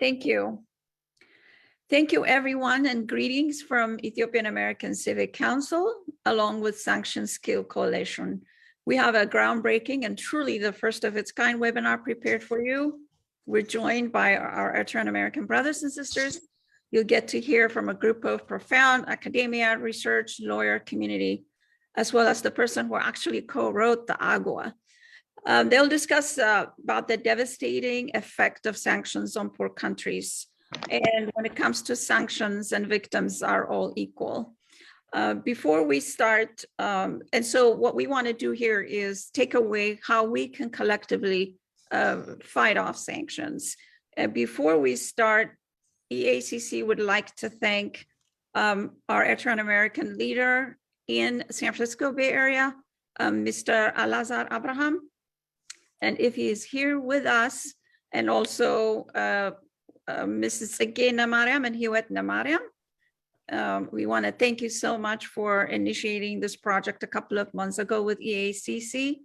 Thank you. Thank you, everyone, and greetings from Ethiopian American Civic Council, along with Sanctions Kill Coalition. We have a groundbreaking and truly the first of its kind webinar prepared for you. We're joined by our Ethiopian American brothers and sisters. You'll get to hear from a group of profound academia, research, lawyer community, as well as the person who actually co-wrote the AGWA. They'll discuss about the devastating effect of sanctions on poor countries. And when it comes to sanctions and victims are all equal. Before we start, and so what we want to do here is take away how we can collectively fight off sanctions. Before we start, EACC would like to thank our Ethiopian American leader in San Francisco Bay Area, Mr. Alazar Abraham. And if he is here with us, and also Mrs. Agena Mariam and Hiwet Namariam, we want to thank you so much for initiating this project a couple of months ago with EACC.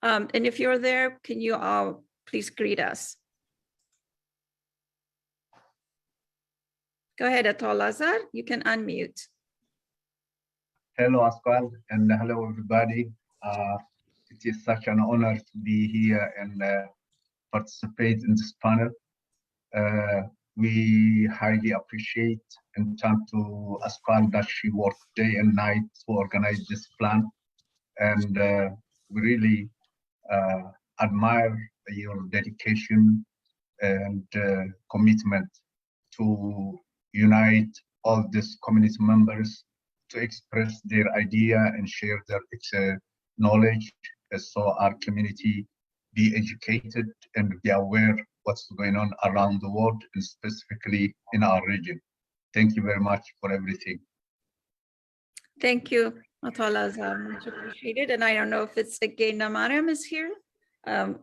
And if you're there, can you all please greet us? Go ahead, Ato Lazar, you can unmute. Hello, Asqual, and hello, everybody. It is such an honor to be here and participate in this panel. We highly appreciate and thank to Asqual that she worked day and night to organize this plan. And we really admire your dedication and commitment to unite all these community members to express their idea and share their knowledge, so our community be educated and be aware what's going on around the world and specifically in our region. Thank you very much for everything. Thank you, Ato Lazar, much appreciated. And I don't know if it's Agena Mariam is here.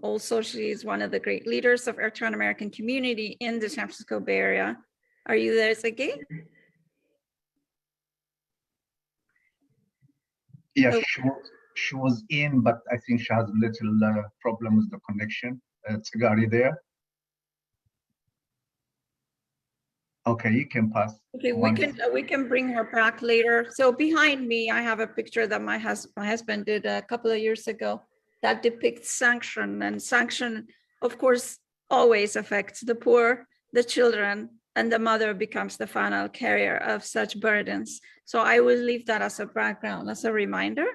Also, she is one of the great leaders of Ethiopian American community in the San Francisco Bay Area. Are you there, Agena? Yes, she was in, but I think she has a little problem with the connection. Tsagari there. Okay, you can pass. Okay, we can bring her back later. So behind me, I have a picture that my husband did a couple of years ago that depicts sanction, and sanction, of course, always affects the poor, the children, and the mother becomes the final carrier of such burdens. So I will leave that as a background, as a reminder.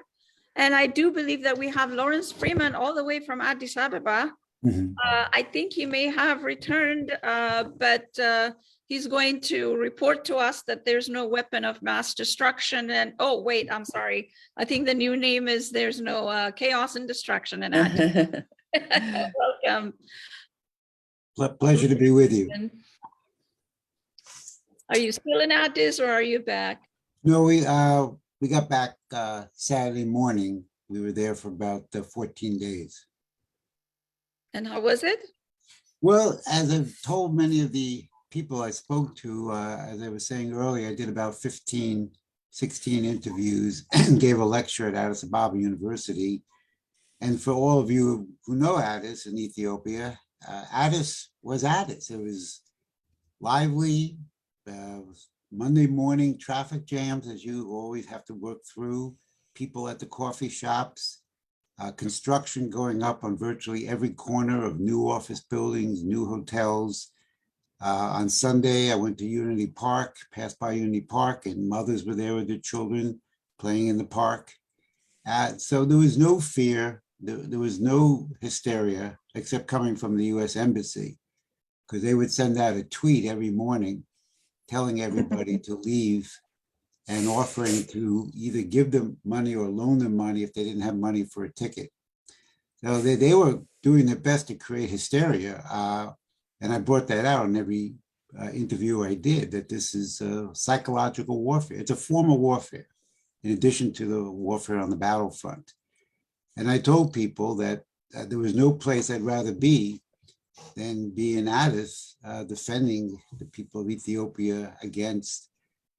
And I do believe that we have Lawrence Freeman all the way from Addis Ababa. Mm-hmm. I think he may have returned, but he's going to report to us that there's no weapon of mass destruction. And oh, wait, I'm sorry. I think the new name is there's no chaos and destruction in Addis. Welcome. Pleasure to be with you. Are you still in Addis or are you back? No, we got back Saturday morning. We were there for about 14 days. And how was it? Well, as I've told many of the people I spoke to, as I was saying earlier, I did about 16 interviews and gave a lecture at Addis Ababa University. And for all of you who know Addis in Ethiopia, Addis was Addis. It was lively. Monday morning traffic jams, as you always have to work through, people at the coffee shops, construction going up on virtually every corner of new office buildings, new hotels. On Sunday, I went to Unity Park, passed by Unity Park, and mothers were there with their children playing in the park. So there was no fear, there was no hysteria, except coming from the US Embassy, because they would send out a tweet every morning telling everybody to leave and offering to either give them money or loan them money if they didn't have money for a ticket. So they were doing their best to create hysteria. And I brought that out in every interview I did, that this is psychological warfare. It's a form of warfare, in addition to the warfare on the battlefront. And I told people that there was no place I'd rather be than be in Addis defending the people of Ethiopia against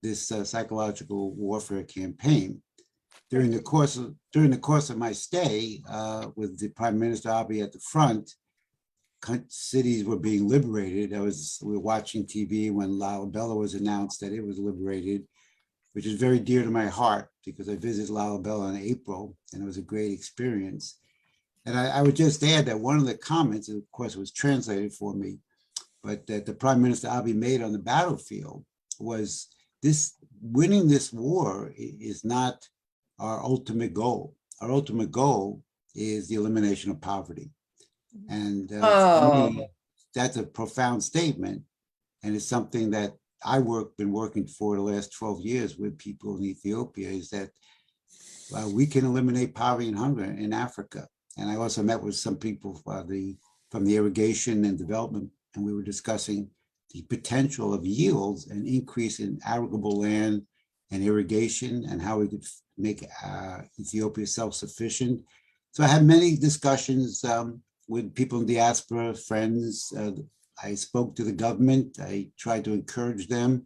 this psychological warfare campaign. During the course of my stay with the Prime Minister Abiy at the front, cities were being liberated. We were watching TV when Lalibela was announced that it was liberated, which is very dear to my heart because I visited Lalibela in April and it was a great experience. And I would just add that one of the comments, of course, was translated for me, but that the Prime Minister Abiy made on the battlefield was winning this war is not our ultimate goal. Our ultimate goal is the elimination of poverty. And for me, that's a profound statement. And it's something that been working for the last 12 years with people in Ethiopia, is that we can eliminate poverty and hunger in Africa. And I also met with some people from the irrigation and development, and we were discussing the potential of yields and increase in arable land and irrigation and how we could make Ethiopia self-sufficient. So I had many discussions with people in diaspora, friends. I spoke to the government. I tried to encourage them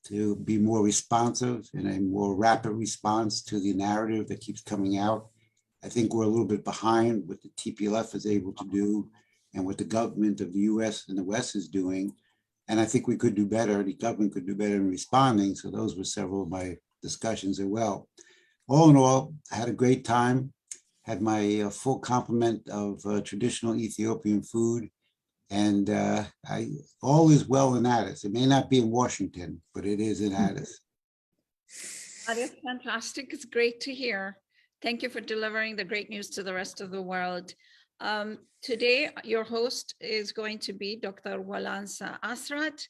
to be more responsive and a more rapid response to the narrative that keeps coming out. I think we're a little bit behind what the Tplf is able to do and what the government of the US and the West is doing. And I think we could do better. The government could do better in responding. So those were several of my discussions as well. All in all, I had a great time, had my full complement of traditional Ethiopian food. And all is well in Addis. It may not be in Washington, but it is in Addis. That is fantastic. It's great to hear. Thank you for delivering the great news to the rest of the world. Today, your host is going to be Dr. Walansa Asrat,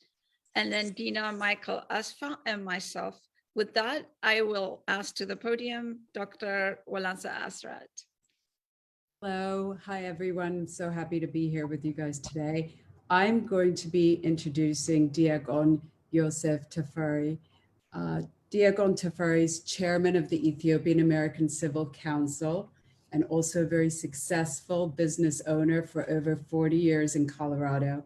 and then Dina Michael Asfa, and myself. With that, I will ask to the podium, Dr. Walansa Asrat. Hello, hi everyone. I'm so happy to be here with you guys today. I'm going to be introducing Diagon Yosef Teferi. Diagon Teferi is chairman of the Ethiopian American Civic Council and also a very successful business owner for over 40 years in Colorado.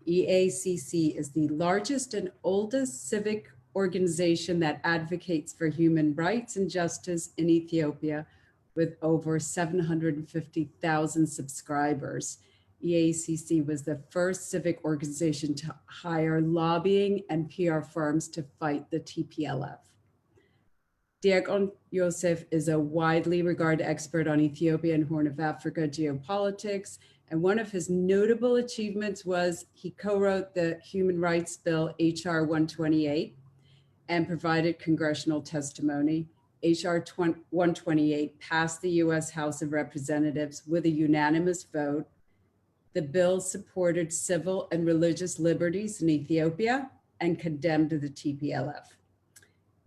EACC is the largest and oldest civic organization that advocates for human rights and justice in Ethiopia, with over 750,000 subscribers. EACC was the first civic organization to hire lobbying and PR firms to fight the Tplf. Diagon Yosef is a widely regarded expert on Ethiopia and Horn of Africa geopolitics, and one of his notable achievements was he co-wrote the Human Rights Bill, HR 128, and provided congressional testimony. HR 128 passed the US House of Representatives with a unanimous vote. The bill supported civil and religious liberties in Ethiopia and condemned the Tplf.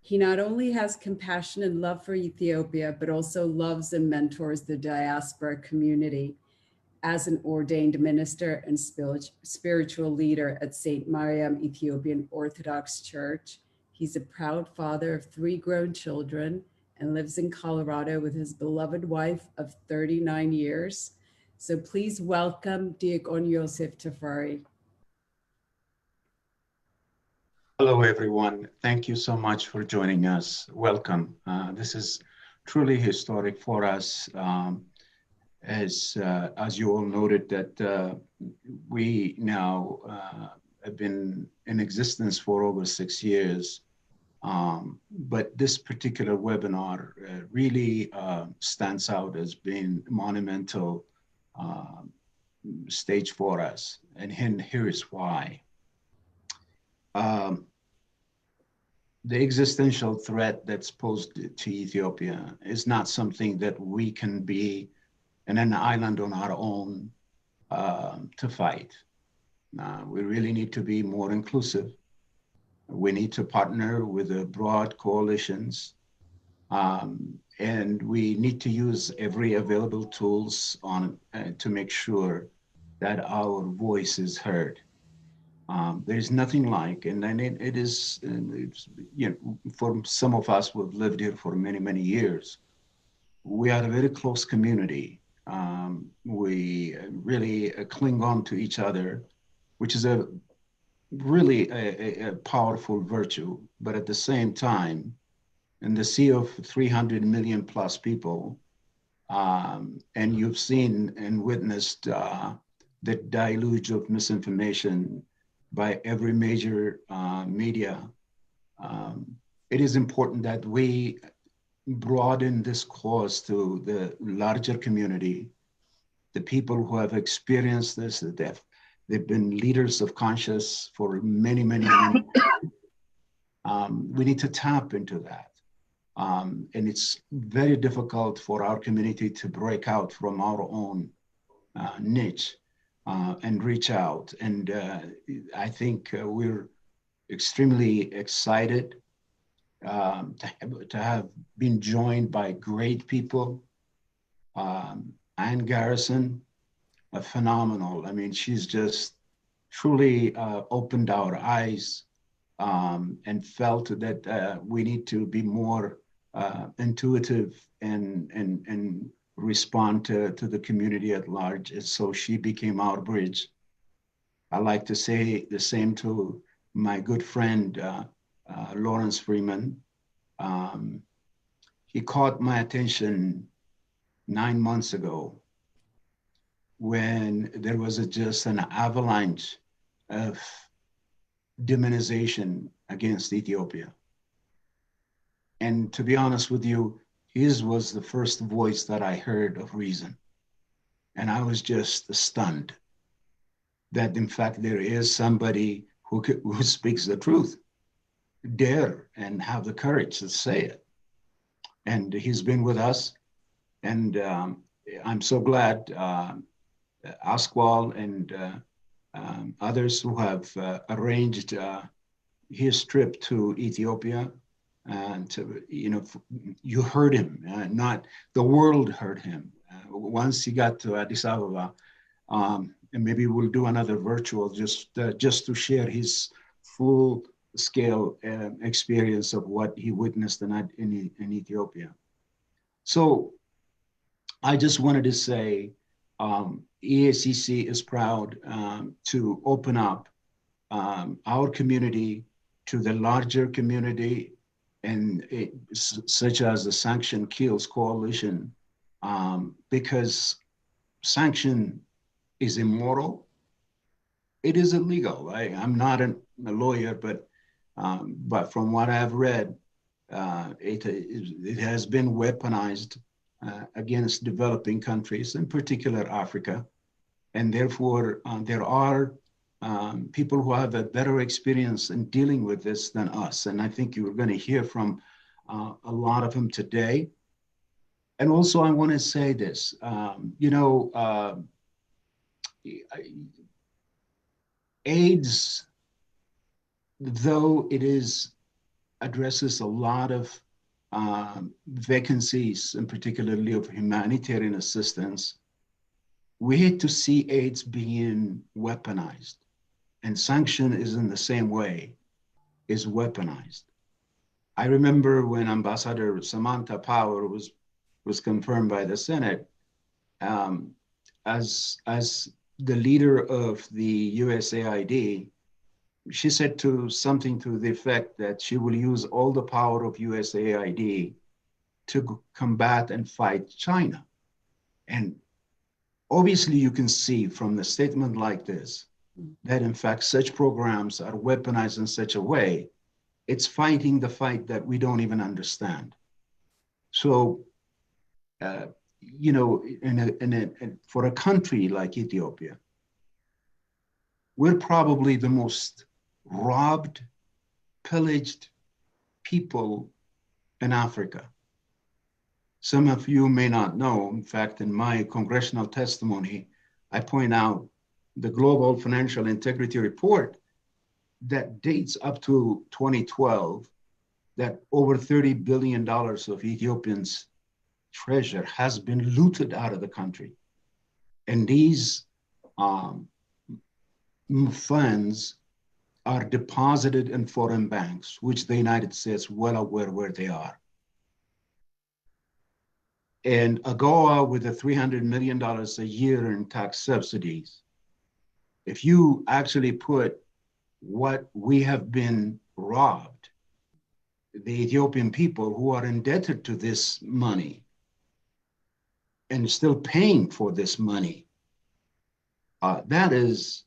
He not only has compassion and love for Ethiopia, but also loves and mentors the diaspora community. As an ordained minister and spiritual leader at St. Mariam Ethiopian Orthodox Church, he's a proud father of 3 grown children and lives in Colorado with his beloved wife of 39 years. So please welcome Diagon Yosef Teferi. Hello, everyone. Thank you so much for joining us. Welcome. This is truly historic for us. As you all noted, that we now have been in existence for over 6 years. But this particular webinar really stands out as being a monumental stage for us. And here is why. The existential threat that's posed to Ethiopia is not something that we can be in an island on our own to fight. We really need to be more inclusive. We need to partner with the broad coalitions, and we need to use every available tools to make sure that our voice is heard. There's nothing like, and then it's, you know, for some of us who have lived here for many, many years, we are a very close community. We really cling on to each other, which is really a powerful virtue. But at the same time, in the sea of 300 million plus people, and you've seen and witnessed the deluge of misinformation by every major media, it is important that we broaden this cause to the larger community, the people who have experienced this, they've been leaders of conscience for many, many, many. We need to tap into that. And it's very difficult for our community to break out from our own niche and reach out. And I think we're extremely excited to have been joined by great people. Ann Garrison, phenomenal. I mean, she's just truly opened our eyes and felt that we need to be more intuitive and respond to the community at large. And so she became our bridge. I like to say the same to my good friend, Lawrence Freeman. He caught my attention 9 months ago when there was just an avalanche of demonization against Ethiopia. And to be honest with you, his was the first voice that I heard of reason. And I was just stunned that in fact there is somebody who speaks the truth, dare and have the courage to say it. And he's been with us. And I'm so glad Asqual and others who have arranged his trip to Ethiopia, and to, you heard him, not the world heard him. Once he got to Addis Ababa, and maybe we'll do another virtual just to share his full scale experience of what he witnessed in Ethiopia. So I just wanted to say EACC is proud to open up our community to the larger community, and such as the Sanctions Kill Coalition, because sanction is immoral. It is illegal. I'm not a lawyer, but from what I've read, it has been weaponized against developing countries, in particular Africa. And therefore, there are people who have a better experience in dealing with this than us. And I think you're going to hear from a lot of them today. And also, I want to say this, AIDS, though it addresses a lot of vacancies, and particularly of humanitarian assistance, we hate to see AIDS being weaponized. And sanction is in the same way, is weaponized. I remember when Ambassador Samantha Power was confirmed by the Senate as the leader of the USAID. She said something to the effect that she will use all the power of USAID to combat and fight China. And obviously you can see from the statement like this, that in fact such programs are weaponized in such a way, it's fighting the fight that we don't even understand. So, for a country like Ethiopia, we're probably the most robbed, pillaged people in Africa. Some of you may not know, in fact, in my congressional testimony, I point out the Global Financial Integrity Report that dates up to 2012, that over $30 billion of Ethiopians' treasure has been looted out of the country. And these funds are deposited in foreign banks, which the United States well aware where they are. And AGOA with the $300 million a year in tax subsidies, if you actually put what we have been robbed, the Ethiopian people who are indebted to this money and still paying for this money, That is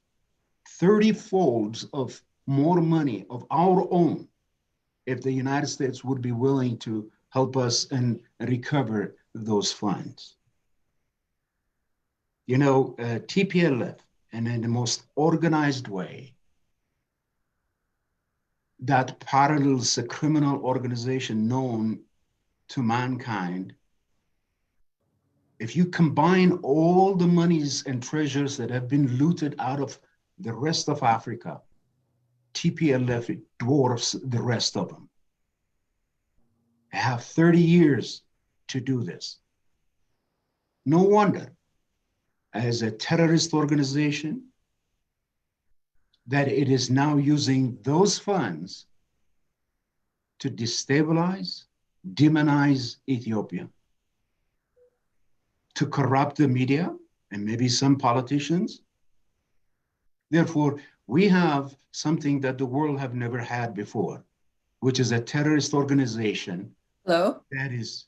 30 folds of more money of our own if the United States would be willing to help us and recover those funds. You know, Tplf, and in the most organized way, that parallels a criminal organization known to mankind. If you combine all the monies and treasures that have been looted out of the rest of Africa, Tplf dwarfs the rest of them. They have 30 years to do this. No wonder, as a terrorist organization, that it is now using those funds to destabilize, demonize Ethiopia, to corrupt the media and maybe some politicians. Therefore, we have something that the world have never had before, which is a terrorist organization. Hello? That is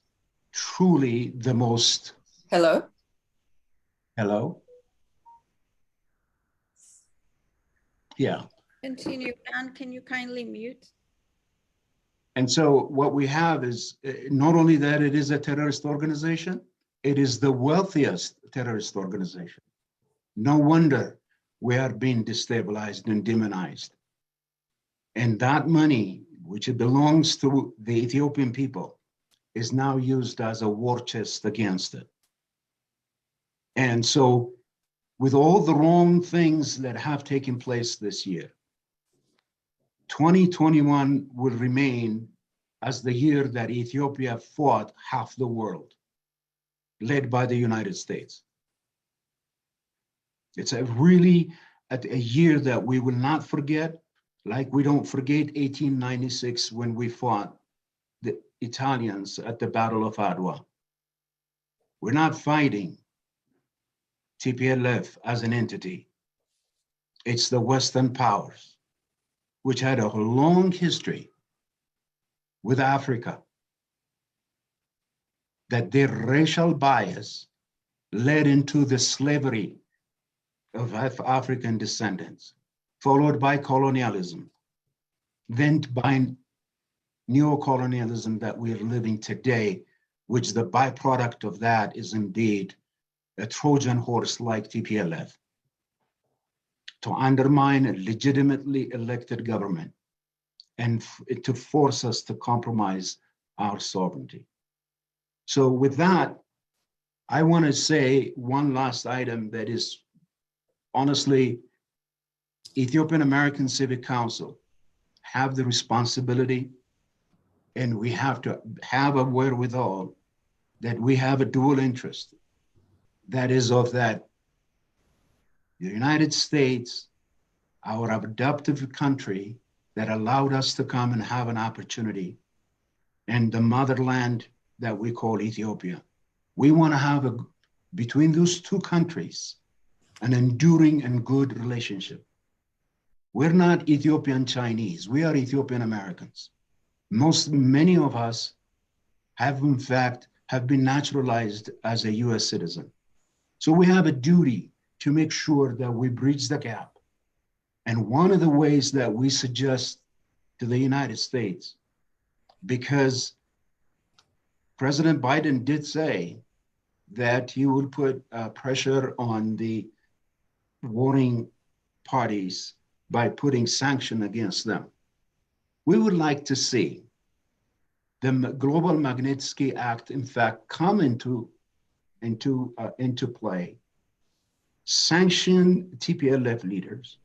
truly the most. Hello? Hello? Yeah. Continue, Anne, can you kindly mute? And so what we have is not only that it is a terrorist organization, it is the wealthiest terrorist organization. No wonder we are being destabilized and demonized. And that money, which it belongs to the Ethiopian people, is now used as a war chest against it. And so with all the wrong things that have taken place this year, 2021 will remain as the year that Ethiopia fought half the world, led by the United States. It's a year that we will not forget, like we don't forget 1896 when we fought the Italians at the Battle of Adwa. We're not fighting Tplf as an entity. It's the Western powers, which had a long history with Africa, that their racial bias led into the slavery of African descendants, followed by colonialism, then by neocolonialism that we're living today, which the byproduct of that is indeed a Trojan horse like Tplf to undermine a legitimately elected government and to force us to compromise our sovereignty. So with that, I want to say one last item that is honestly, Ethiopian American Civic Council have the responsibility, and we have to have a wherewithal that we have a dual interest. That is of that the United States, our adoptive country that allowed us to come and have an opportunity, and the motherland that we call Ethiopia. We want to have between those two countries, an enduring and good relationship. We're not Ethiopian Chinese, we are Ethiopian Americans. Many of us have been naturalized as a US citizen. So we have a duty to make sure that we bridge the gap. And one of the ways that we suggest to the United States, because President Biden did say that he would put pressure on the warring parties by putting sanction against them. We would like to see the Global Magnitsky Act, in fact, come into play, sanction Tplf leaders,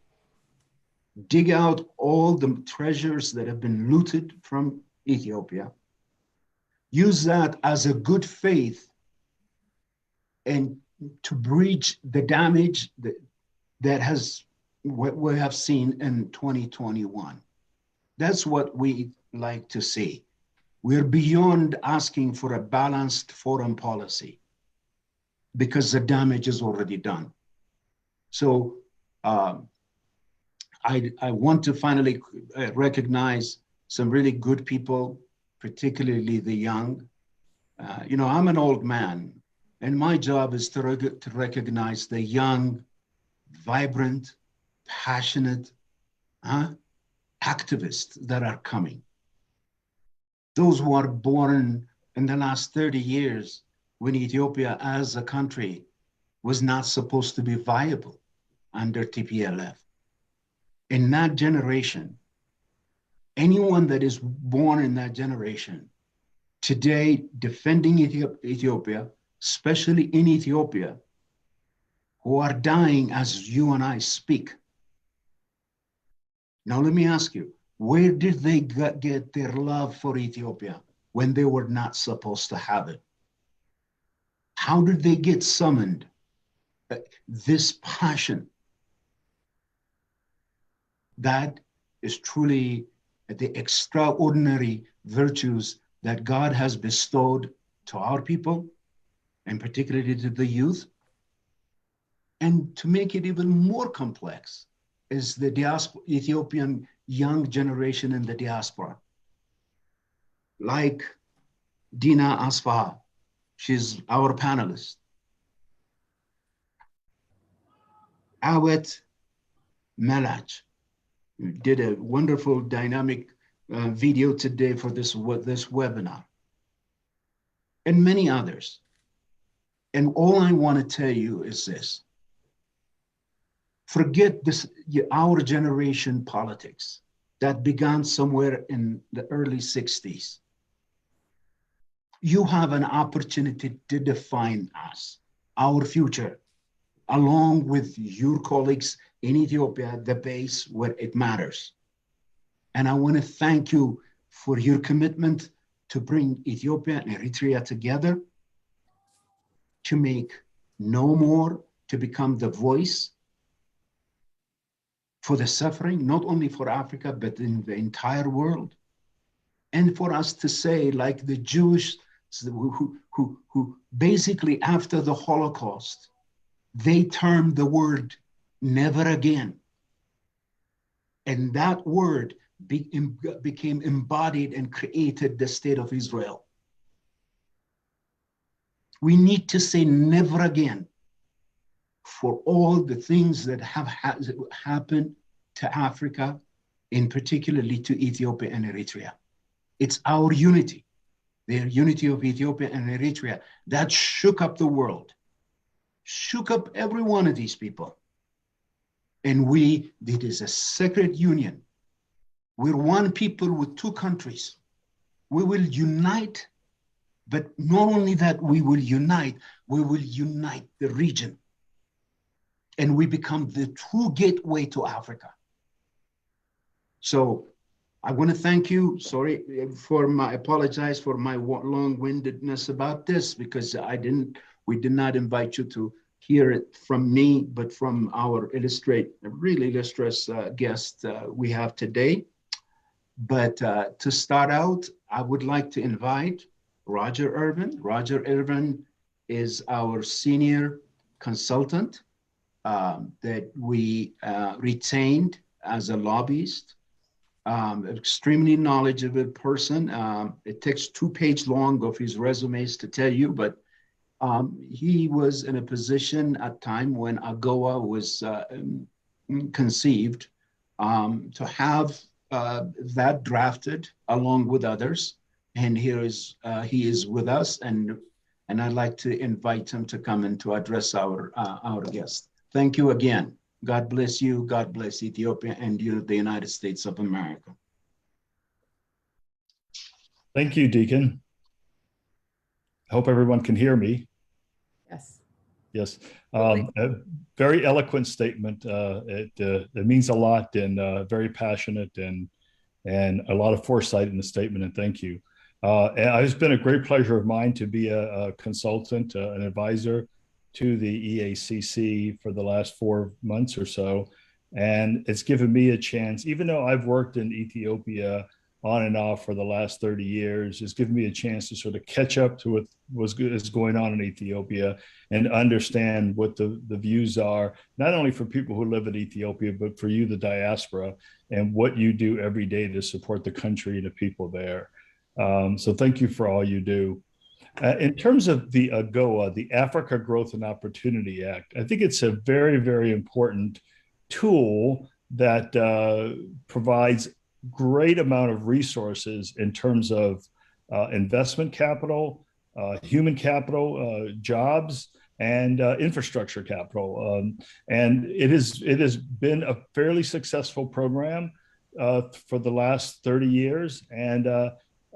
dig out all the treasures that have been looted from Ethiopia, use that as a good faith and to bridge the damage that we have seen in 2021. That's what we like to see. We're beyond asking for a balanced foreign policy because the damage is already done. So I want to finally recognize some really good people, particularly the young. I'm an old man, and my job is to recognize the young, vibrant, passionate activists that are coming. Those who are born in the last 30 years when Ethiopia as a country was not supposed to be viable under Tplf. In that generation, anyone that is born in that generation, today defending Ethiopia, especially in Ethiopia, who are dying as you and I speak. Now let me ask you, where did they get their love for Ethiopia when they were not supposed to have it? How did they get summoned? This passion, that is truly the extraordinary virtues that God has bestowed to our people, and particularly to the youth. And to make it even more complex is the Ethiopian young generation in the diaspora. Like Dina Asfaw, she's our panelist. Awet Melach did a wonderful dynamic video today for this webinar, and many others. And all I want to tell you is this: forget this, our generation politics that began somewhere in the early 60s. You have an opportunity to define us, our future, along with your colleagues in Ethiopia, the base where it matters. And I want to thank you for your commitment to bring Ethiopia and Eritrea together, to make no more, to become the voice for the suffering, not only for Africa, but in the entire world. And for us to say, like the Jews who basically after the Holocaust, they termed the word never again. And that word became embodied and created the state of Israel. We need to say never again for all the things that have happened to Africa, and particularly to Ethiopia and Eritrea. It's our unity, the unity of Ethiopia and Eritrea, that shook up the world, shook up every one of these people. And it is a sacred union. We're one people with two countries. We will unite, but not only that we will unite the region. And we become the true gateway to Africa. So I want to thank you. Sorry I apologize for my long-windedness about this, because we did not invite you to hear it from me, but from our really illustrious guest we have today. But to start out, I would like to invite Roger Irvin. Roger Irvin is our senior consultant that we retained as a lobbyist. Extremely knowledgeable person. It takes 2-page long of his resumes to tell you, but he was in a position at time when AGOA was conceived to have that drafted along with others. And he is with us, and I'd like to invite him to come and to address our guest. Thank you again. God bless you. God bless Ethiopia and the United States of America. Thank you, Deacon. I hope everyone can hear me. Yes. Yes. A very eloquent statement. It means a lot, and very passionate, and a lot of foresight in the statement, and thank you. It's been a great pleasure of mine to be a consultant, an advisor to the EACC for the last 4 months or so. And it's given me a chance, even though I've worked in Ethiopia on and off for the last 30 years, it's given me a chance to sort of catch up to what is going on in Ethiopia and understand what the views are, not only for people who live in Ethiopia, but for you, the diaspora, and what you do every day to support the country and the people there. So thank you for all you do. In terms of the AGOA, the Africa Growth and Opportunity Act, I think it's a very, very important tool that provides great amount of resources in terms of investment capital, human capital, jobs, and infrastructure capital. And it has been a fairly successful program for the last 30 years. And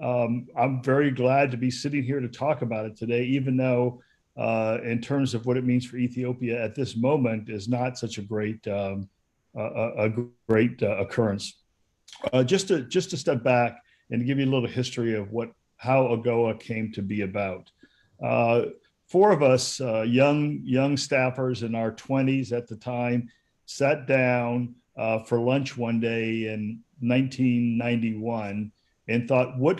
I'm very glad to be sitting here to talk about it today, even though in terms of what it means for Ethiopia at this moment is not such a great occurrence. Just to step back and give you a little history of how AGOA came to be about. Four of us, young staffers in our 20s at the time, sat down for lunch one day in 1991 and thought, what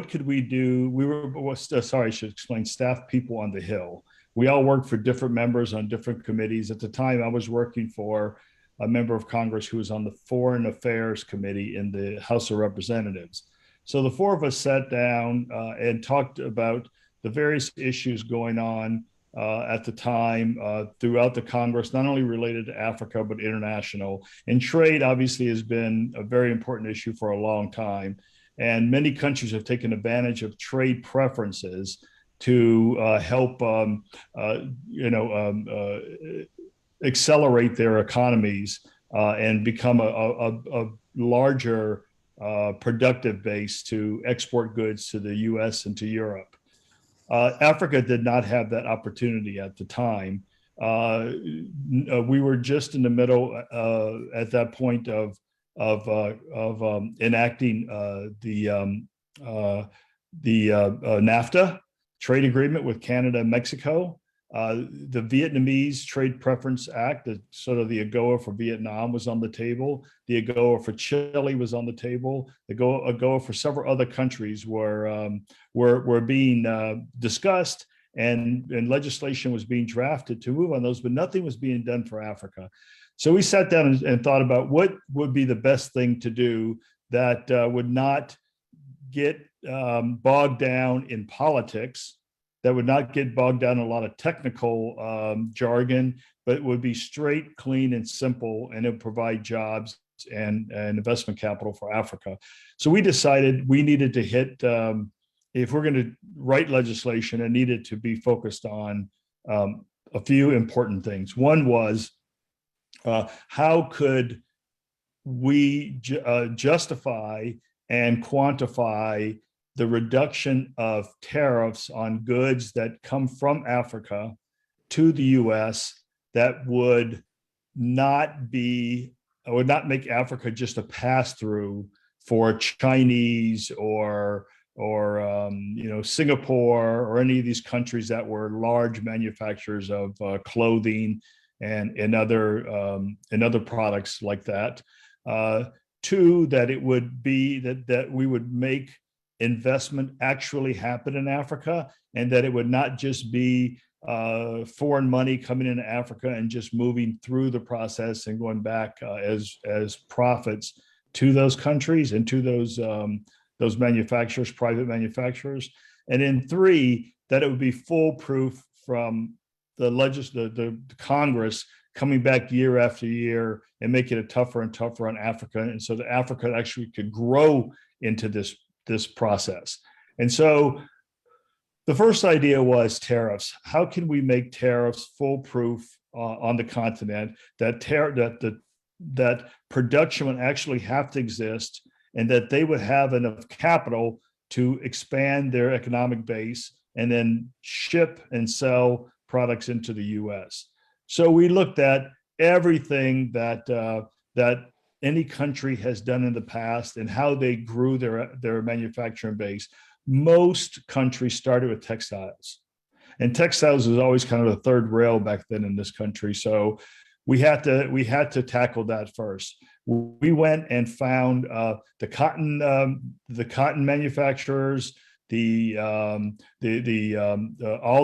could we do? We were, sorry, I should explain, staff people on the Hill. We all worked for different members on different committees. At the time, I was working for a member of Congress who was on the Foreign Affairs Committee in the House of Representatives. So the four of us sat down and talked about the various issues going on at the time throughout the Congress, not only related to Africa, but international. And trade obviously has been a very important issue for a long time. And many countries have taken advantage of trade preferences to help accelerate their economies and become a larger productive base to export goods to the US and to Europe. Africa did not have that opportunity at the time. We were just in the middle at that point of enacting the NAFTA trade agreement with Canada and Mexico. The Vietnamese Trade Preference Act, sort of the AGOA for Vietnam, was on the table. The AGOA for Chile was on the table. The AGOA for several other countries were being discussed, and legislation was being drafted to move on those, but nothing was being done for Africa. So we sat down and thought about what would be the best thing to do that would not get bogged down in politics, that would not get bogged down in a lot of technical jargon, but it would be straight, clean, and simple, and it would provide jobs and investment capital for Africa. So we decided we needed to hit, if we're going to write legislation, it needed to be focused on a few important things. One was, how could we justify and quantify the reduction of tariffs on goods that come from Africa to the US that would not make Africa just a pass-through for Chinese or Singapore or any of these countries that were large manufacturers of clothing and other products like that. Two, that it would be that we would make investment actually happen in Africa, and that it would not just be foreign money coming into Africa and just moving through the process and going back as profits to those countries and to those manufacturers, private manufacturers. And then three, that it would be foolproof from the Congress coming back year after year and making it tougher and tougher on Africa, and so that Africa actually could grow into this process. And so the first idea was tariffs. How can we make tariffs foolproof on the continent, that production would actually have to exist, and that they would have enough capital to expand their economic base and then ship and sell products into the US. So we looked at everything that any country has done in the past and how they grew their manufacturing base. Most countries started with textiles, and textiles was always kind of the third rail back then in this country. So we had to tackle that first. We went and found the cotton manufacturers, all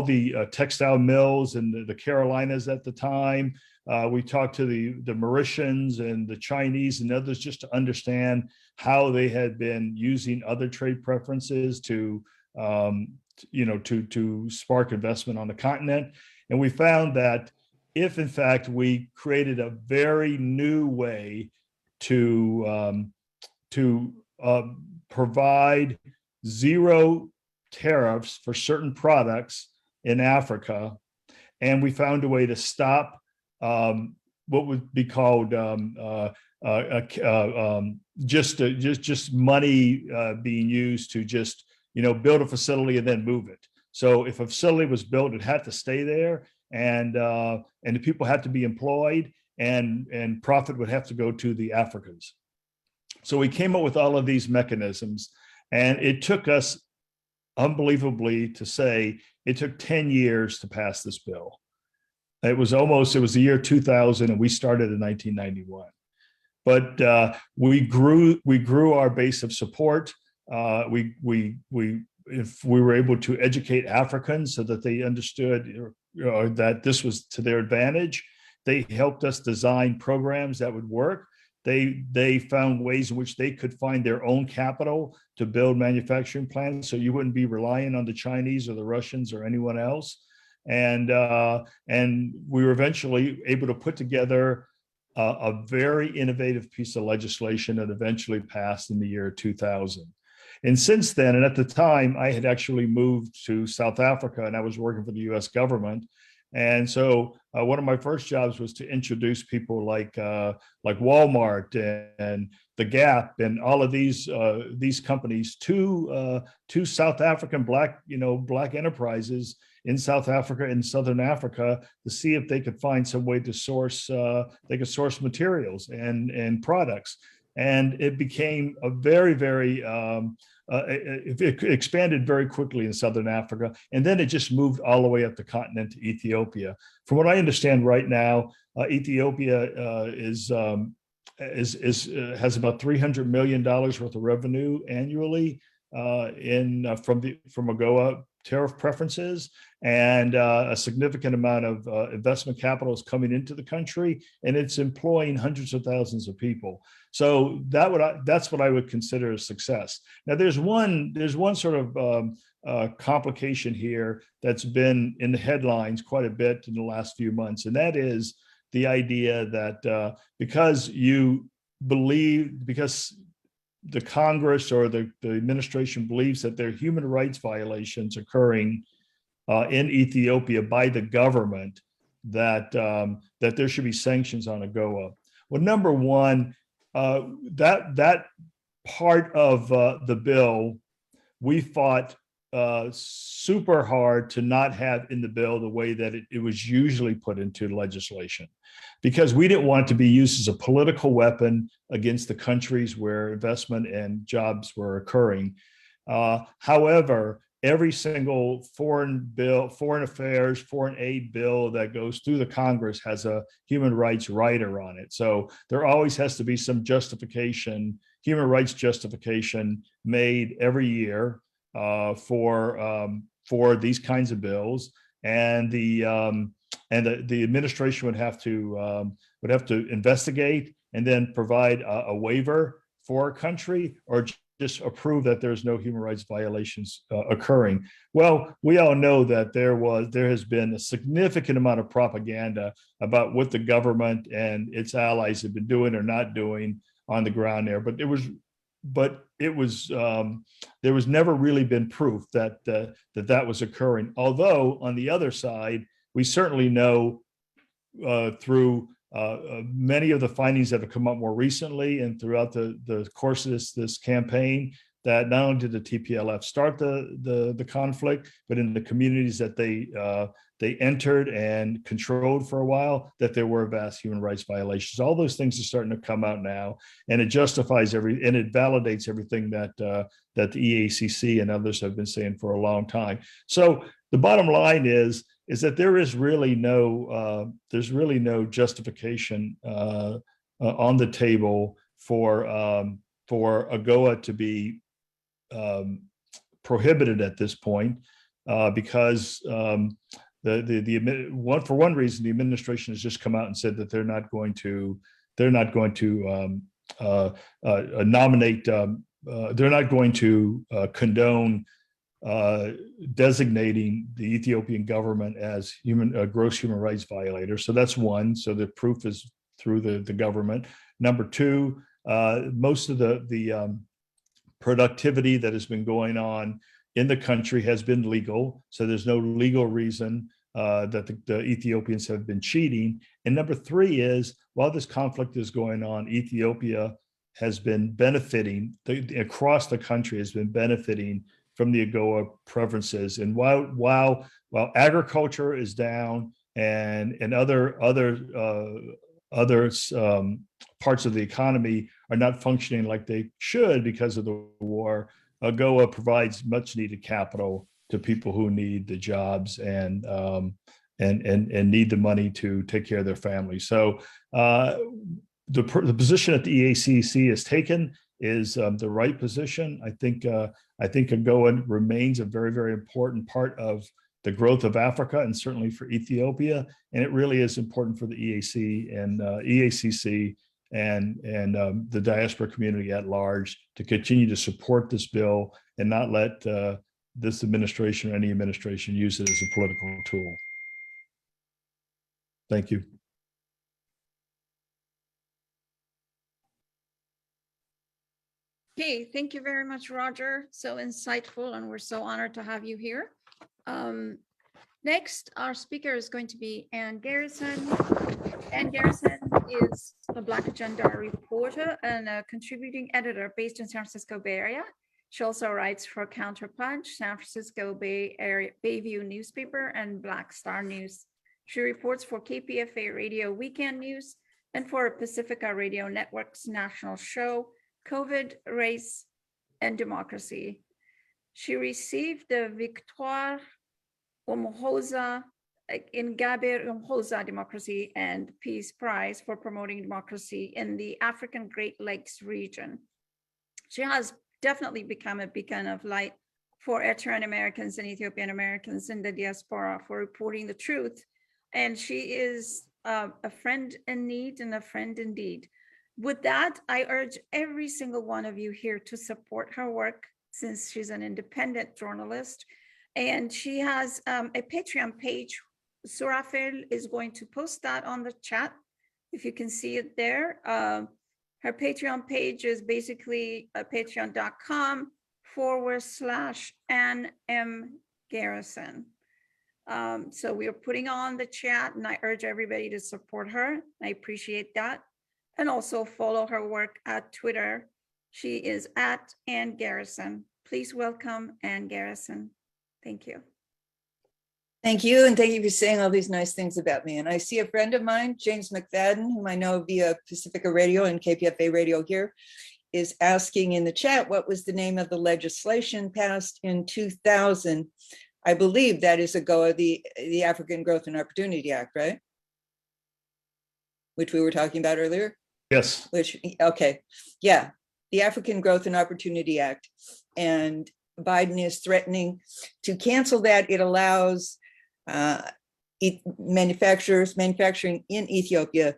the textile mills in the Carolinas at the time. We talked to the Mauritians and the Chinese and others just to understand how they had been using other trade preferences to to spark investment on the continent. And we found that if in fact we created a very new way to provide zero tariffs for certain products in Africa, and we found a way to stop what would be called just money being used to just build a facility and then move it. So if a facility was built, it had to stay there, and the people had to be employed, and profit would have to go to the Africans. So we came up with all of these mechanisms, and it took us, unbelievably to say, it took 10 years to pass this bill. It was the year 2000, and we started in 1991. But we grew our base of support. If we were able to educate Africans so that they understood that this was to their advantage. They helped us design programs that would work. They found ways in which they could find their own capital to build manufacturing plants, so you wouldn't be relying on the Chinese or the Russians or anyone else. And we were eventually able to put together a very innovative piece of legislation that eventually passed in the year 2000. And since then, and at the time, I had actually moved to South Africa, and I was working for the U.S. government. And so one of my first jobs was to introduce people like Walmart and the Gap and all of these companies to South African Black enterprises in South Africa and Southern Africa to see if they could find some way to source materials and products. And it became a very, very it expanded very quickly in Southern Africa, and then it just moved all the way up the continent to Ethiopia. From what I understand right now, Ethiopia has about $300 million worth of revenue annually from AGOA tariff preferences, and a significant amount of investment capital is coming into the country, and it's employing hundreds of thousands of people. So that's what I would consider a success. Now, there's one sort of complication here that's been in the headlines quite a bit in the last few months, and that is the idea that because the Congress or the administration believes that there are human rights violations occurring in Ethiopia by the government, that there should be sanctions on AGOA. Well, number one, that part of the bill, we fought super hard to not have in the bill the way that it was usually put into legislation, because we didn't want it to be used as a political weapon against the countries where investment and jobs were occurring. However, every single foreign affairs, foreign aid bill that goes through the Congress has a human rights rider on it. So there always has to be some justification, human rights justification made every year for these kinds of bills, and the administration would have to investigate and then provide a waiver for a country, or just approve that there's no human rights violations occurring. Well, we all know that there has been a significant amount of propaganda about what the government and its allies have been doing or not doing on the ground there, but there was never really been proof that that was occurring. Although on the other side, we certainly know through many of the findings that have come up more recently and throughout the course of this campaign, that not only did the Tplf start the conflict, but in the communities that they entered and controlled for a while, that there were vast human rights violations. All those things are starting to come out now, and it justifies and it validates everything that the EACC and others have been saying for a long time. So the bottom line is that there is really no justification on the table for AGOA to be prohibited at this point, because for one reason, the administration has just come out and said that they're not going to nominate, they're not going to condone designating the Ethiopian government as gross human rights violators. So that's one. So the proof is through the government. Number two, most of the productivity that has been going on in the country has been legal. So there's no legal reason that the Ethiopians have been cheating. And number three is, while this conflict is going on, Ethiopia has been benefiting, across the country has been benefiting from the AGOA preferences. And while agriculture is down and other parts of the economy are not functioning like they should because of the war, AGOA provides much needed capital to people who need the jobs and need the money to take care of their families. So the position that the EACC has taken is the right position. I think AGOA remains a very, very important part of the growth of Africa and certainly for Ethiopia. And it really is important for the EAC and EACC and the diaspora community at large to continue to support this bill and not let this administration or any administration use it as a political tool. Thank you. Okay, thank you very much, Roger. So insightful, and we're so honored to have you here. Next, our speaker is going to be Ann Garrison. Ann Garrison is a Black Agenda reporter and a contributing editor based in San Francisco Bay Area. She also writes for Counterpunch, San Francisco Bayview newspaper, and Black Star News. She reports for KPFA Radio Weekend News and for Pacifica Radio Network's national show, COVID, Race, and Democracy. She received the Victoire Umuhoza Ingabire Umuhoza Democracy and Peace Prize for promoting democracy in the African Great Lakes region. She has definitely become a beacon of light for Eritrean Americans and Ethiopian Americans in the diaspora for reporting the truth. And she is a friend in need and a friend indeed. With that, I urge every single one of you here to support her work, since she's an independent journalist. And she has a Patreon page. Surafel is going to post that on the chat, if you can see it there. Her Patreon page is basically patreon.com/Ann M. Garrison. So we are putting on the chat, and I urge everybody to support her. I appreciate that. And also follow her work at Twitter. She is at Ann Garrison. Please welcome Ann Garrison. Thank you. Thank you, and thank you for saying all these nice things about me. And I see a friend of mine, James McFadden, whom I know via Pacifica Radio and KPFA Radio here, is asking in the chat, what was the name of the legislation passed in 2000? I believe that is AGOA, the African Growth and Opportunity Act, right? Which we were talking about earlier? Yes. Okay, yeah, the African Growth and Opportunity Act. And Biden is threatening to cancel that. It allows manufacturing in Ethiopia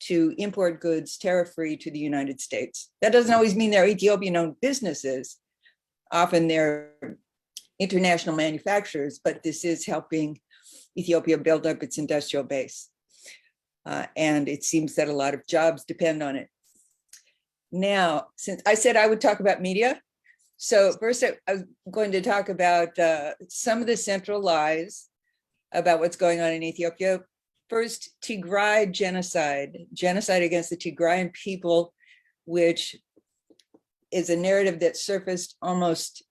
to import goods tariff-free to the United States. That doesn't always mean they're Ethiopian-owned businesses. Often they're international manufacturers, but this is helping Ethiopia build up its industrial base. And it seems that a lot of jobs depend on it. Now, since I said I would talk about media, so first I was going to talk about some of the central lies about what's going on in Ethiopia. First, Tigray genocide against the Tigrayan people, which is a narrative that surfaced almost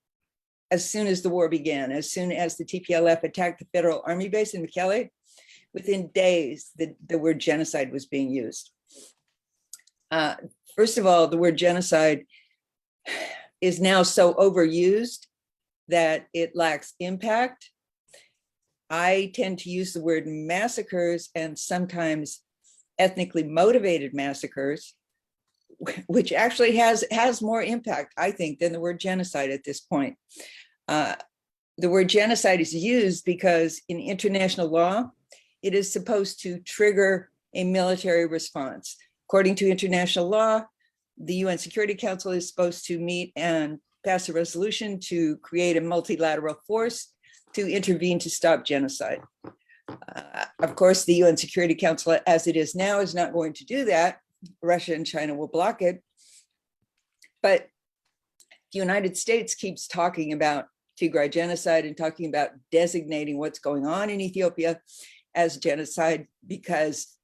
as soon as the war began, as soon as the Tplf attacked the federal army base in Mekelle. Within days, the word genocide was being used. First of all, the word genocide is now so overused that it lacks impact. I tend to use the word massacres and sometimes ethnically motivated massacres, which actually has more impact, I think, than the word genocide at this point. The word genocide is used because in international law, it is supposed to trigger a military response. According to international law, the UN Security Council is supposed to meet and passed a resolution to create a multilateral force to intervene to stop genocide. Of course, the UN Security Council, as it is now, is not going to do that. Russia and China will block it. But the United States keeps talking about Tigray genocide and talking about designating what's going on in Ethiopia as genocide, because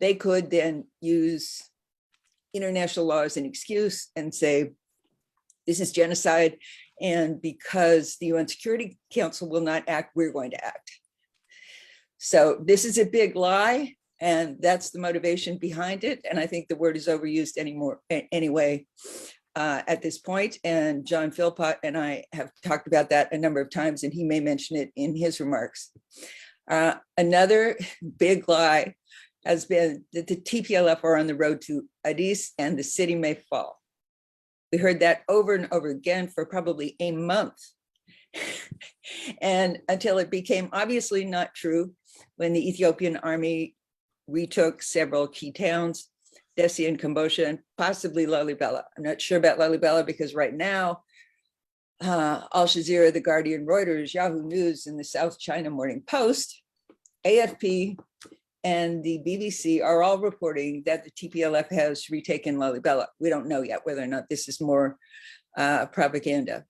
they could then use international law as an excuse and say, this is genocide. And because the UN Security Council will not act, we're going to act. So this is a big lie, and that's the motivation behind it. And I think the word is overused anyway at this point. And John Philpot and I have talked about that a number of times, and he may mention it in his remarks. Another big lie has been that the TPLF are on the road to Addis and the city may fall. We heard that over and over again for probably a month. And until it became obviously not true when the Ethiopian army retook several key towns, Dessie and Kambosha, and possibly Lalibela. I'm not sure about Lalibela because right now, Al Jazeera, The Guardian, Reuters, Yahoo News, and the South China Morning Post, AFP, and the BBC are all reporting that the TPLF has retaken Lalibela. We don't know yet whether or not this is more propaganda.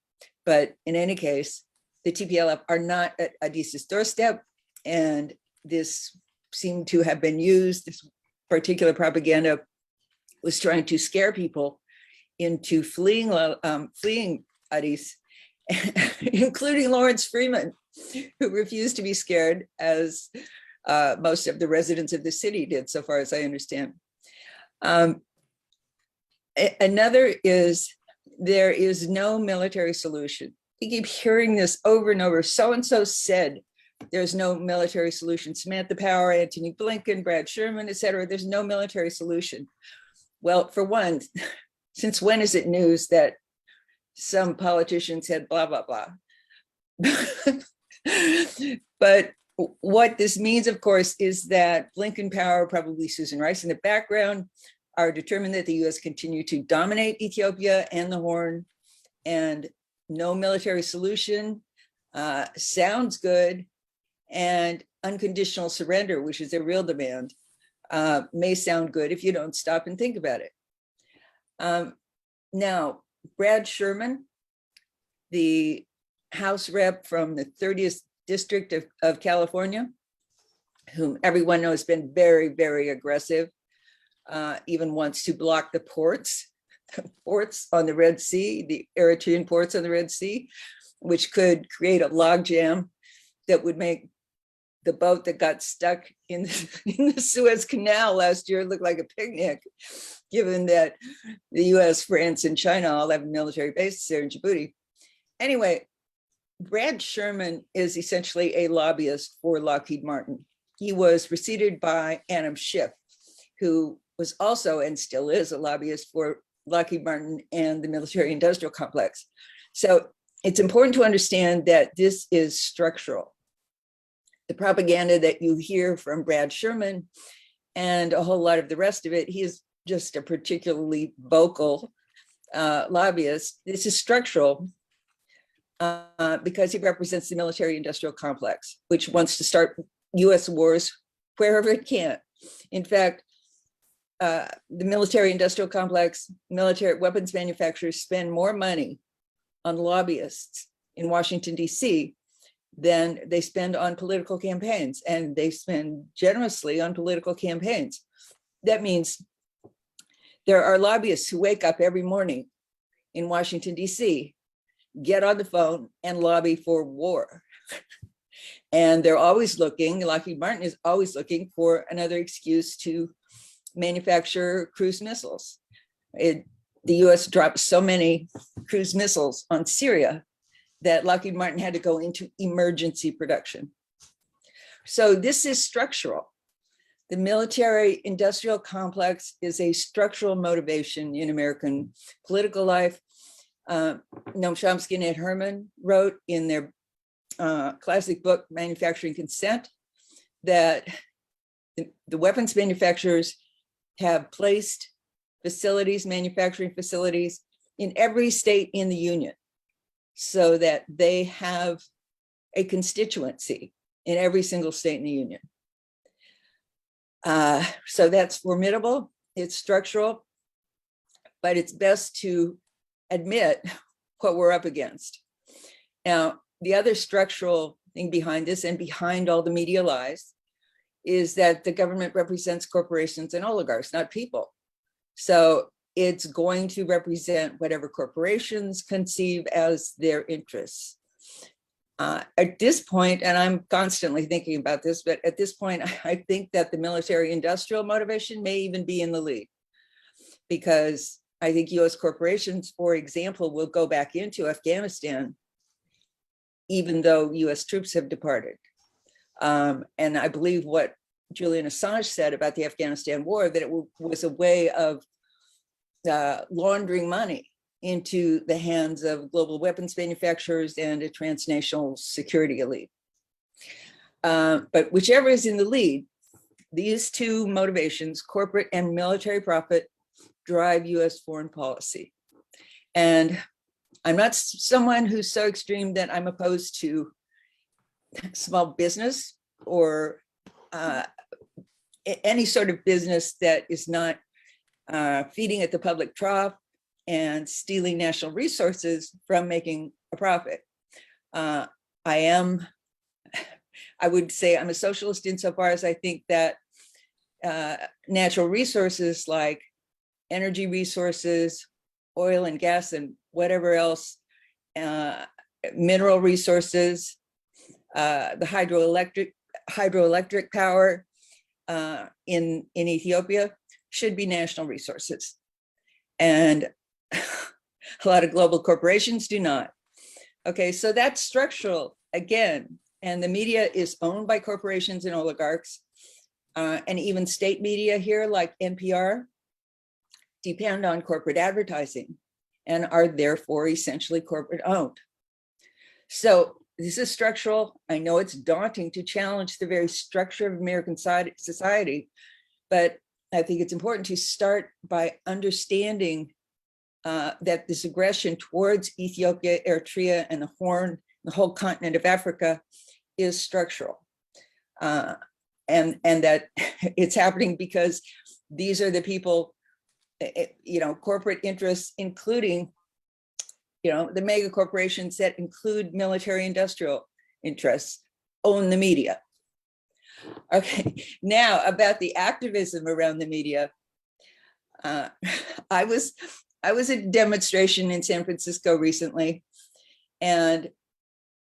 But in any case, the TPLF are not at Addis's doorstep, and this seemed to have been used. This particular propaganda was trying to scare people into fleeing Addis, including Lawrence Freeman, who refused to be scared, as most of the residents of the city did, so far as I understand. Another is, there is no military solution. You keep hearing this over and over. So-and-so said there's no military solution. Samantha Power, Antony Blinken, Brad Sherman, et cetera. There's no military solution. Well, for one, since when is it news that some politician said blah, blah, blah? But what this means, of course, is that Blinken Power, probably Susan Rice in the background, are determined that the US continue to dominate Ethiopia and the Horn, and no military solution sounds good, and unconditional surrender, which is a real demand, may sound good if you don't stop and think about it. Now, Brad Sherman, the House rep from the 30th District of California, whom everyone knows has been very, very aggressive, even wants to block the ports on the Red Sea, the Eritrean ports on the Red Sea, which could create a logjam that would make the boat that got stuck in the Suez Canal last year look like a picnic, given that the US, France, and China all have military bases there in Djibouti. Anyway, Brad Sherman is essentially a lobbyist for Lockheed Martin. He was preceded by Adam Schiff, who was also and still is a lobbyist for Lockheed Martin and the military industrial complex. So it's important to understand that this is structural. The propaganda that you hear from Brad Sherman and a whole lot of the rest of it, he is just a particularly vocal lobbyist. This is structural because he represents the military industrial complex, which wants to start US wars wherever it can. In fact, the military industrial complex, military weapons manufacturers spend more money on lobbyists in Washington, DC than they spend on political campaigns, and they spend generously on political campaigns. That means there are lobbyists who wake up every morning in Washington, DC, get on the phone and lobby for war. And they're always looking, Lockheed Martin is always looking for another excuse to manufacture cruise missiles. The US dropped so many cruise missiles on Syria that Lockheed Martin had to go into emergency production. So this is structural. The military industrial complex is a structural motivation in American political life. Noam Chomsky and Ed Herman wrote in their classic book, Manufacturing Consent, that the weapons manufacturers have placed facilities, manufacturing facilities, in every state in the union so that they have a constituency in every single state in the union. So that's formidable, it's structural, but it's best to admit what we're up against. Now, the other structural thing behind this and behind all the media lies is that the government represents corporations and oligarchs, not people. So it's going to represent whatever corporations conceive as their interests. At this point, and I'm constantly thinking about this, but at this point, I think that the military industrial motivation may even be in the lead, because I think US corporations, for example, will go back into Afghanistan, even though US troops have departed. And I believe what Julian Assange said about the Afghanistan war, that it was a way of laundering money into the hands of global weapons manufacturers and a transnational security elite. But whichever is in the lead, these two motivations, corporate and military profit, drive US foreign policy. And I'm not someone who's so extreme that I'm opposed to small business or any sort of business that is not feeding at the public trough and stealing national resources from making a profit. I would say I'm a socialist insofar as I think that natural resources like energy resources, oil and gas and whatever else, mineral resources, the hydroelectric power in Ethiopia should be national resources. And a lot of global corporations do not. Okay, so that's structural again. And the media is owned by corporations and oligarchs. And even state media here like NPR depend on corporate advertising and are therefore essentially corporate owned. So this is structural. I know it's daunting to challenge the very structure of American society, but I think it's important to start by understanding that this aggression towards Ethiopia, Eritrea, and the Horn, the whole continent of Africa, is structural. And that it's happening because these are the people, corporate interests, including, the mega corporations that include military industrial interests, own the media. Okay, now about the activism around the media. I was at a demonstration in San Francisco recently, and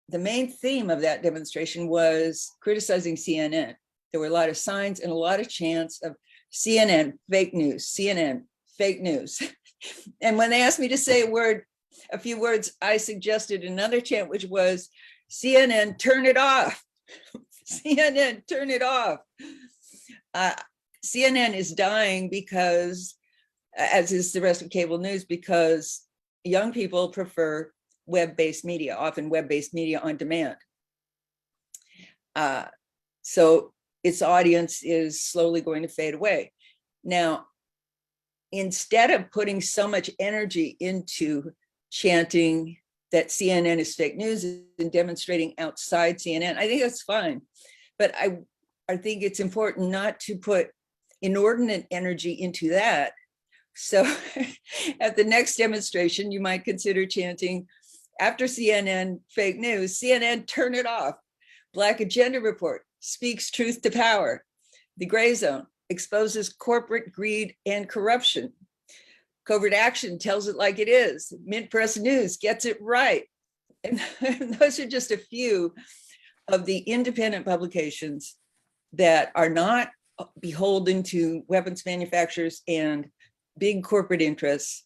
the main theme of that demonstration was criticizing CNN. There were a lot of signs and a lot of chants of CNN, fake news, CNN, fake news. And when they asked me to say a few words, I suggested another chant, which was CNN, turn it off. CNN, turn it off. CNN is dying because, as is the rest of cable news, because young people prefer web-based media, often web-based media on demand. So its audience is slowly going to fade away. Now, instead of putting so much energy into chanting that CNN is fake news and demonstrating outside CNN, I think that's fine. But I think it's important not to put inordinate energy into that. So at the next demonstration, you might consider chanting, after CNN fake news, CNN turn it off. Black Agenda Report speaks truth to power. The Gray Zone exposes corporate greed and corruption. Covert Action tells it like it is. Mint Press News gets it right. And those are just a few of the independent publications that are not beholden to weapons manufacturers and big corporate interests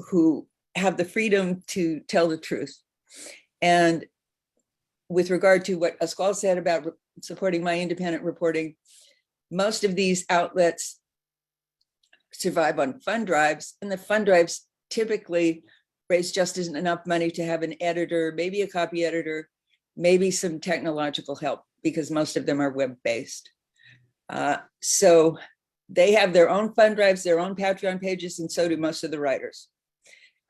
who have the freedom to tell the truth. And with regard to what Pasquale said about supporting my independent reporting, most of these outlets survive on fund drives, and the fund drives typically raise just enough money to have an editor, maybe a copy editor, maybe some technological help, because most of them are web-based. So they have their own fund drives, their own Patreon pages, and so do most of the writers.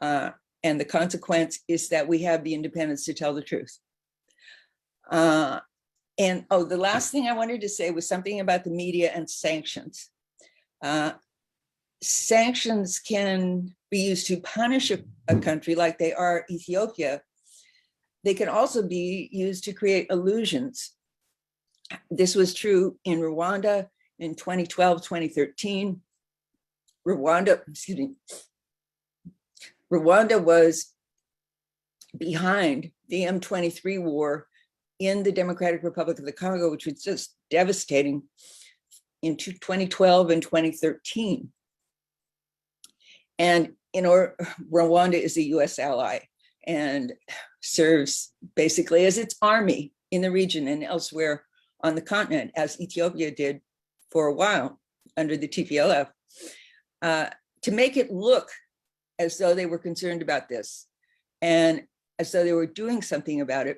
And the consequence is that we have the independence to tell the truth. And oh, the last thing I wanted to say was something about the media and sanctions. Sanctions can be used to punish a country like they are Ethiopia. They can also be used to create illusions. This was true in Rwanda in 2012, 2013. Rwanda was behind the M23 war in the Democratic Republic of the Congo, which was just devastating in 2012 and 2013. And Rwanda is a US ally and serves basically as its army in the region and elsewhere on the continent, as Ethiopia did for a while under the Tplf, to make it look as though they were concerned about this and as though they were doing something about it.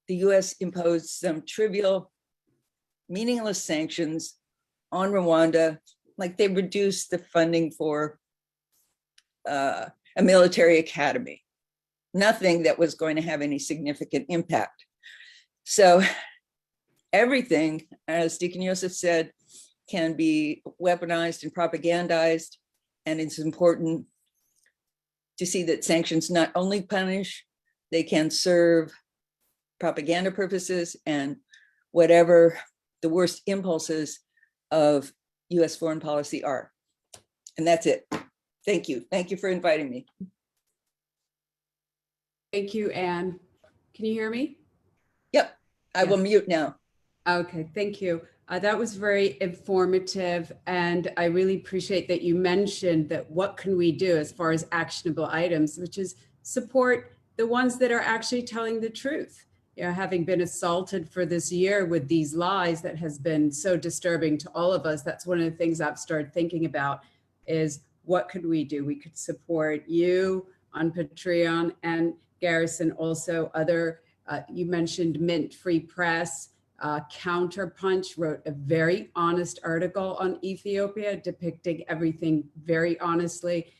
The US imposed some trivial, meaningless sanctions on Rwanda, like they reduced the funding for a military academy, nothing that was going to have any significant impact. So everything, as Deacon Joseph said, can be weaponized and propagandized. And it's important to see that sanctions not only punish, they can serve propaganda purposes and whatever the worst impulses of US foreign policy are. And that's it. Thank you. Thank you for inviting me. Thank you, Anne. Can you hear me? Yep, I will mute now. Okay, thank you. That was very informative, and I really appreciate that you mentioned that what can we do as far as actionable items, which is support the ones that are actually telling the truth. You know, having been assaulted for this year with these lies that has been so disturbing to all of us, that's one of the things I've started thinking about is what could we do? We could support you on Patreon and Garrison, also other, you mentioned Mint Free Press. Counterpunch wrote a very honest article on Ethiopia depicting everything very honestly.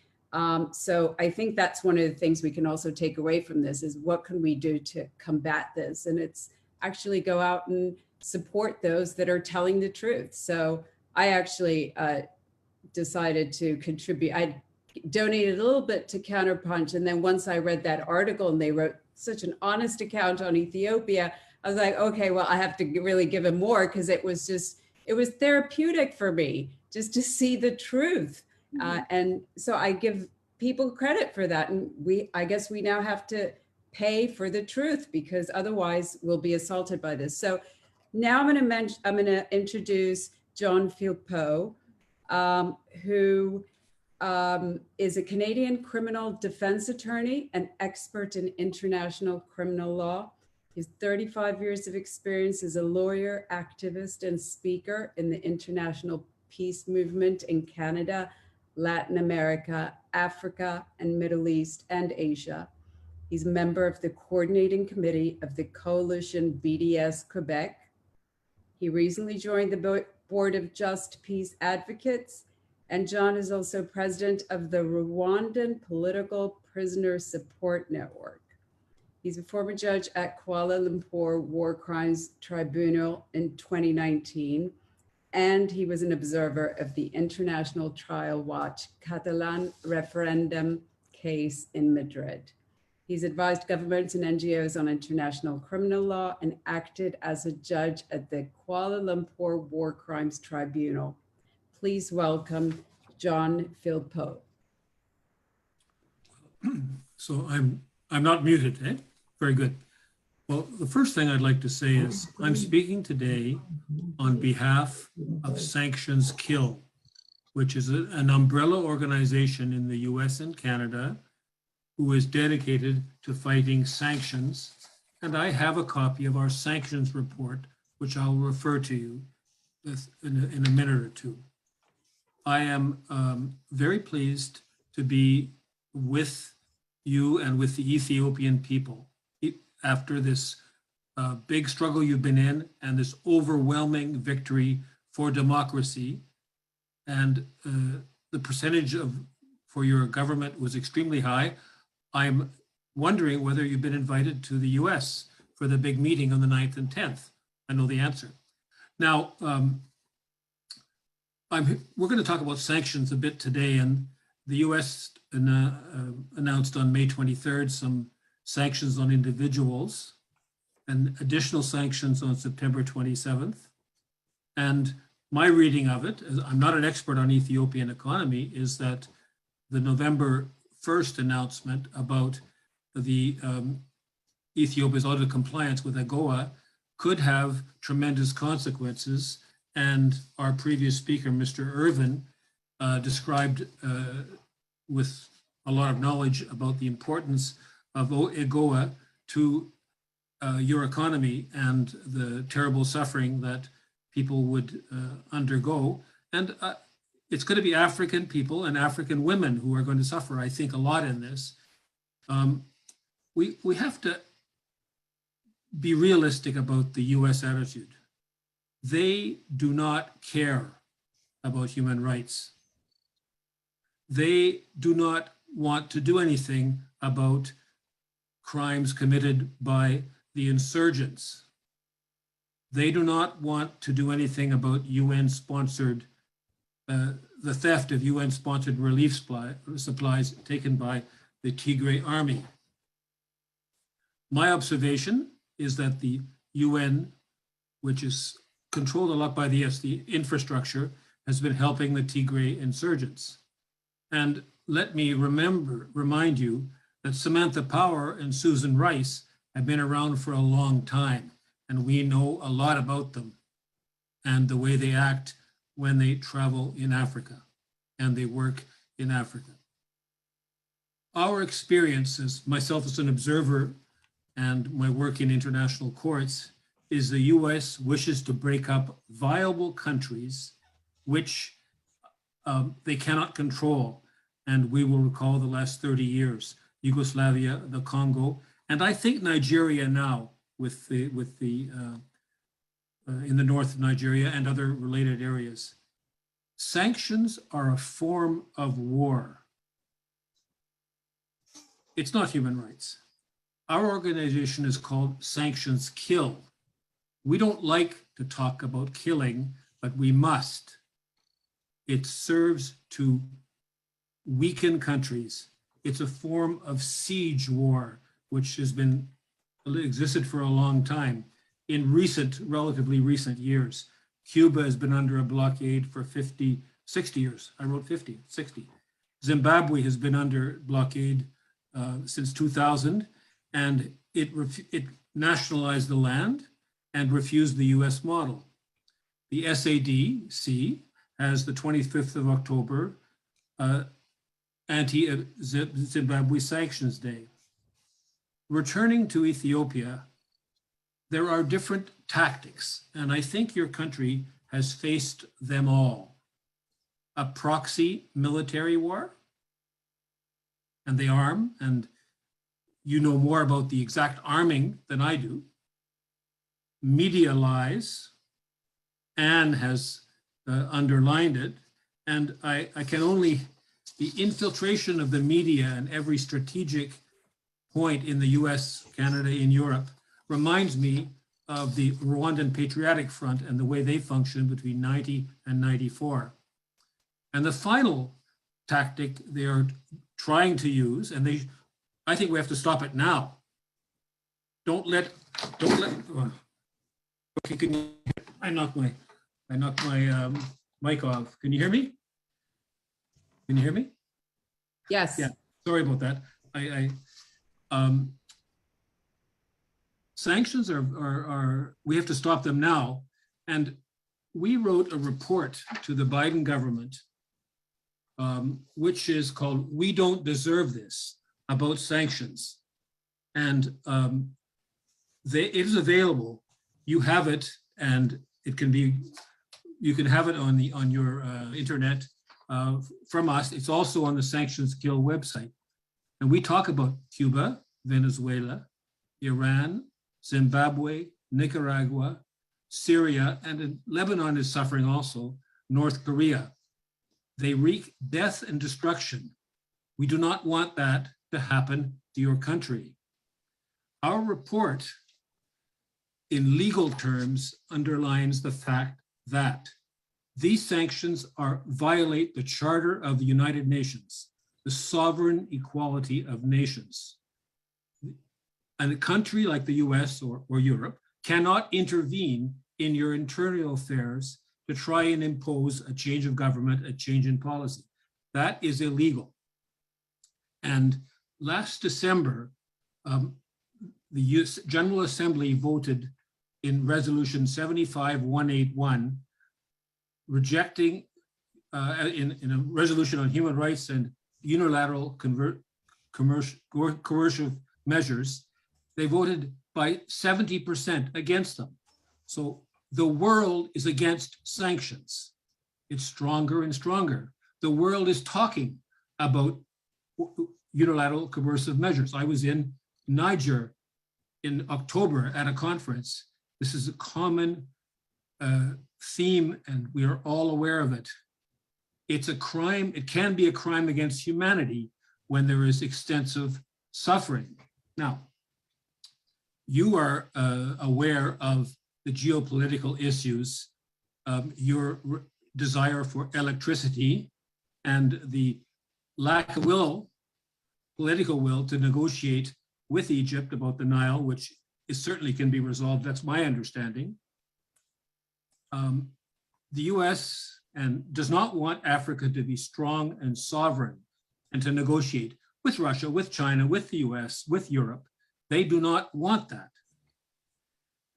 So I think that's one of the things we can also take away from this is what can we do to combat this? And it's actually go out and support those that are telling the truth. So I actually decided to contribute. I donated a little bit to Counterpunch. And then once I read that article and they wrote such an honest account on Ethiopia, I was like, okay, well, I have to really give him more because it was therapeutic for me just to see the truth. And so I give people credit for that. And I guess we now have to pay for the truth because otherwise we'll be assaulted by this. So now I'm going to introduce John Philpot, who is a Canadian criminal defense attorney and expert in international criminal law. He has 35 years of experience as a lawyer, activist, and speaker in the international peace movement in Canada, Latin America, Africa, and Middle East, and Asia. He's a member of the coordinating committee of the coalition BDS Quebec. He recently joined the board of Just Peace Advocates, and John is also president of the Rwandan Political Prisoner Support Network. He's a former judge at Kuala Lumpur War Crimes Tribunal in 2019, and he was an observer of the International Trial Watch Catalan referendum case in Madrid. He's advised governments and NGOs on international criminal law and acted as a judge at the Kuala Lumpur War Crimes Tribunal. Please welcome John Philpot. So I'm not muted, eh? Very good. Well, the first thing I'd like to say is I'm speaking today on behalf of Sanctions Kill, which is an umbrella organization in the US and Canada who is dedicated to fighting sanctions. And I have a copy of our sanctions report, which I'll refer to you in a minute or two. I am very pleased to be with you and with the Ethiopian people after this big struggle you've been in and this overwhelming victory for democracy. And the percentage of for your government was extremely high. I'm wondering whether you've been invited to the US for the big meeting on the 9th and 10th. I know the answer. Now, we're going to talk about sanctions a bit today, and the US announced on May 23rd some sanctions on individuals and additional sanctions on September 27th. And my reading of it, as I'm not an expert on Ethiopian economy, is that the November 1st announcement about the Ethiopia's audit compliance with AGOA could have tremendous consequences. And our previous speaker, Mr. Irvin, described with a lot of knowledge about the importance of AGOA to your economy and the terrible suffering that people would undergo. And it's going to be African people and African women who are going to suffer, I think, a lot in this. We have to be realistic about the US attitude. They do not care about human rights. They do not want to do anything about crimes committed by the insurgents. They do not want to do anything about UN-sponsored, the theft of UN-sponsored relief supplies taken by the Tigray army. My observation is that the UN, which is controlled a lot by the US, the infrastructure, has been helping the Tigray insurgents. And let me remind you that Samantha Power and Susan Rice have been around for a long time, and we know a lot about them and the way they act when they travel in Africa and they work in Africa. Our experiences, myself as an observer and my work in international courts, is the US wishes to break up viable countries which they cannot control. And we will recall the last 30 years, Yugoslavia, the Congo, and I think Nigeria now with the in the north of Nigeria and other related areas. Sanctions are a form of war. It's not human rights. Our organization is called Sanctions Kill. We don't like to talk about killing, but we must. It serves to weaken countries. It's a form of siege war, which has been existed for a long time. In relatively recent years, Cuba has been under a blockade for 60 years. I wrote 50, 60. Zimbabwe has been under blockade since 2000, and it nationalized the land and refused the US model. The SADC has the 25th of October anti-Zimbabwe Sanctions Day. Returning to Ethiopia, there are different tactics, and I think your country has faced them all. A proxy military war, and they arm, and you know more about the exact arming than I do. Media lies, Anne has underlined it, and I can only, the infiltration of the media and every strategic point in the US, Canada, in Europe reminds me of the Rwandan Patriotic Front and the way they functioned between 90 and 94. And the final tactic they are trying to use, and I think we have to stop it now. Don't let, okay, I knocked my mic off. Can you hear me? Can you hear me? Yes. Yeah, sorry about that. Sanctions are, we have to stop them now. And we wrote a report to the Biden government, which is called "We Don't Deserve This," about sanctions. And it is available. You have it, and it can be, you can have it on your internet from us. It's also on the Sanctions Kill website. And we talk about Cuba, Venezuela, Iran, Zimbabwe, Nicaragua, Syria, and Lebanon is suffering also, North Korea. They wreak death and destruction We do not want that to happen to your country. Our report, in legal terms, underlines the fact that these sanctions violate the Charter of the United Nations, the sovereign equality of nations. And a country like the US or Europe cannot intervene in your internal affairs to try and impose a change of government, a change in policy. That is illegal. And last December, the US General Assembly voted in Resolution 75181, rejecting, in a resolution on human rights and unilateral coercive measures, they voted by 70% against them. So the world is against sanctions. It's stronger and stronger. The world is talking about unilateral coercive measures. I was in Niger in October at a conference. This is a common theme, and we are all aware of it. It's a crime. It can be a crime against humanity when there is extensive suffering. Now, you are aware of the geopolitical issues, your desire for electricity, and the lack of political will to negotiate with Egypt about the Nile, which certainly can be resolved. That's my understanding. The US does not want Africa to be strong and sovereign and to negotiate with Russia, with China, with the US, with Europe. They do not want that.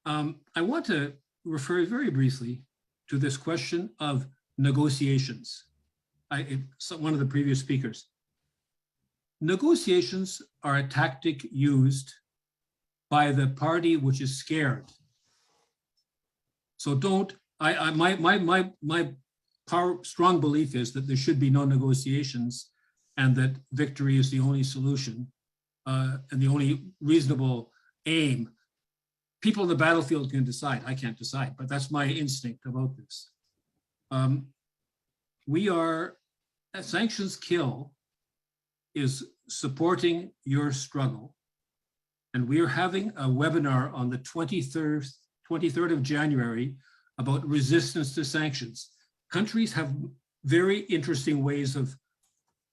I want to refer very briefly to this question of negotiations. One of the previous speakers. Negotiations are a tactic used by the party which is scared. So my strong belief is that there should be no negotiations and that victory is the only solution and the only reasonable aim. People in the battlefield can decide. I can't decide, but that's my instinct about this. Sanctions Kill is supporting your struggle. And we are having a webinar on the 23rd of January about resistance to sanctions. Countries have very interesting ways of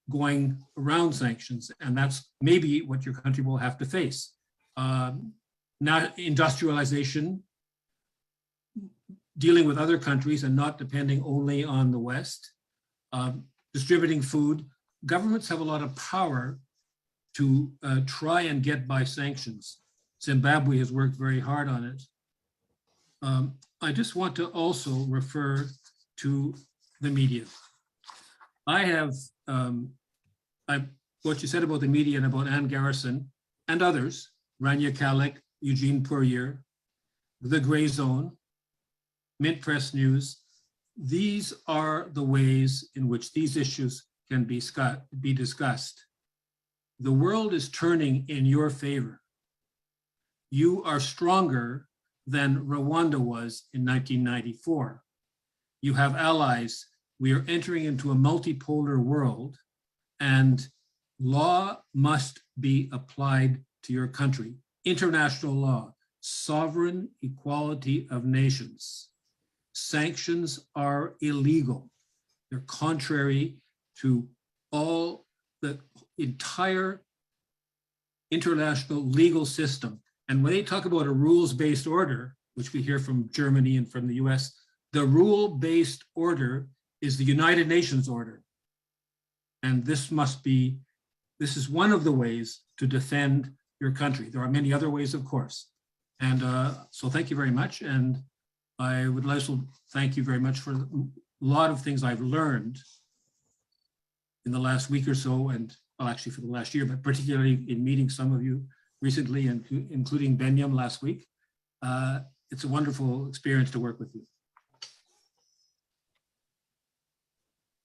going around sanctions, and that's maybe what your country will have to face. Not industrialization, dealing with other countries and not depending only on the West, distributing food. Governments have a lot of power to try and get by sanctions. Zimbabwe has worked very hard on it. I just want to also refer to the media. What you said about the media and about Anne Garrison and others, Rania Kalik, Eugene Poirier, The Gray Zone, Mint Press News, these are the ways in which these issues can be discussed. The world is turning in your favor. You are stronger than Rwanda was in 1994. You have allies. We are entering into a multipolar world, and law must be applied to your country. International law, sovereign equality of nations. Sanctions are illegal. They're contrary to all the entire international legal system. And when they talk about a rules-based order, which we hear from Germany and from the US, the rule-based order is the United Nations order. And this is one of the ways to defend your country. There are many other ways, of course. And so thank you very much. And I would also thank you very much for a lot of things I've learned in the last week or so, and well, actually for the last year, but particularly in meeting some of you recently, and including Benyam last week. It's a wonderful experience to work with you.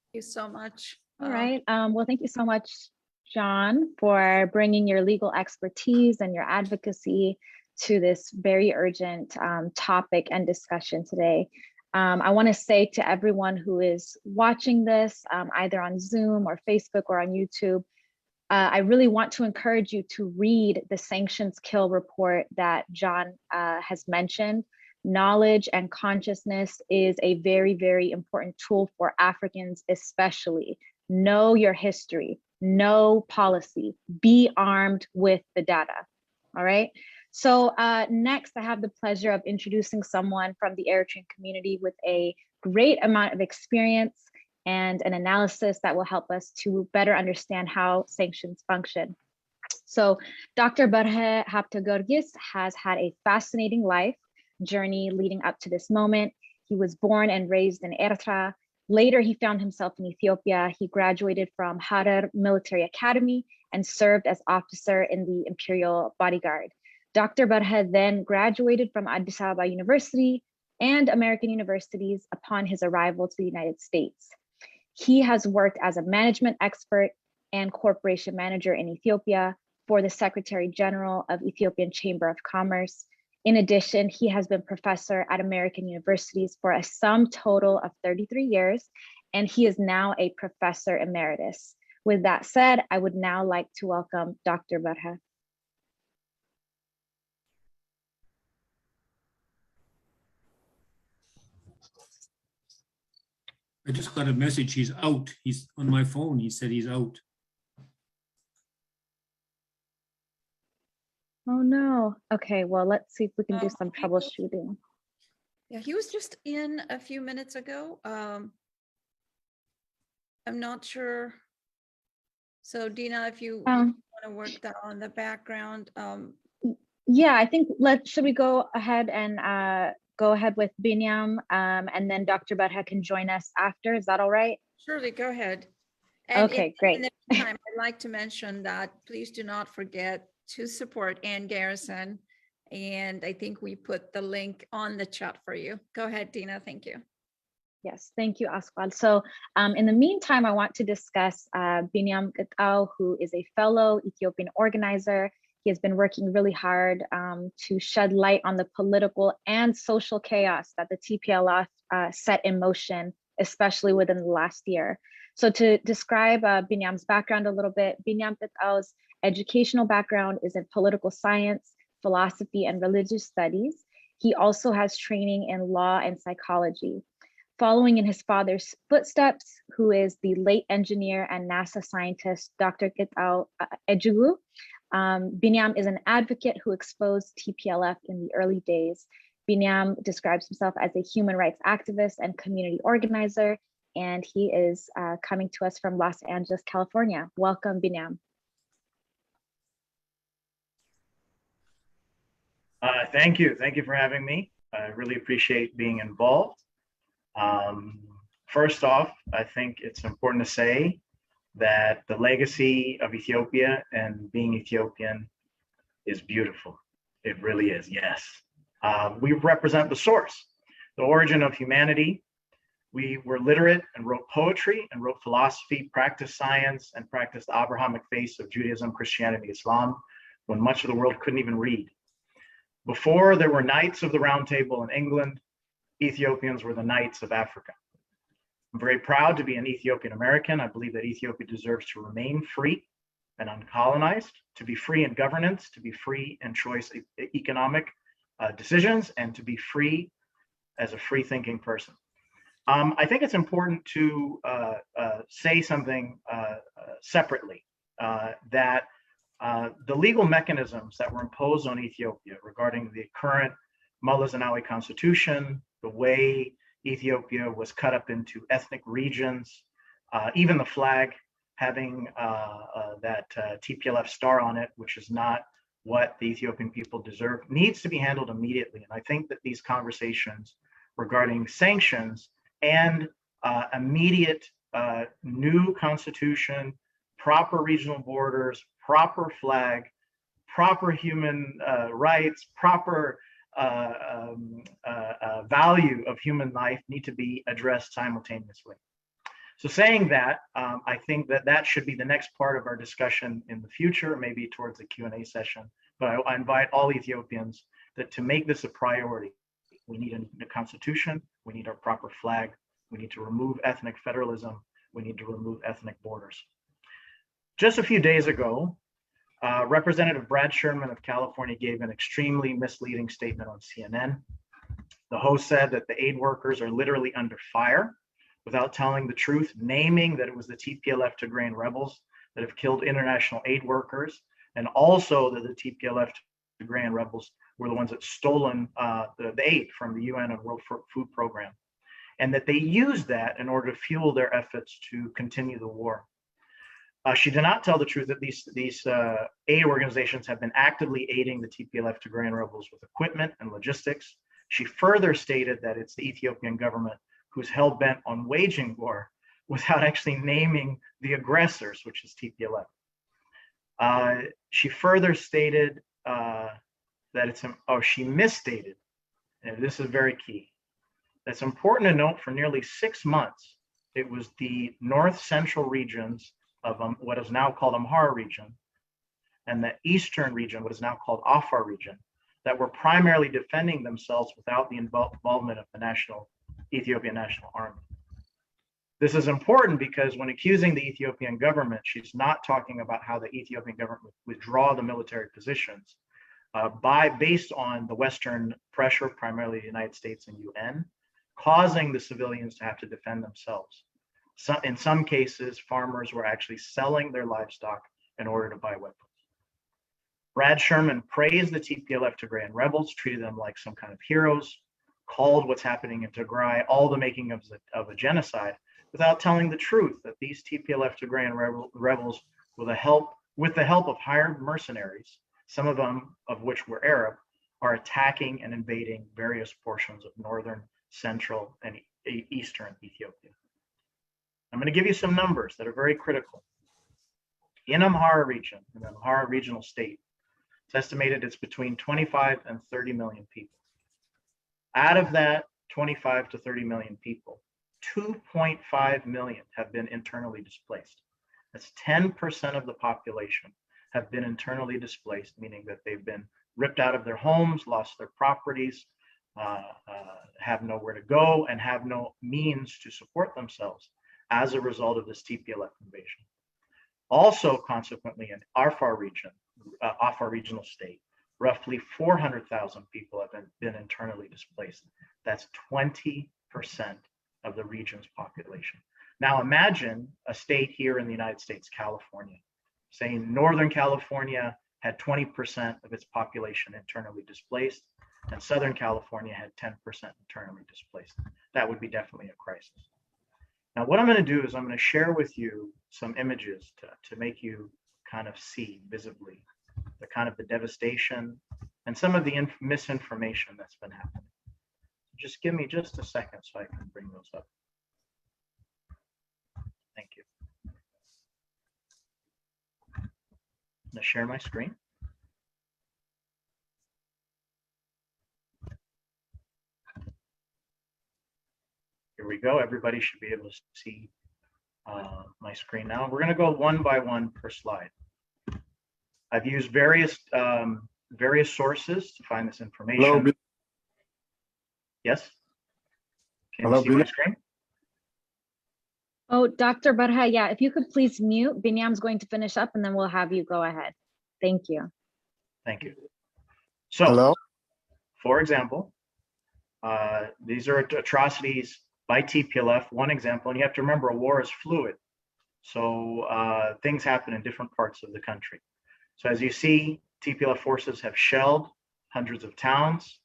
Thank you so much. All right. Well, thank you so much, John, for bringing your legal expertise and your advocacy to this very urgent topic and discussion today. I want to say to everyone who is watching this, either on Zoom or Facebook or on YouTube, I really want to encourage you to read the Sanctions Kill report that John has mentioned. Knowledge and consciousness is a very, very important tool for Africans, especially. Know your history, know policy, be armed with the data, all right? So next, I have the pleasure of introducing someone from the Eritrean community with a great amount of experience and an analysis that will help us to better understand how sanctions function. So Dr. Barhe Haptagorgis has had a fascinating life journey leading up to this moment. He was born and raised in Ertra. Later, he found himself in Ethiopia. He graduated from Harar Military Academy and served as officer in the Imperial Bodyguard. Dr. Barhe then graduated from Addis Ababa University and American universities upon his arrival to the United States. He has worked as a management expert and corporation manager in Ethiopia for the Secretary General of Ethiopian Chamber of Commerce. In addition, he has been professor at American universities for a sum total of 33 years, and he is now a professor emeritus. With that said, I would now like to welcome Dr. Barhe. I just got a message, he's out. He's on my phone, he said he's out. Oh no. Okay, well, let's see if we can do some troubleshooting. Yeah, he was just in a few minutes ago. I'm not sure. So Dina, if you want to work that on the background. Yeah, I think should we go ahead and go ahead with Binyam, and then Dr. Barhe can join us after. Is that all right? Surely, go ahead. And okay, great. In the meantime, I'd like to mention that please do not forget to support Ann Garrison. And I think we put the link on the chat for you. Go ahead, Dina. Thank you. Yes, thank you, Aswad. So in the meantime, I want to discuss Binyam Gitao, who is a fellow Ethiopian organizer. He has been working really hard to shed light on the political and social chaos that the Tplf set in motion, especially within the last year. So to describe Binyam's background a little bit, Binyam Gitao's educational background is in political science, philosophy, and religious studies. He also has training in law and psychology. Following in his father's footsteps, who is the late engineer and NASA scientist, Dr. Gitao Ejugu, Binyam is an advocate who exposed Tplf in the early days. Binyam describes himself as a human rights activist and community organizer, and he is coming to us from Los Angeles, California. Welcome, Binyam. Thank you. Thank you for having me. I really appreciate being involved. First off, I think it's important to say that the legacy of Ethiopia and being Ethiopian is beautiful. It really is, yes. We represent the source, the origin of humanity. We were literate and wrote poetry and wrote philosophy, practiced science, and practiced the Abrahamic faith of Judaism, Christianity, Islam, when much of the world couldn't even read. Before there were knights of the Round Table in England, Ethiopians were the knights of Africa. I'm very proud to be an Ethiopian American. I believe that Ethiopia deserves to remain free and uncolonized, to be free in governance, to be free in choice economic decisions, and to be free as a free thinking person. I think it's important to say something separately, that the legal mechanisms that were imposed on Ethiopia regarding the current Mullah Zenawi constitution, the way Ethiopia was cut up into ethnic regions, even the flag having that Tplf star on it, which is not what the Ethiopian people deserve, needs to be handled immediately. And I think that these conversations regarding sanctions and immediate new constitution, proper regional borders, proper flag, proper human rights, proper value of human life need to be addressed simultaneously. So saying that, I think that that should be the next part of our discussion in the future, maybe towards the Q&A session. But I invite all Ethiopians that to make this a priority. We need a constitution, we need our proper flag, we need to remove ethnic federalism, we need to remove ethnic borders. Just a few days ago, Representative Brad Sherman of California gave an extremely misleading statement on CNN. The host said that the aid workers are literally under fire without telling the truth, naming that it was the TPLF Tigrayan rebels that have killed international aid workers, and also that the TPLF Tigrayan rebels were the ones that stolen the aid from the UN and World Food Program, and that they used that in order to fuel their efforts to continue the war. She did not tell the truth that these aid organizations have been actively aiding the TPLF Tigrayan rebels with equipment and logistics. She further stated that it's the Ethiopian government who's hell-bent on waging war without actually naming the aggressors, which is TPLF. She further stated that she misstated, and this is very key. That's important to note. For nearly 6 months, it was the north central regions of what is now called Amhara region and the eastern region, what is now called Afar region, that were primarily defending themselves without the involvement of the Ethiopian National Army. This is important because when accusing the Ethiopian government, she's not talking about how the Ethiopian government would withdraw the military positions based on the Western pressure, primarily the United States and UN, causing the civilians to have to defend themselves. In some cases, farmers were actually selling their livestock in order to buy weapons. Brad Sherman praised the TPLF Tigrayan rebels, treated them like some kind of heroes, called what's happening in Tigray all the making of a genocide, without telling the truth that these TPLF Tigrayan rebels, with the help of hired mercenaries, some of them of which were Arab, are attacking and invading various portions of northern, central, and eastern Ethiopia. I'm going to give you some numbers that are very critical. In Amhara region, in the Amhara regional state, it's estimated it's between 25 and 30 million people. Out of that 25 to 30 million people, 2.5 million have been internally displaced. That's 10% of the population have been internally displaced, meaning that they've been ripped out of their homes, lost their properties, have nowhere to go, and have no means to support themselves as a result of this TPLF invasion. Also, consequently, in Afar region, Afar regional state, roughly 400,000 people have been internally displaced. That's 20% of the region's population. Now imagine a state here in the United States, California, saying Northern California had 20% of its population internally displaced, and Southern California had 10% internally displaced. That would be definitely a crisis. Now, what I'm going to do is I'm going to share with you some images to make you kind of see visibly the kind of the devastation and some of the misinformation that's been happening. Just give me just a second so I can bring those up. Thank you. I'm going to share my screen. Here we go. Everybody should be able to see my screen now. We're going to go one by one per slide. I've used various sources to find this information. Hello. Yes. Can Hello, you see my screen? Oh, Dr. Barha, yeah, if you could please mute. Binyam's going to finish up and then we'll have you go ahead. Thank you. Thank you. So, Hello. For example, these are atrocities by TPLF, one example, and you have to remember a war is fluid. So things happen in different parts of the country. So as you see, TPLF forces have shelled hundreds of towns,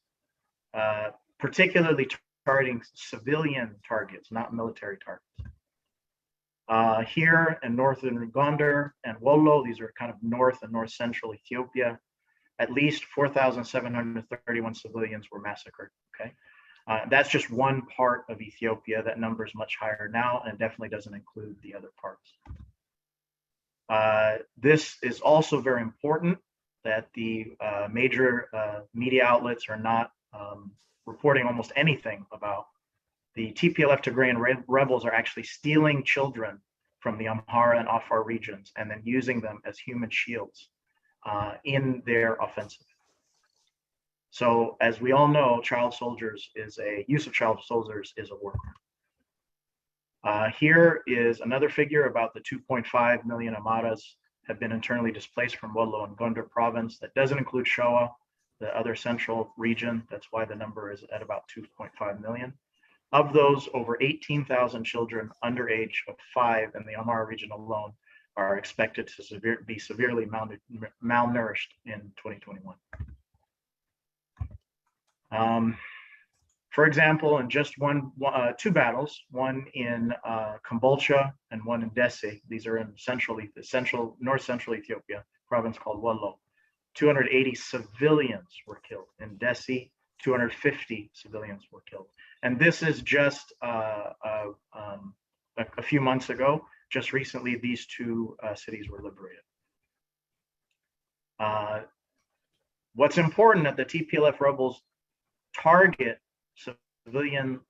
particularly targeting civilian targets, not military targets. Here in northern Gondar and Wollo, these are kind of north and north central Ethiopia, at least 4,731 civilians were massacred, okay? That's just one part of Ethiopia. That number is much higher now and definitely doesn't include the other parts. This is also very important that the major media outlets are not reporting almost anything about the TPLF Tigrayan rebels are actually stealing children from the Amhara and Afar regions and then using them as human shields in their offensive. So as we all know, use of child soldiers is a war crime. Here is another figure about the 2.5 million Amaras have been internally displaced from Wollo and Gondar province. That doesn't include Shoa, the other central region. That's why the number is at about 2.5 million. Of those, over 18,000 children under age of 5 in the Amhara region alone are expected to be severely malnourished in 2021. For example, in just two battles, one in Kombolcha and one in Desi, these are in north central Ethiopia, province called Wollo, 280 civilians were killed. In Desi, 250 civilians were killed. And this is just a few months ago. Just recently, these two cities were liberated. What's important that the TPLF rebels target civilian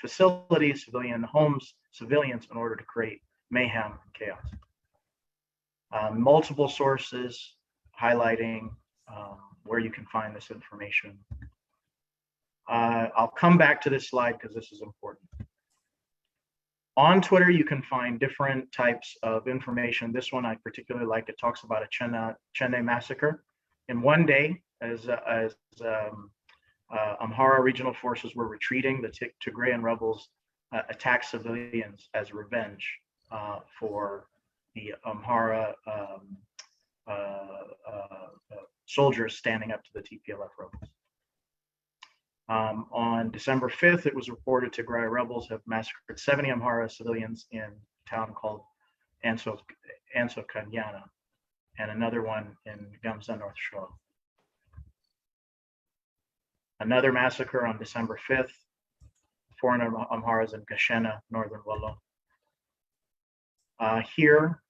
facilities, civilian homes, civilians in order to create mayhem and chaos. Multiple sources highlighting where you can find this information. I'll come back to this slide because this is important. On Twitter, you can find different types of information. This one I particularly like. It talks about a Chene massacre. In one day, as Amhara regional forces were retreating, the Tigrayan rebels attacked civilians as revenge for the Amhara soldiers standing up to the TPLF rebels. On December 5th, it was reported Tigray rebels have massacred 70 Amhara civilians in a town called Ansokanyana, and another one in Gamza, North Shore. Another massacre on December 5th, 400 Amharas in Gashena, northern Wollo. Here,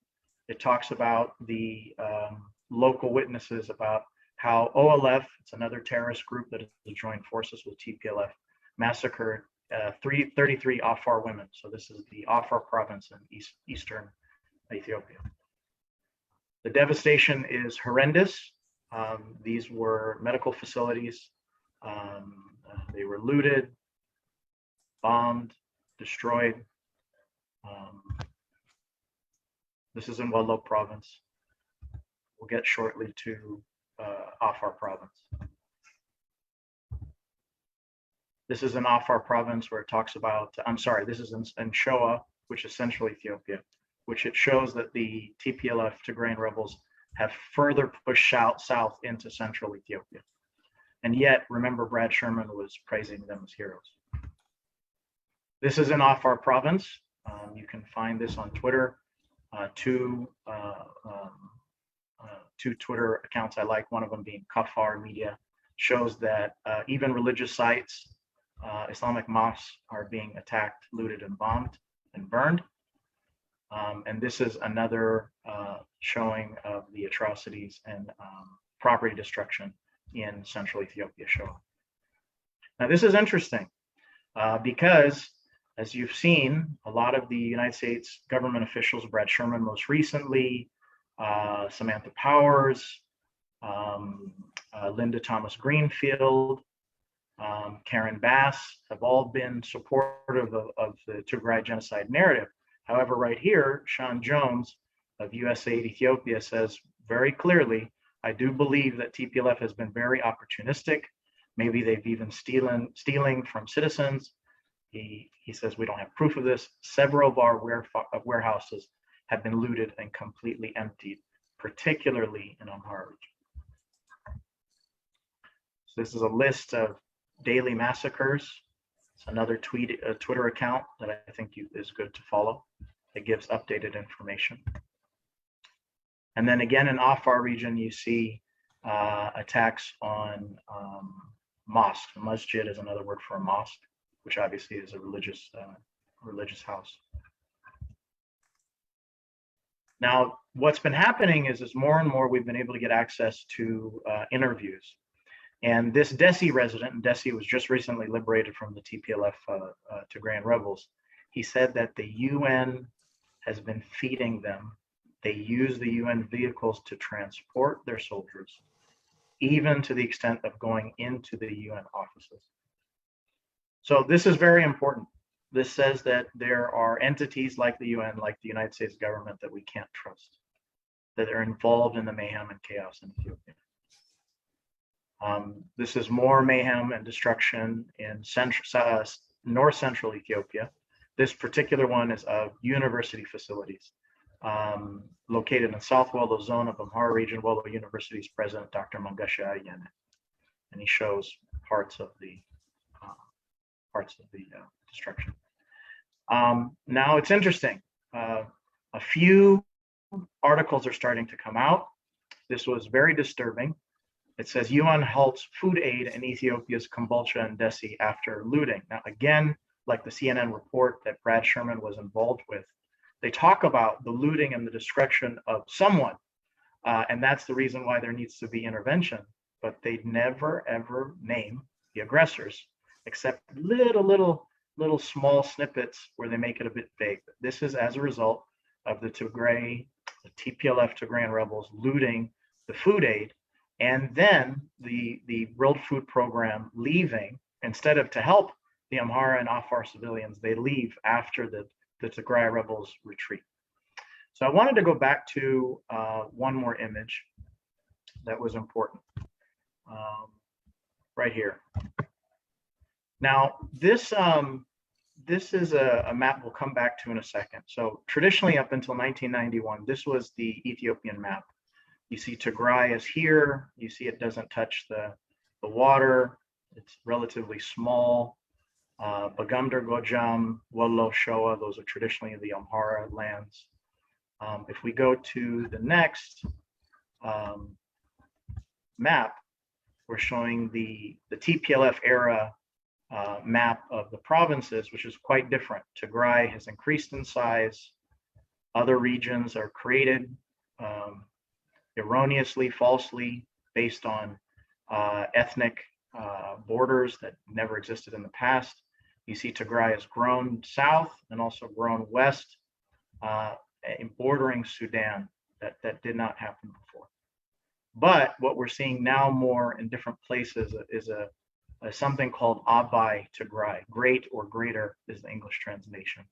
it talks about the local witnesses about how OLF, it's another terrorist group that has joined forces with TPLF, massacred 33 Afar women. So this is the Afar province in eastern Ethiopia. The devastation is horrendous. These were medical facilities. They were looted, bombed, destroyed. This is in Wollo province. We'll get shortly to Afar province. This is in Afar province where it talks about, this is in Shoa, which is central Ethiopia, which it shows that the TPLF Tigrayan rebels have further pushed south into central Ethiopia. And yet, remember, Brad Sherman was praising them as heroes. This is in Afar province. You can find this on Twitter. Two Twitter accounts I like, one of them being Kafar Media, shows that even religious sites, Islamic mosques are being attacked, looted, and bombed and burned. And this is another showing of the atrocities and property destruction in central Ethiopia show. Now this is interesting because, as you've seen, a lot of the United States government officials, Brad Sherman most recently, Samantha Powers, Linda Thomas Greenfield, Karen Bass have all been supportive of the Tigray genocide narrative. However, right here, Sean Jones of USAID Ethiopia says very clearly, I do believe that TPLF has been very opportunistic. Maybe they've even stealing from citizens. He says we don't have proof of this. Several of our warehouses have been looted and completely emptied, particularly in Amhara region. So this is a list of daily massacres. It's another Twitter account that I think is good to follow. It gives updated information. And then again in Afar region, you see attacks on mosques. A masjid is another word for a mosque, which obviously is a religious house. Now, what's been happening is more and more we've been able to get access to interviews. And this Desi resident, and Desi was just recently liberated from the TPLF Tigrayan rebels, he said that the UN has been feeding them. They use the UN vehicles to transport their soldiers, even to the extent of going into the UN offices. So this is very important. This says that there are entities like the UN, like the United States government, that we can't trust. that are involved in the mayhem and chaos in Ethiopia. This is more mayhem and destruction in north central Ethiopia. This particular one is of university facilities located in South Wollo zone of Amhara region. Wollo University's president, Dr. Mangasha Ayene, and he shows parts of the destruction. Now it's interesting. A few articles are starting to come out. This was very disturbing. It says UN halts food aid in Ethiopia's Kombolcha and Dessie after looting. Now, again, like the CNN report that Brad Sherman was involved with, they talk about the looting and the destruction of someone. And that's the reason why there needs to be intervention. But they never, ever name the aggressors, except little small snippets where they make it a bit vague. This is as a result of the Tplf Tigrayan rebels looting the food aid, and then the World Food Program leaving, instead of to help the Amhara and Afar civilians, they leave after the Tigray rebels retreat. So I wanted to go back to one more image that was important, right here. Now, this is a map we'll come back to in a second. So traditionally, up until 1991, this was the Ethiopian map. You see Tigray is here. You see it doesn't touch the water. It's relatively small. Bagumdar, Gojam, Wollo, Shoa, those are traditionally the Amhara lands. If we go to the next map, we're showing the Tplf era map of the provinces, which is quite different. Tigray has increased in size. Other regions are created erroneously, falsely, based on ethnic borders that never existed in the past. You see Tigray has grown south and also grown west, bordering Sudan. That did not happen before. But what we're seeing now more in different places is something called Abai Tigray. Great or greater is the English translation.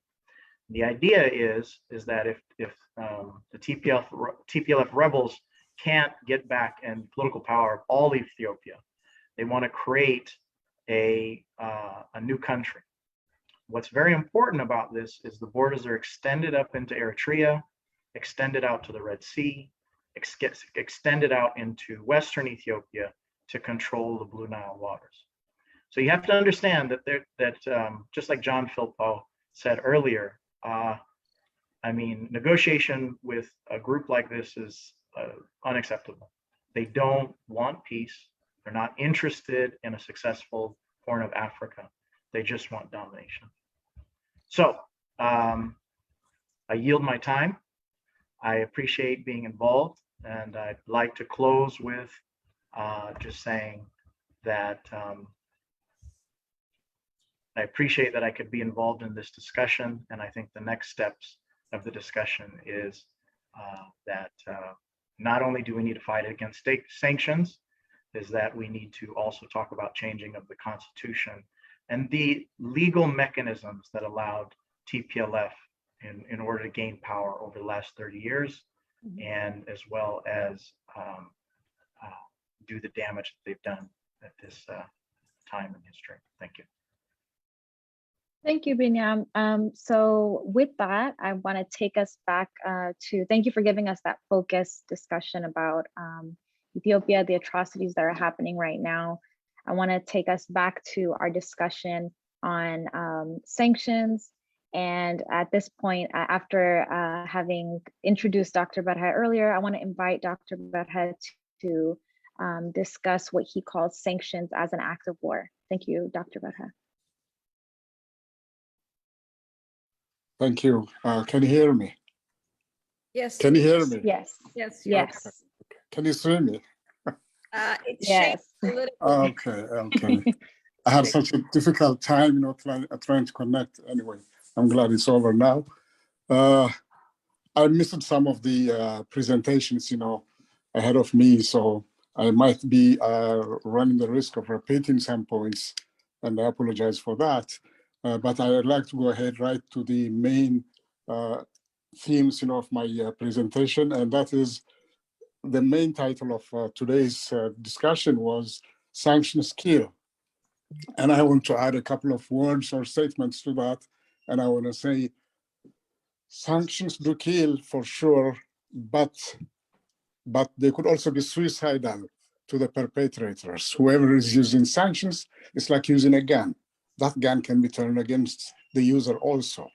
The idea is that if the Tplf rebels can't get back in political power of all Ethiopia, they want to create a new country. What's very important about this is the borders are extended up into Eritrea, extended out to the Red Sea, extended out into Western Ethiopia to control the Blue Nile waters. So you have to understand that just like John Philpot said earlier, I mean, negotiation with a group like this is unacceptable. They don't want peace. They're not interested in a successful Horn of Africa. They just want domination. So I yield my time. I appreciate being involved, and I'd like to close with just saying that I appreciate that I could be involved in this discussion, and I think the next steps of the discussion is that not only do we need to fight against state sanctions, is that we need to also talk about changing of the Constitution and the legal mechanisms that allowed Tplf in order to gain power over the last 30 years, and as well as do the damage that they've done at this time in history. Thank you. Thank you, Binyam. So with that, I want to take us back to, thank you for giving us that focused discussion about Ethiopia, the atrocities that are happening right now. I want to take us back to our discussion on sanctions. And at this point, after having introduced Dr. Barha earlier, I want to invite Dr. Barha to discuss what he calls sanctions as an act of war. Thank you, Dr. Barha. Thank you. Can you hear me? Yes. Can you hear me? Yes. Yes. Yes. Okay. Can you see me? It's Yes. a little Okay. Okay. I had such a difficult time, trying to connect. Anyway, I'm glad it's over now. I missed some of the presentations, ahead of me, so I might be running the risk of repeating some points, and I apologize for that. But I would like to go ahead right to the main themes, of my presentation, and that is the main title of today's discussion was Sanctions Kill. And I want to add a couple of words or statements to that. And I want to say sanctions do kill for sure, but they could also be suicidal to the perpetrators. Whoever is using sanctions, it's like using a gun. That gun can be turned against the user also.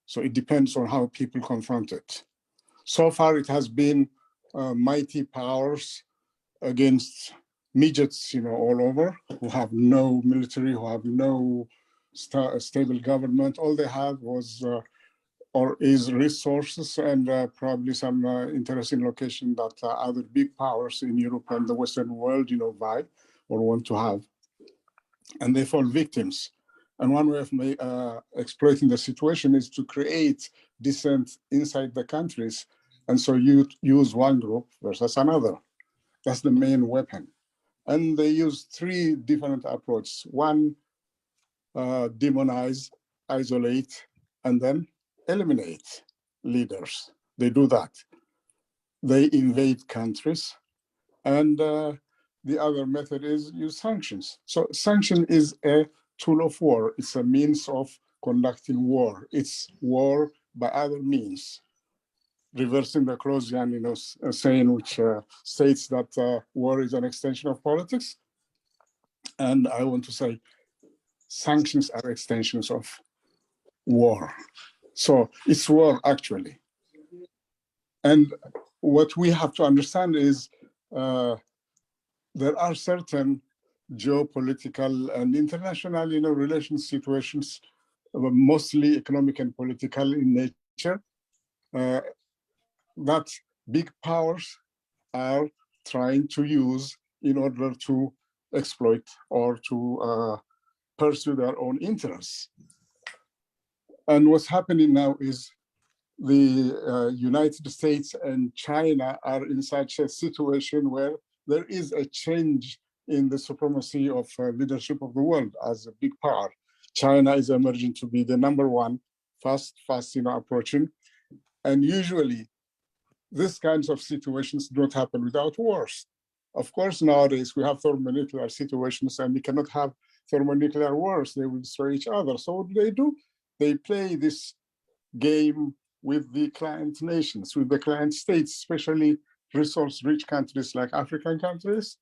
So it depends on how people confront it. So far, it has been mighty powers against midgets, all over, who have no military, who have no stable government. All they have was or is resources and probably some interesting location that other big powers in Europe and the Western world, buy or want to have. And they fall victims. And one way of exploiting the situation is to create dissent inside the countries. And so you use one group versus another. That's the main weapon. And they use three different approaches. One, demonize, isolate, and then eliminate leaders. They do that. They invade countries. And the other method is use sanctions. So sanction is a tool of war. It's a means of conducting war. It's war by other means. Reversing the Clausian, saying which states that war is an extension of politics. And I want to say sanctions are extensions of war. So it's war actually. And what we have to understand is there are certain geopolitical and international, relations situations, mostly economic and political in nature, that big powers are trying to use in order to exploit or to pursue their own interests. And what's happening now is the United States and China are in such a situation where there is a change in the supremacy of leadership of the world as a big power. China is emerging to be the number one, fast, approaching. And usually, these kinds of situations don't happen without wars. Of course, nowadays we have thermonuclear situations and we cannot have thermonuclear wars. They will destroy each other. So what do? They play this game with the client nations, with the client states, especially resource-rich countries like African countries,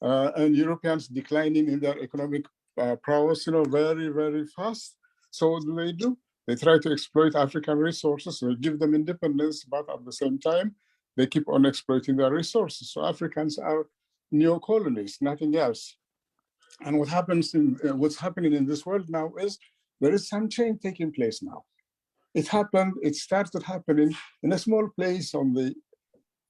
and Europeans declining in their economic prowess, very, very fast. So what do? They try to exploit African resources, they give them independence, but at the same time, they keep on exploiting their resources. So Africans are neo-colonies, nothing else. And what's happening in this world now is there is some change taking place now. It started happening in a small place on the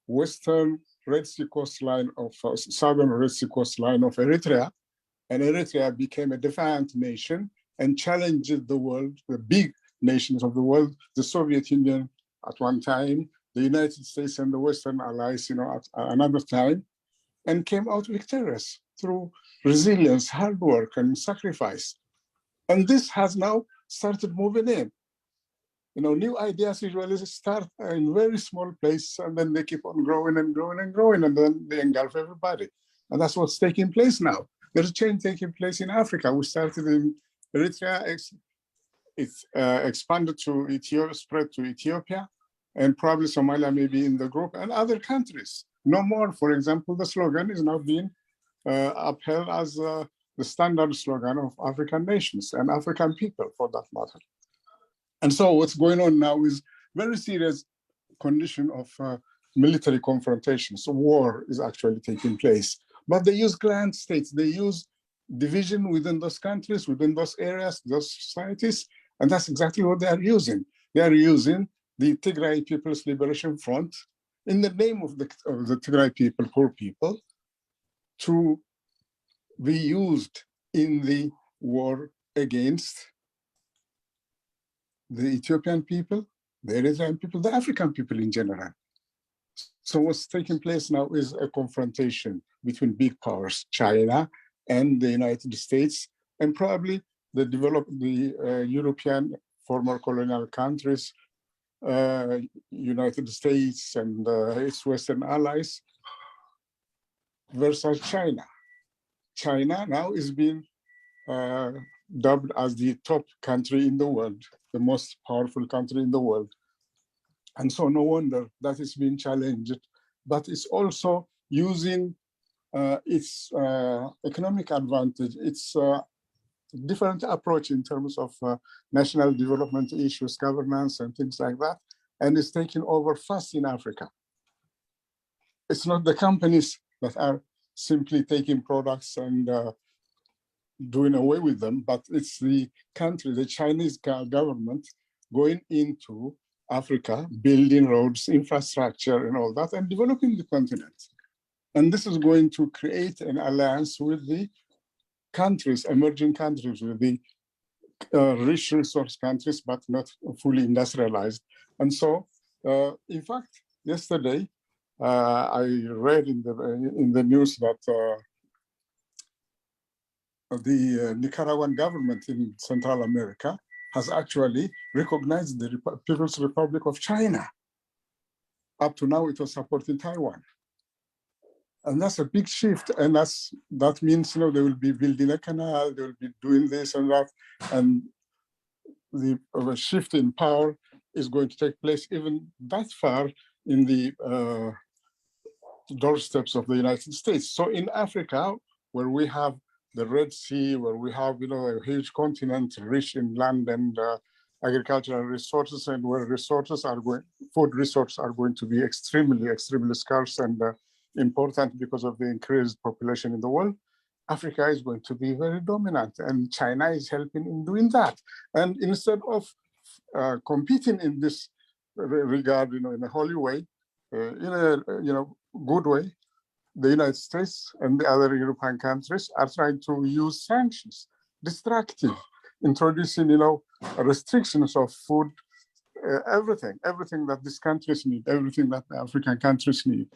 western Red Sea coastline of southern Red Sea coastline of Eritrea. And Eritrea became a defiant nation and challenged the world, the big nations of the world, the Soviet Union at one time, the United States and the Western allies, at another time, and came out victorious through resilience, hard work, and sacrifice. And this has now started moving in. New ideas usually start in very small place, and then they keep on growing and growing and growing, and then they engulf everybody. And that's what's taking place now. There's a change taking place in Africa. We started in Eritrea, it's expanded to Ethiopia, spread to Ethiopia, and probably Somalia may be in the group, and other countries. No more, for example, the slogan is now being upheld as the standard slogan of African nations and African people, for that matter. And so what's going on now is very serious condition of military confrontation. So war is actually taking place. But they use client states. They use division within those countries, within those areas, those societies. And that's exactly what they are using. They are using the Tigray People's Liberation Front in the name of the Tigray people, poor people, to be used in the war against the Ethiopian people, the Eritrean people, the African people in general. So what's taking place now is a confrontation between big powers, China and the United States, and probably the European former colonial countries United States and its Western allies versus China. China now is being dubbed as the top country in the world, the most powerful country in the world. And so no wonder that is being challenged, but it's also using its economic advantage, its different approach in terms of national development issues, governance, and things like that, and it's taking over fast in Africa. It's not the companies that are simply taking products and doing away with them, but it's the country, the Chinese government going into Africa, building roads, infrastructure, and all that, and developing the continent. And this is going to create an alliance with the countries, emerging countries, with the rich resource countries, but not fully industrialized. And so, in fact, yesterday, I read in the news that the Nicaraguan government in Central America has actually recognized the People's Republic of China. Up to now, it was supporting Taiwan. And that's a big shift. And that means, they will be building a canal, they will be doing this and that. And the shift in power is going to take place even that far in the doorsteps of the United States. So in Africa, where we have the Red Sea, where we have a huge continent rich in land and agricultural resources, and where food resources are going to be extremely, extremely scarce and important because of the increased population in the world, Africa is going to be very dominant, and China is helping in doing that. And instead of competing in this regard, in a holy way, in a good way, the United States and the other European countries are trying to use sanctions, destructive, introducing, restrictions of food, everything that these countries need, everything that the African countries need.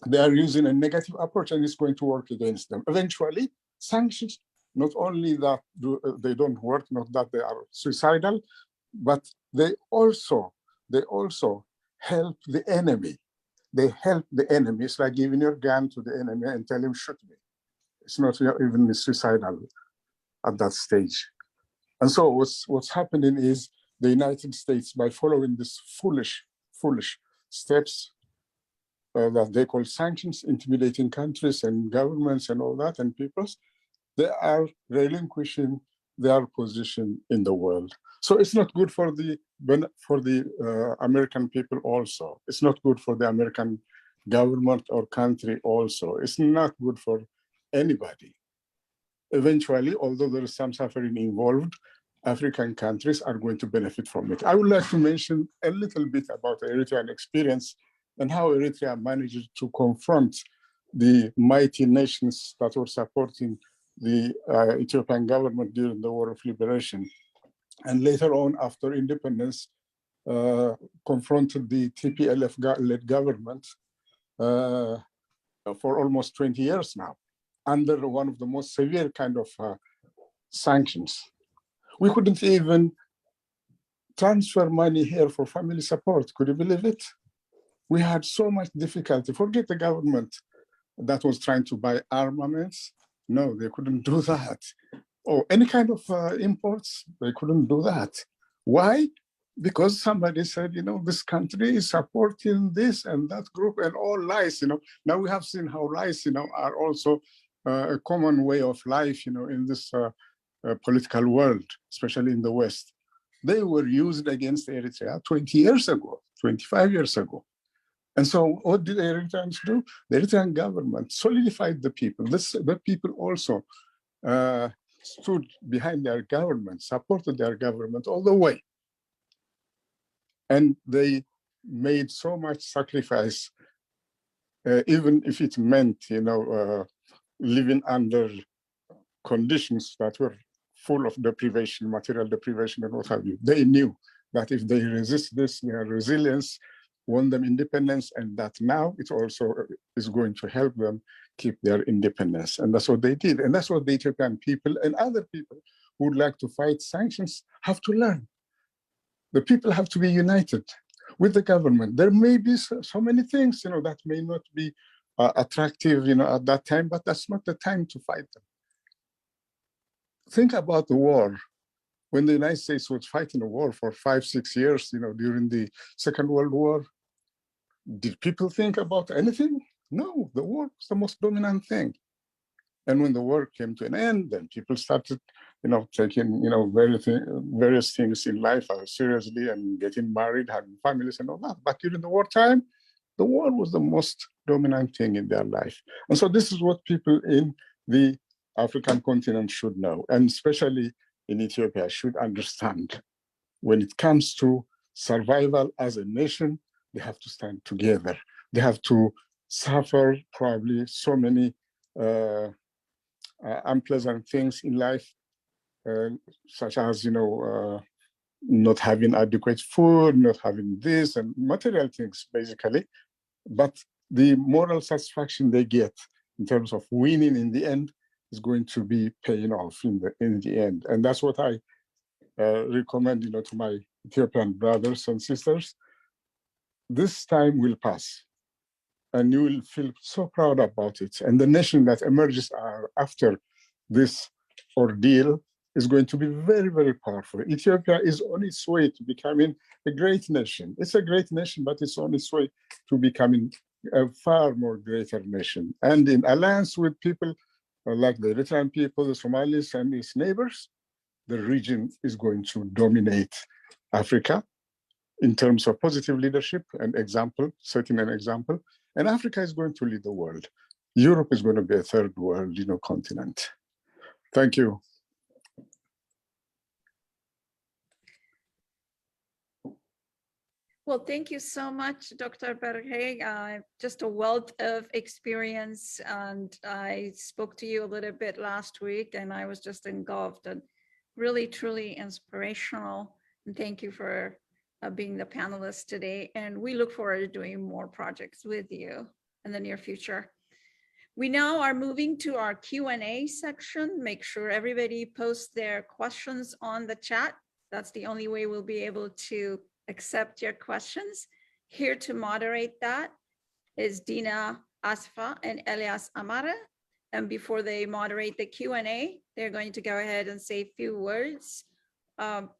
They are using a negative approach, and it's going to work against them. Eventually, sanctions, not only that they don't work, not that they are suicidal, but they also help the enemy. They help the enemy. It's like giving your gun to the enemy and tell him, shoot me. It's not even suicidal at that stage. And so what's happening is the United States, by following these foolish steps that they call sanctions, intimidating countries and governments and all that, and peoples, they are relinquishing their position in the world. So it's not good for the American people also. It's not good for the American government or country also. It's not good for anybody. Eventually, although there is some suffering involved, African countries are going to benefit from it. I would like to mention a little bit about the Eritrean experience and how Eritrea managed to confront the mighty nations that were supporting the Ethiopian government during the War of Liberation. And later on, after independence, confronted the Tplf-led government for almost 20 years now, under one of the most severe kind of sanctions. We couldn't even transfer money here for family support. Could you believe it? We had so much difficulty. Forget the government that was trying to buy armaments. No, they couldn't do that. Or any kind of imports, they couldn't do that. Why? Because somebody said, this country is supporting this and that group, and all lies, Now we have seen how lies, are also a common way of life, in this political world, especially in the West. They were used against Eritrea 20 years ago, 25 years ago. And so what did the Eritreans do? The Eritrean government solidified the people. The people also stood behind their government, supported their government all the way. And they made so much sacrifice, even if it meant, living under conditions that were full of deprivation, material deprivation, and what have you. They knew that if they resist this, their resilience won them independence, and that now it also is going to help them keep their independence. And that's what they did. And that's what the Ethiopian people and other people who would like to fight sanctions have to learn. The people have to be united with the government. There may be so many things, that may not be attractive, at that time, but that's not the time to fight them. Think about the war. When the United States was fighting a war for 5-6 years, during the Second World War, did people think about anything? No, the war was the most dominant thing. And when the war came to an end, then people started, taking, various things in life seriously and getting married, having families and all that. But during the wartime, the war was the most dominant thing in their life. And so this is what people in the African continent should know, and especially in Ethiopia should understand. When it comes to survival as a nation, they have to stand together. They have to suffer probably so many unpleasant things in life, such as, not having adequate food, not having this, and material things, basically. But the moral satisfaction they get in terms of winning in the end is going to be paying off in the end. And that's what I recommend, to my Ethiopian brothers and sisters. This time will pass, and you will feel so proud about it. And the nation that emerges after this ordeal is going to be very, very powerful. Ethiopia is on its way to becoming a great nation. It's a great nation, but it's on its way to becoming a far more greater nation. And in alliance with people like the Eritrean people, the Somalis, and its neighbors, the region is going to dominate Africa in terms of positive leadership and example, setting an example. And Africa is going to lead the world. Europe is going to be a third world, continent. Thank you. Well, thank you so much, Dr. Berhe. Just a wealth of experience. And I spoke to you a little bit last week, and I was just engulfed and really, truly inspirational. And thank you for being the panelist today. And we look forward to doing more projects with you in the near future. We now are moving to our Q&A section. Make sure everybody posts their questions on the chat. That's the only way we'll be able to accept your questions. Here to moderate that is Dina Asfa and Elias Amara. And before they moderate the Q&A, they're going to go ahead and say a few words. I'm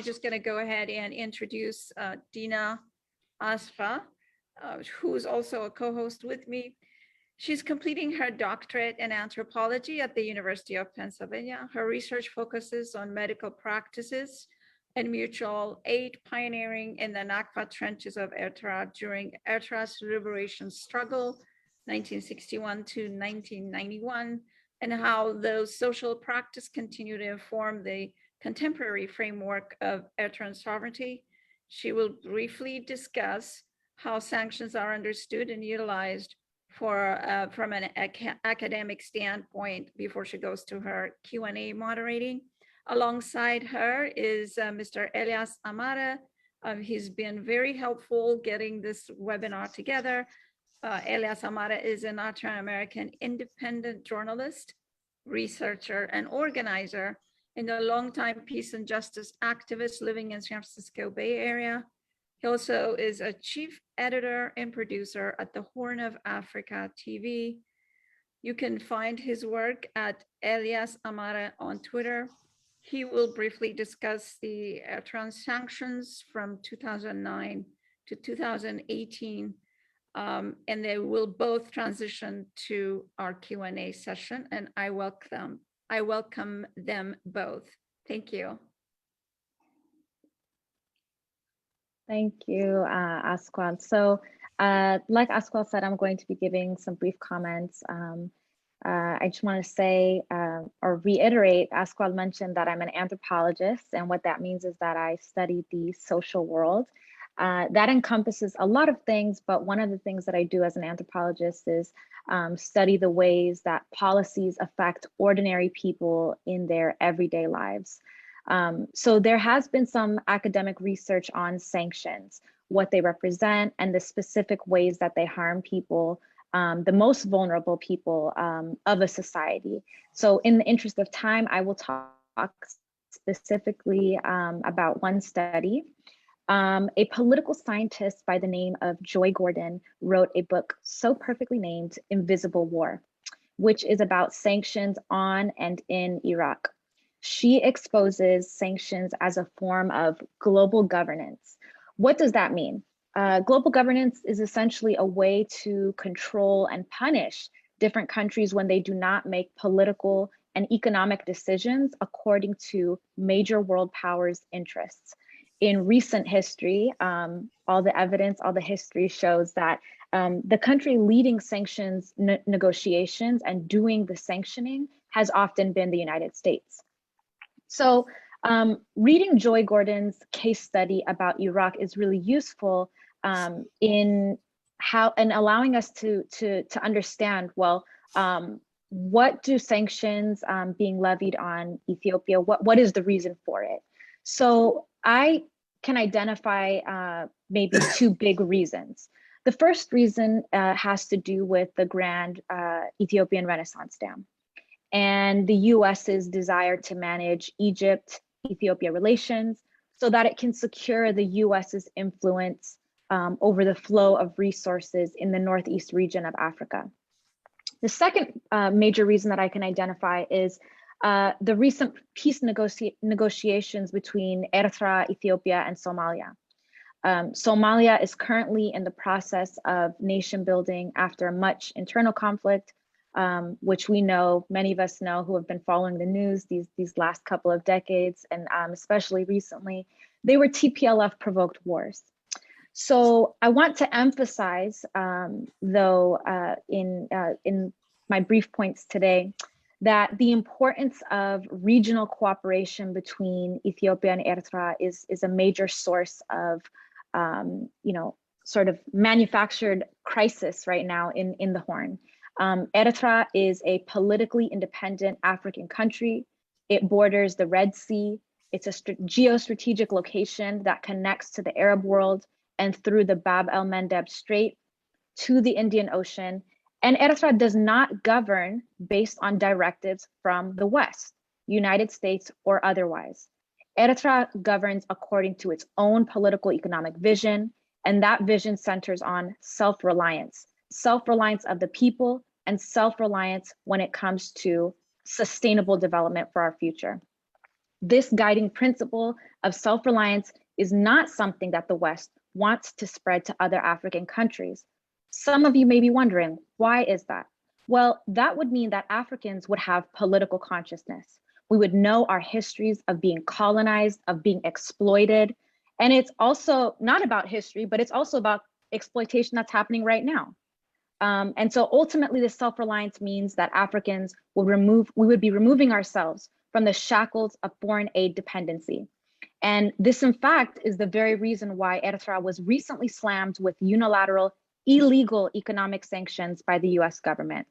just going to go ahead and introduce Dina Asfa, who's also a co-host with me. She's completing her doctorate in anthropology at the University of Pennsylvania. Her research focuses on medical practices and mutual aid pioneering in the Nakba trenches of Ertra during Ertra's liberation struggle, 1961 to 1991, and how those social practices continue to inform the contemporary framework of Ertran sovereignty. She will briefly discuss how sanctions are understood and utilized from an academic standpoint before she goes to her Q&A moderating. Alongside her is Mr. Elias Amara. He's been very helpful getting this webinar together. Elias Amara is an Ethiopian American independent journalist, researcher, and organizer, and a longtime peace and justice activist living in San Francisco Bay Area. He also is a chief editor and producer at the Horn of Africa TV. You can find his work at Elias Amara on Twitter. He will briefly discuss the trans sanctions from 2009 to 2018, and they will both transition to our Q&A session, and I welcome them both. Thank you. Thank you, Asqual. So like Asqual said, I'm going to be giving some brief comments. I just want to say or reiterate, Asqual mentioned that I'm an anthropologist, and what that means is that I study the social world. That encompasses a lot of things, but one of the things that I do as an anthropologist is study the ways that policies affect ordinary people in their everyday lives. So there has been some academic research on sanctions, what they represent, and the specific ways that they harm people, the most vulnerable people of a society. So in the interest of time, I will talk specifically about one study. A political scientist by the name of Joy Gordon wrote a book so perfectly named Invisible War, which is about sanctions on and in Iraq. She exposes sanctions as a form of global governance. What does that mean? Global governance is essentially a way to control and punish different countries when they do not make political and economic decisions according to major world powers' interests. In recent history, all the evidence, all the history shows that the country leading sanctions negotiations and doing the sanctioning has often been the United States. So reading Joy Gordon's case study about Iraq is really useful in how and allowing us to understand, well, what do sanctions being levied on Ethiopia, what is the reason for it? So I can identify maybe two big reasons. The first reason has to do with the Grand Ethiopian Renaissance Dam and the US's desire to manage Egypt-Ethiopia relations so that it can secure the US's influence over the flow of resources in the Northeast region of Africa. The second major reason that I can identify is the recent peace negotiations between Ertra, Ethiopia, and Somalia. Somalia is currently in the process of nation building after much internal conflict, which we know, many of us know who have been following the news these last couple of decades, and especially recently, they were TPLF provoked wars. So I want to emphasize, though, in my brief points today, that the importance of regional cooperation between Ethiopia and Ertra is a major source of, sort of manufactured crisis right now in the Horn. Ertra is a politically independent African country. It borders the Red Sea. It's a geostrategic location that connects to the Arab world and through the Bab el-Mandeb Strait to the Indian Ocean. And Ertra does not govern based on directives from the West, United States or otherwise. Ertra governs according to its own political economic vision, and that vision centers on self-reliance of the people and self-reliance when it comes to sustainable development for our future. This guiding principle of self-reliance is not something that the West wants to spread to other African countries. Some of you may be wondering, why is that? Well, that would mean that Africans would have political consciousness. We would know our histories of being colonized, of being exploited. And it's also not about history, but it's also about exploitation that's happening right now. And so ultimately, this self-reliance means that Africans we would be removing ourselves from the shackles of foreign aid dependency. And this, in fact, is the very reason why Ertra was recently slammed with unilateral, illegal economic sanctions by the US government.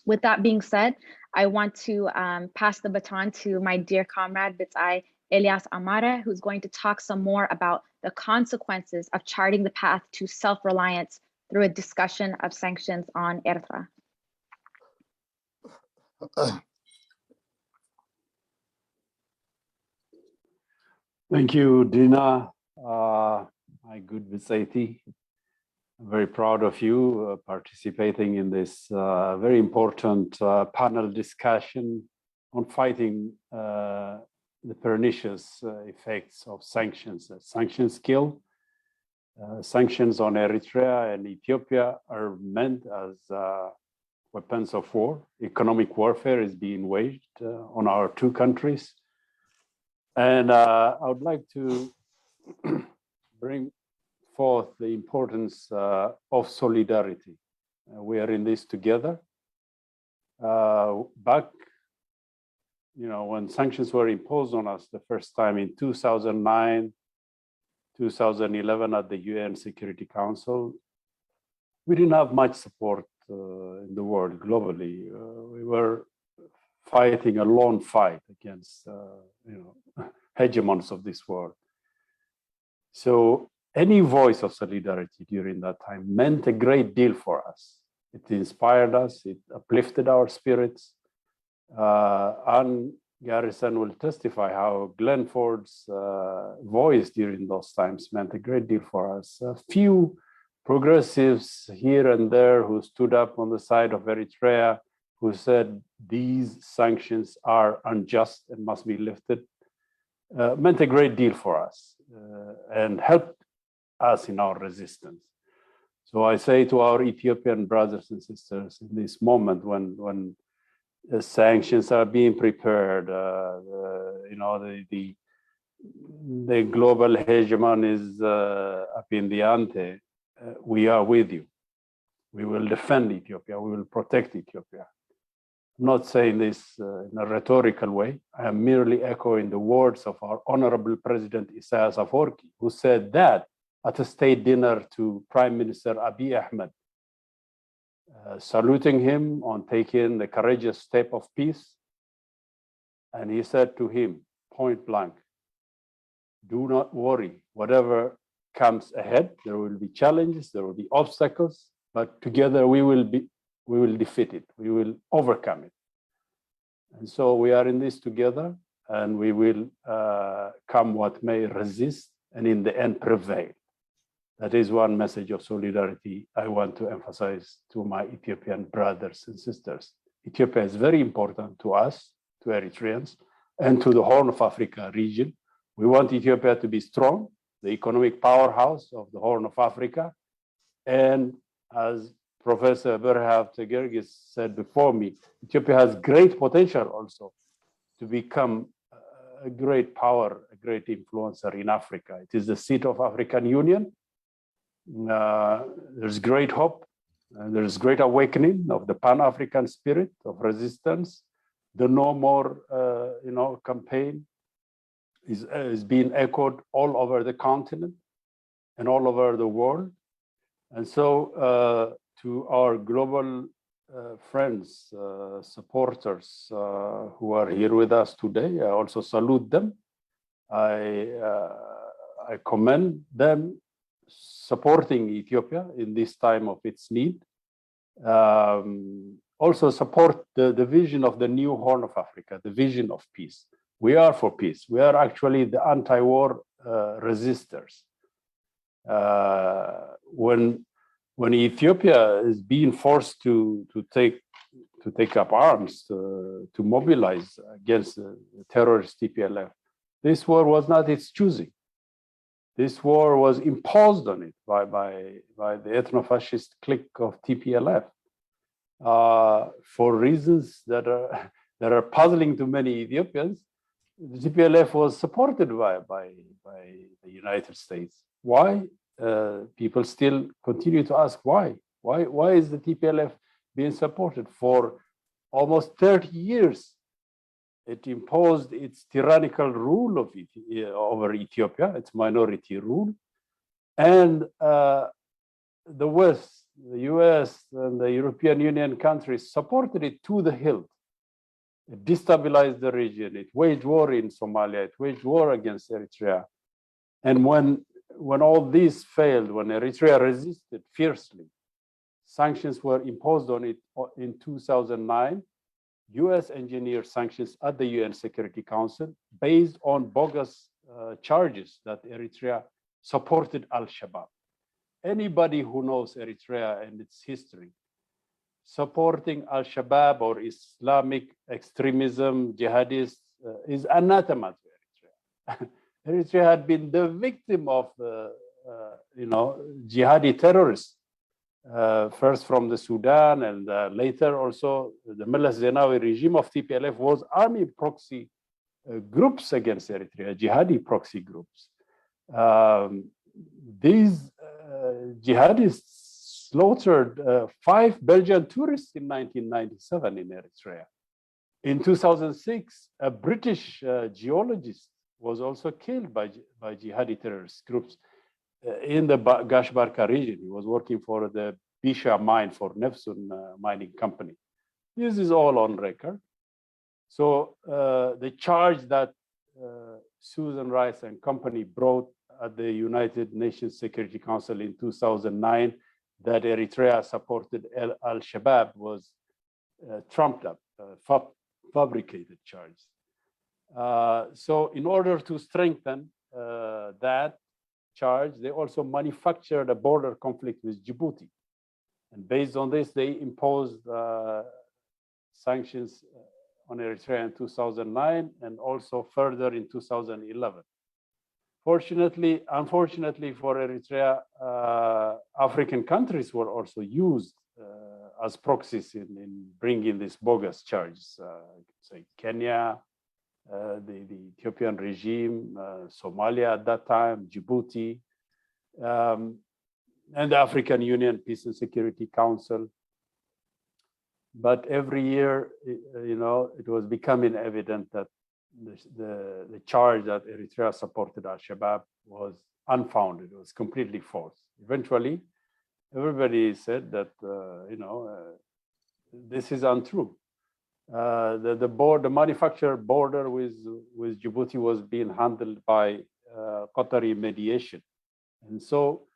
With that being said, I want to pass the baton to my dear comrade, Bitzai Elias Amare, who's going to talk some more about the consequences of charting the path to self-reliance through a discussion of sanctions on Ertra. Thank you, Dina. My good Bitzai. I'm very proud of you participating in this very important panel discussion on fighting the pernicious effects of sanctions. Sanctions kill. Sanctions on Eritrea and Ethiopia are meant as weapons of war. Economic warfare is being waged on our two countries. And I would like to bring forth the importance of solidarity. We are in this together. Back, when sanctions were imposed on us the first time in 2009, 2011 at the UN Security Council, we didn't have much support in the world globally. We were fighting a lone fight against, hegemons of this world. So any voice of solidarity during that time meant a great deal for us. It inspired us, it uplifted our spirits, and Garrison will testify how Glenn Ford's voice during those times meant a great deal for us. A few progressives here and there who stood up on the side of Eritrea, who said these sanctions are unjust and must be lifted, meant a great deal for us and helped us in our resistance. So I say to our Ethiopian brothers and sisters in this moment when the sanctions are being prepared, the global hegemon is up in the ante, we are with you. We will defend Ethiopia. We will protect Ethiopia. I'm not saying this in a rhetorical way. I am merely echoing the words of our Honorable President Isaias Afwerki, who said that at a state dinner to Prime Minister Abiy Ahmed, saluting him on taking the courageous step of peace. And he said to him, point blank, do not worry, whatever comes ahead, there will be challenges, there will be obstacles, but together we will defeat it, we will overcome it. And so we are in this together, and we will come what may, resist, and in the end prevail. That is one message of solidarity I want to emphasize to my Ethiopian brothers and sisters. Ethiopia is very important to us, to Eritreans, and to the Horn of Africa region. We want Ethiopia to be strong, the economic powerhouse of the Horn of Africa. And as Professor Berhav Tegergis said before me, Ethiopia has great potential also to become a great power, a great influencer in Africa. It is the seat of African Union. There's great hope, there's great awakening of the Pan-African spirit of resistance. The No More, campaign is being echoed all over the continent and all over the world. And so to our global friends, supporters who are here with us today, I also salute them. I commend them supporting Ethiopia in this time of its need. Also support the vision of the new Horn of Africa, the vision of peace. We are for peace. We are actually the anti-war resistors. When Ethiopia is being forced to take up arms, to mobilize against the terrorist Tplf, this war was not its choosing. This war was imposed on it by the ethno-fascist clique of Tplf for reasons that are puzzling to many Ethiopians. The Tplf was supported by the United States. Why? People still continue to ask why. Why is the Tplf being supported? For almost 30 years, it imposed its tyrannical rule over Ethiopia, its minority rule. And the West, the US, and the European Union countries supported it to the hilt. It destabilized the region. It waged war in Somalia. It waged war against Eritrea. And when all this failed, when Eritrea resisted fiercely, sanctions were imposed on it in 2009. US engineered sanctions at the UN Security Council based on bogus charges that Eritrea supported Al-Shabaab. Anybody who knows Eritrea and its history, supporting Al-Shabaab or Islamic extremism, jihadists, is anathema to Eritrea. Eritrea had been the victim of jihadi terrorists. First from the Sudan, and later also the Meles Zenawi regime of Tplf was army proxy groups against Eritrea, jihadi proxy groups. These jihadists slaughtered 5 Belgian tourists in 1997 in Eritrea. In 2006, a British geologist was also killed by jihadi terrorist groups in the Gashbarka region. He was working for the Bisha mine for Nefsun mining company. This is all on record. So the charge that Susan Rice and company brought at the United Nations Security Council in 2009 that Eritrea supported Al-Shabaab was trumped up, fabricated charge. So in order to strengthen that charge, they also manufactured a border conflict with Djibouti. And based on this, they imposed sanctions on Eritrea in 2009 and also further in 2011. Unfortunately for Eritrea, African countries were also used as proxies in bringing these bogus charges. Say Kenya, the Ethiopian regime, Somalia at that time, Djibouti, and the African Union Peace and Security Council. But every year, it was becoming evident that the charge that Eritrea supported Al-Shabaab was unfounded. It was completely false. Eventually, everybody said that, this is untrue. The manufactured border with Djibouti was being handled by Qatari mediation. And so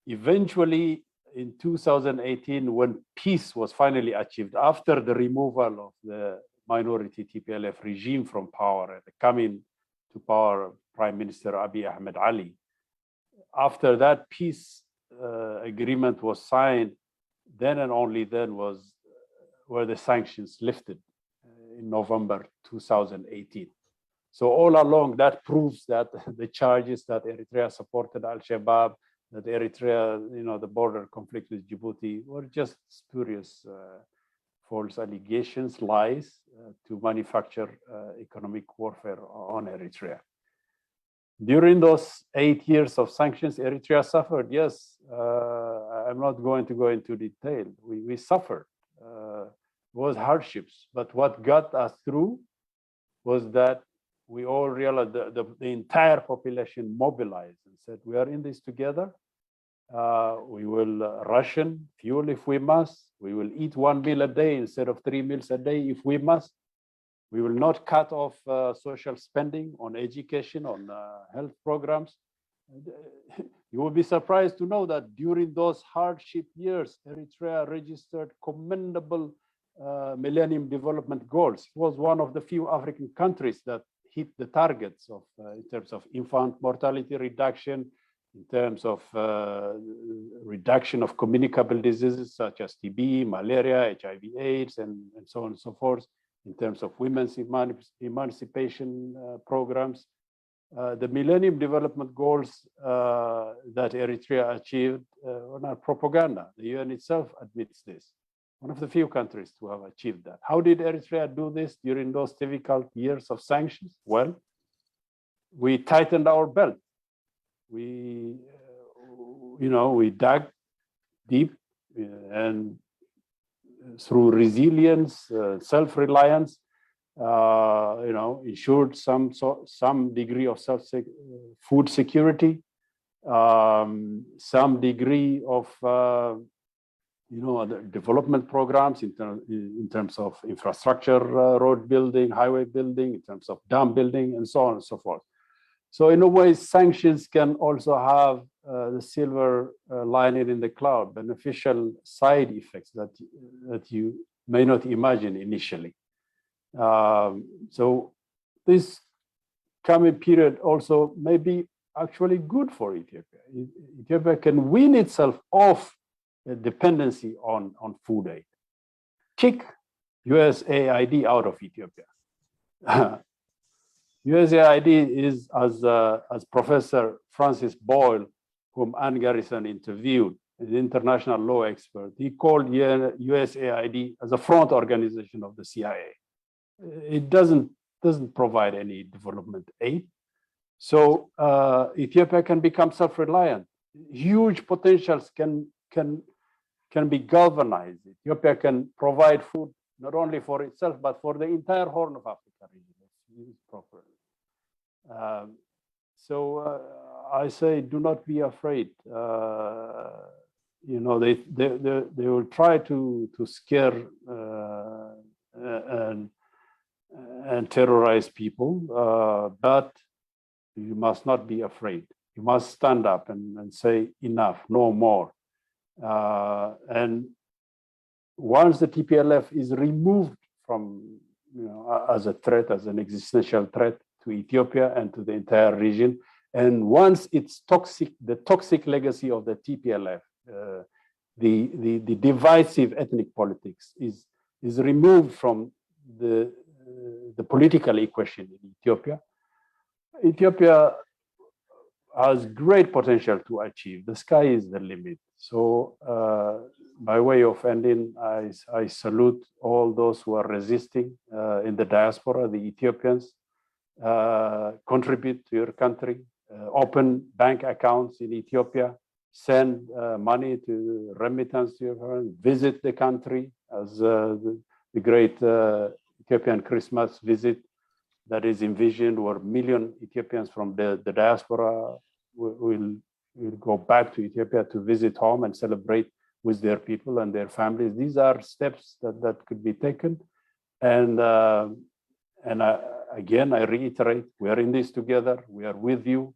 eventually in 2018, when peace was finally achieved, after the removal of the minority Tplf regime from power and coming to power Prime Minister Abiy Ahmed Ali, after that peace agreement was signed, then and only then were the sanctions lifted in November 2018. So all along, that proves that the charges that Eritrea supported Al-Shabaab, that Eritrea, the border conflict with Djibouti, were just spurious false allegations, lies to manufacture economic warfare on Eritrea. During those 8 years of sanctions, Eritrea suffered. Yes, I'm not going to go into detail. We suffered. Was hardships, but what got us through was that we all realized the entire population mobilized and said, we are in this together. We will ration fuel if we must. We will eat 1 meal a day instead of 3 meals a day if we must. We will not cut off social spending on education, on health programs. You will be surprised to know that during those hardship years, Eritrea registered commendable Millennium Development Goals. It was one of the few African countries that hit the targets of in terms of infant mortality reduction, in terms of reduction of communicable diseases such as TB, malaria, HIV/AIDS, and so on and so forth, in terms of women's emancipation programs. The Millennium Development Goals that Eritrea achieved were not propaganda. The UN itself admits this. One of the few countries to have achieved that. How did Eritrea do this during those difficult years of sanctions? Well, we tightened our belt. We dug deep and through resilience, self-reliance, ensured some degree of food security, some degree of the development programs in terms of infrastructure, road building, highway building, in terms of dam building, and so on and so forth. So in a way, sanctions can also have the silver lining in the cloud, beneficial side effects that you may not imagine initially. So this coming period also may be actually good for Ethiopia. Ethiopia can wean itself off the dependency on food aid. Kick USAID out of Ethiopia. USAID is, as Professor Francis Boyle, whom Anne Garrison interviewed, an international law expert, he called USAID as a front organization of the CIA. It doesn't provide any development aid. So Ethiopia can become self-reliant. Huge potentials can be galvanized. Ethiopia can provide food not only for itself, but for the entire Horn of Africa region, if used properly. So I say, do not be afraid. They will try to scare and terrorize people, but you must not be afraid. You must stand up and say enough, no more. And once the TPLF is removed from as a threat, as an existential threat to Ethiopia and to the entire region. And once it's toxic, the toxic legacy of the Tplf, the divisive ethnic politics is removed from the political equation in Ethiopia. Ethiopia has great potential to achieve. The sky is the limit. So by way of ending, I salute all those who are resisting in the diaspora, the Ethiopians. Contribute to your country, open bank accounts in Ethiopia, send money to remittance to your country, visit the country as the great Ethiopian Christmas visit that is envisioned, where a million Ethiopians from the diaspora will go back to Ethiopia to visit home and celebrate with their people and their families. These are steps that could be taken. And again, I reiterate, we are in this together. We are with you.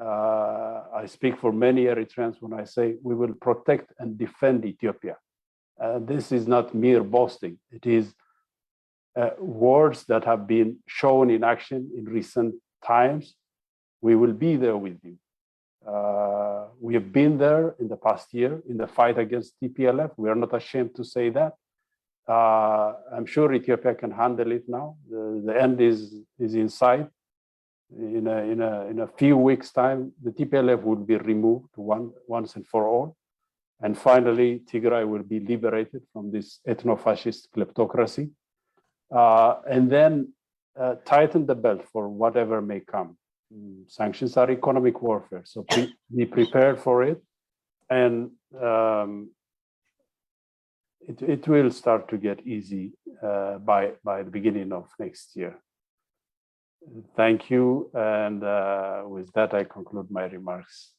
I speak for many Eritreans when I say we will protect and defend Ethiopia. This is not mere boasting. It is words that have been shown in action in recent times. We will be there with you. We have been there in the past year in the fight against Tplf. We are not ashamed to say that. I'm sure Ethiopia can handle it now. The end is in sight. In a few weeks' time, the Tplf will be removed once and for all. And finally, Tigray will be liberated from this ethno-fascist kleptocracy. And then tighten the belt for whatever may come. Sanctions are economic warfare, so be prepared for it. And it will start to get easy by the beginning of next year. Thank you. And with that, I conclude my remarks.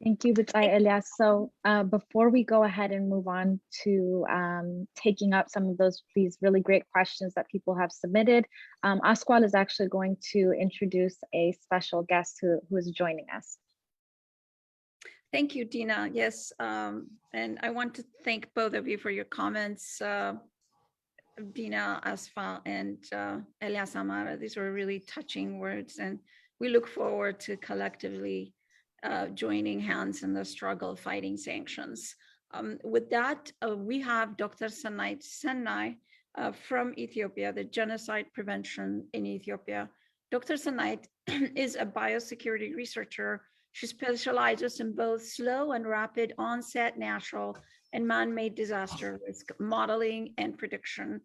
Thank you, Bitai Elias. So before we go ahead and move on to taking up some of these really great questions that people have submitted, Asqual is actually going to introduce a special guest who is joining us. Thank you, Dina. Yes, and I want to thank both of you for your comments, Dina, Asfal, and Elias Amara. These were really touching words, and we look forward to collectively joining hands in the struggle fighting sanctions. With that, we have Dr. Sanait Senai from Ethiopia, the Genocide Prevention in Ethiopia. Dr. Sanait is a biosecurity researcher. She specializes in both slow and rapid onset natural and man-made disaster risk modeling and prediction.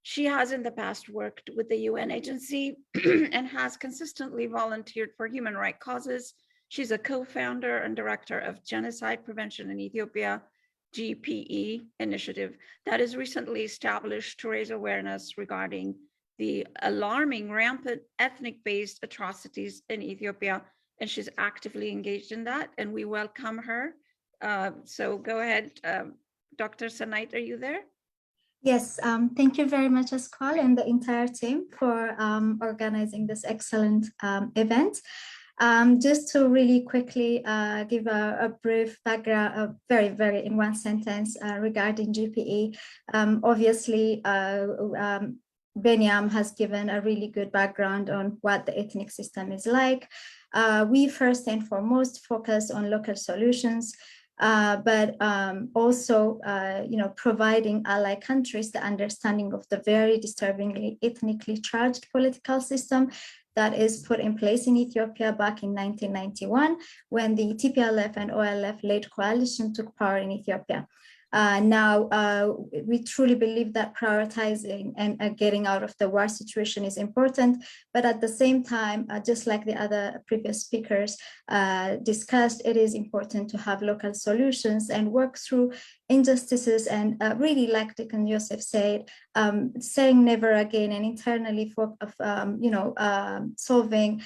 She has in the past worked with the UN agency and has consistently volunteered for human rights causes. She's a co-founder and director of Genocide Prevention in Ethiopia, GPE initiative that is recently established to raise awareness regarding the alarming rampant ethnic-based atrocities in Ethiopia. And she's actively engaged in that, and we welcome her. So go ahead, Dr. Sanait, are you there? Yes, thank you very much, Asqual, and the entire team for organizing this excellent event. Just to really quickly give a brief background, very in one sentence regarding GPE. Obviously, Benyam has given a really good background on what the ethnic system is like. We first and foremost focus on local solutions, but also, providing ally countries the understanding of the very disturbingly ethnically charged political system that is put in place in Ethiopia back in 1991 when the Tplf and OLF-led coalition took power in Ethiopia. Now, we truly believe that prioritizing and getting out of the war situation is important, but at the same time, just like the other previous speakers discussed, it is important to have local solutions and work through injustices and really, like Deacon Joseph said, saying never again and internally solving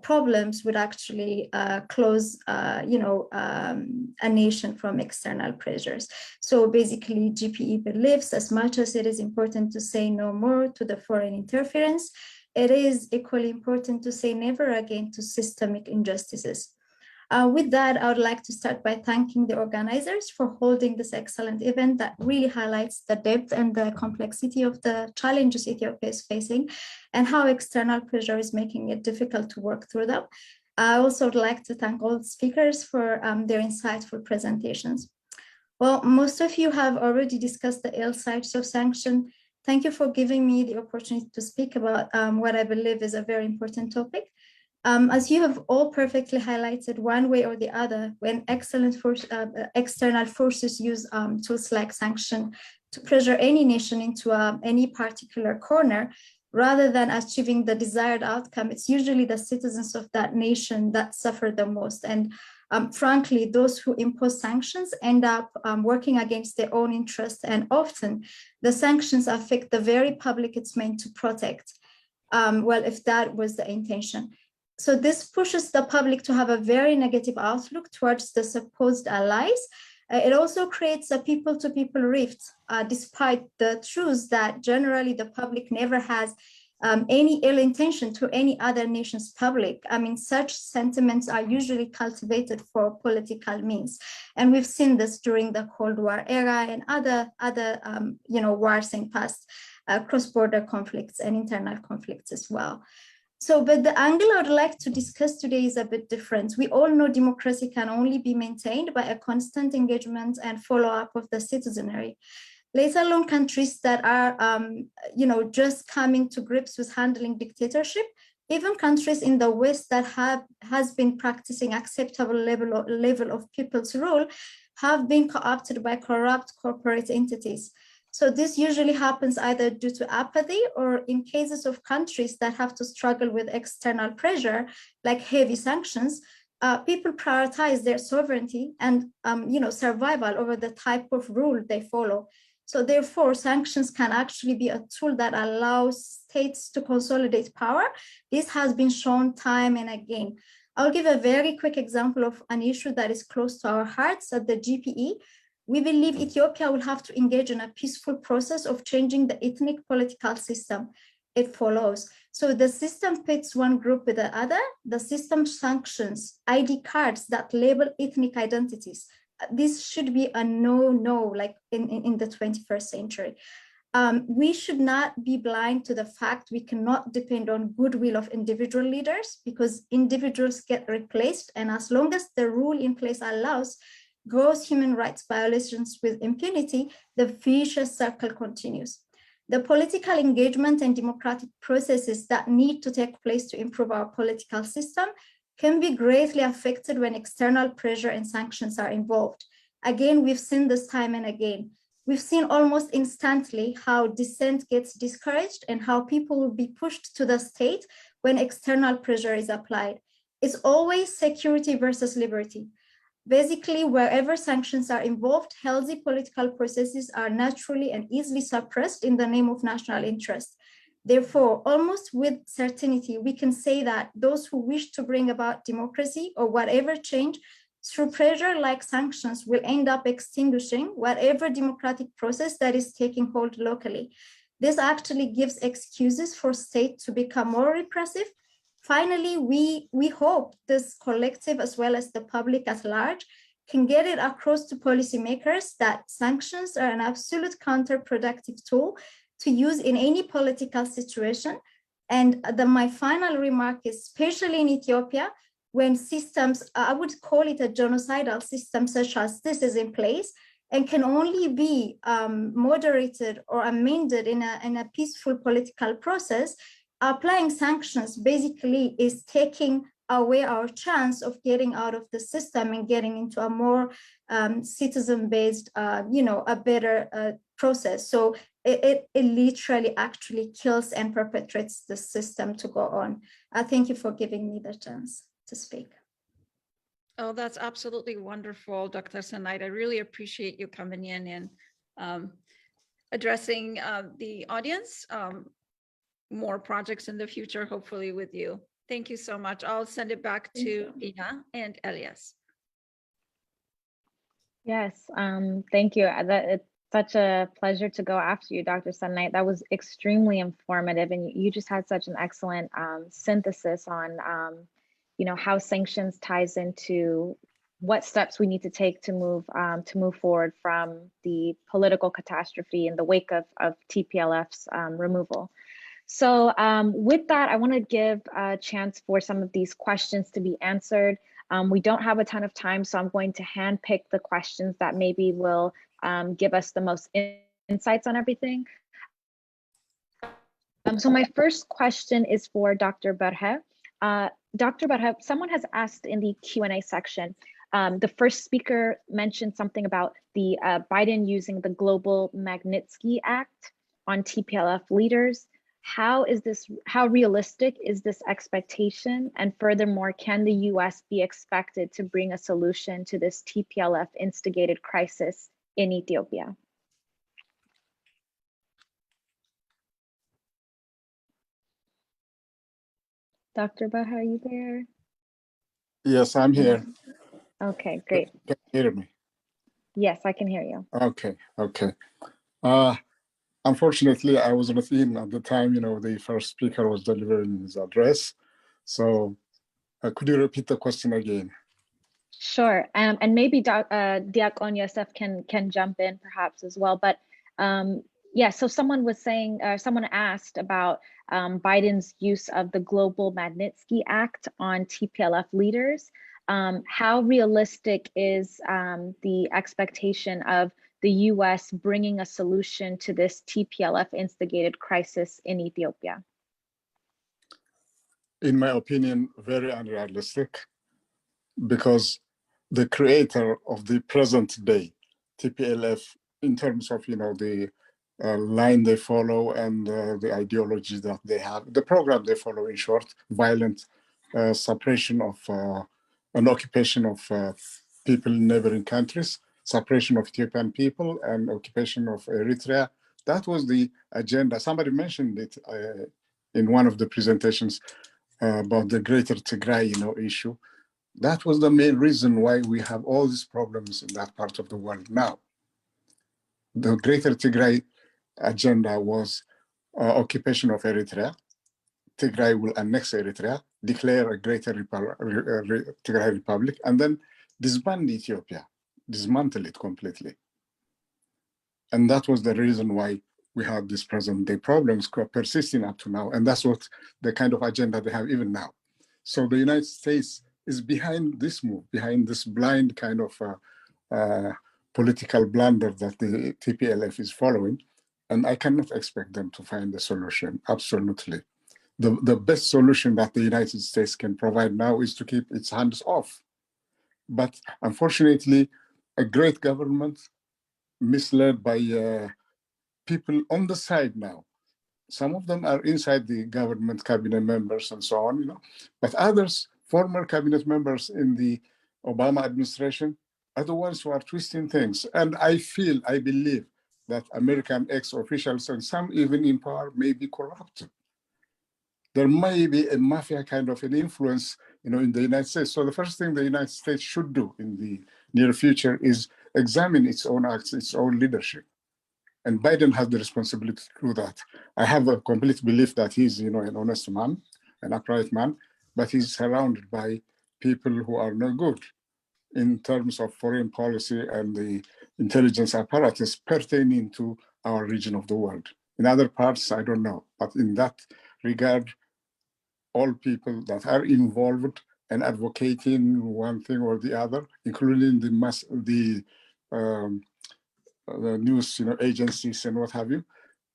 problems would actually close, a nation from external pressures. So basically, GPE believes as much as it is important to say no more to the foreign interference, it is equally important to say never again to systemic injustices. With that, I would like to start by thanking the organizers for holding this excellent event that really highlights the depth and the complexity of the challenges Ethiopia is facing and how external pressure is making it difficult to work through them. I also would like to thank all the speakers for their insightful presentations. Well, most of you have already discussed the ill sides of sanction. Thank you for giving me the opportunity to speak about what I believe is a very important topic. As you have all perfectly highlighted, one way or the other, when external forces use tools like sanction to pressure any nation into any particular corner, rather than achieving the desired outcome, it's usually the citizens of that nation that suffer the most. And frankly, those who impose sanctions end up working against their own interests, and often the sanctions affect the very public it's meant to protect, well, if that was the intention. So this pushes the public to have a very negative outlook towards the supposed allies. It also creates a people-to-people rift, despite the truth that generally the public never has any ill intention to any other nation's public. I mean, such sentiments are usually cultivated for political means. And we've seen this during the Cold War era and other wars in past, cross-border conflicts and internal conflicts as well. So, but the angle I would like to discuss today is a bit different. We all know democracy can only be maintained by a constant engagement and follow-up of the citizenry, let alone countries that are, just coming to grips with handling dictatorship. Even countries in the West that has been practicing acceptable level of people's rule have been co-opted by corrupt corporate entities. So this usually happens either due to apathy or in cases of countries that have to struggle with external pressure, like heavy sanctions, people prioritize their sovereignty and survival over the type of rule they follow. So therefore, sanctions can actually be a tool that allows states to consolidate power. This has been shown time and again. I'll give a very quick example of an issue that is close to our hearts at the GPE. We believe Ethiopia will have to engage in a peaceful process of changing the ethnic political system it follows. So the system pits one group with the other. The system sanctions ID cards that label ethnic identities. This should be a no-no, like in the 21st century. We should not be blind to the fact we cannot depend on goodwill of individual leaders, because individuals get replaced. And as long as the rule in place allows gross human rights violations with impunity, the vicious circle continues. The political engagement and democratic processes that need to take place to improve our political system can be greatly affected when external pressure and sanctions are involved. Again, we've seen this time and again. We've seen almost instantly how dissent gets discouraged and how people will be pushed to the state when external pressure is applied. It's always security versus liberty. Basically, wherever sanctions are involved, healthy political processes are naturally and easily suppressed in the name of national interest. Therefore, almost with certainty, we can say that those who wish to bring about democracy or whatever change through pressure like sanctions will end up extinguishing whatever democratic process that is taking hold locally. This actually gives excuses for state to become more repressive. Finally, we hope this collective, as well as the public at large, can get it across to policymakers that sanctions are an absolute counterproductive tool to use in any political situation. And my final remark is, especially in Ethiopia, when systems, I would call it a genocidal system such as this is in place and can only be moderated or amended in a peaceful political process, applying sanctions basically is taking away our chance of getting out of the system and getting into a more citizen-based, a better process. So it literally actually kills and perpetuates the system to go on. Thank you for giving me the chance to speak. Oh, that's absolutely wonderful, Dr. Sanaid. I really appreciate you coming in and addressing the audience. More projects in the future, hopefully with you. Thank you so much. I'll send it back to Ina and Elias. Yes, thank you. It's such a pleasure to go after you, Dr. Sanaid. That was extremely informative, and you just had such an excellent synthesis on how sanctions ties into what steps we need to take to move forward from the political catastrophe in the wake of TPLF's removal. So with that, I want to give a chance for some of these questions to be answered. We don't have a ton of time, so I'm going to handpick the questions that maybe will give us the most insights on everything. So my first question is for Dr. Berhe. Dr. Berhe, someone has asked in the Q&A section, the first speaker mentioned something about the Biden using the Global Magnitsky Act on TPLF leaders. How realistic is this expectation? And furthermore, can the US be expected to bring a solution to this TPLF instigated crisis in Ethiopia? Dr. Berhe, are you there? Yes, I'm here. Okay, great. Can you hear me? Yes, I can hear you. Okay. Unfortunately, I was not in at the time, the first speaker was delivering his address. So could you repeat the question again? Sure, and maybe Diakon Yosef can jump in perhaps as well. But yeah, so someone was saying, someone asked about Biden's use of the Global Magnitsky Act on TPLF leaders. How realistic is the expectation of the US bringing a solution to this TPLF instigated crisis in Ethiopia? In my opinion, very unrealistic, because the creator of the present day TPLF, in terms of the line they follow and the ideology that they have, the program they follow, in short, violent suppression of an occupation of people in neighboring countries, suppression of Ethiopian people, and occupation of Eritrea. That was the agenda. Somebody mentioned it in one of the presentations about the Greater Tigray, issue. That was the main reason why we have all these problems in that part of the world now. The Greater Tigray agenda was occupation of Eritrea. Tigray will annex Eritrea, declare a Greater Tigray Republic, and then disband Ethiopia, dismantle it completely. And that was the reason why we have these present-day problems persisting up to now. And that's what the kind of agenda they have even now. So the United States is behind this move, behind this blind kind of political blunder that the TPLF is following. And I cannot expect them to find a solution, absolutely. The best solution that the United States can provide now is to keep its hands off. But unfortunately, a great government misled by people on the side now. Some of them are inside the government cabinet members and so on, but others, former cabinet members in the Obama administration, are the ones who are twisting things. And I believe that American ex-officials and some even in power may be corrupted. There may be a mafia kind of an influence, in the United States. So the first thing the United States should do in the near future is examine its own acts, its own leadership. And Biden has the responsibility to do that. I have a complete belief that he's, an honest man, an upright man, but he's surrounded by people who are no good in terms of foreign policy and the intelligence apparatus pertaining to our region of the world. In other parts, I don't know. But in that regard, all people that are involved and advocating one thing or the other, including the news agencies and what have you,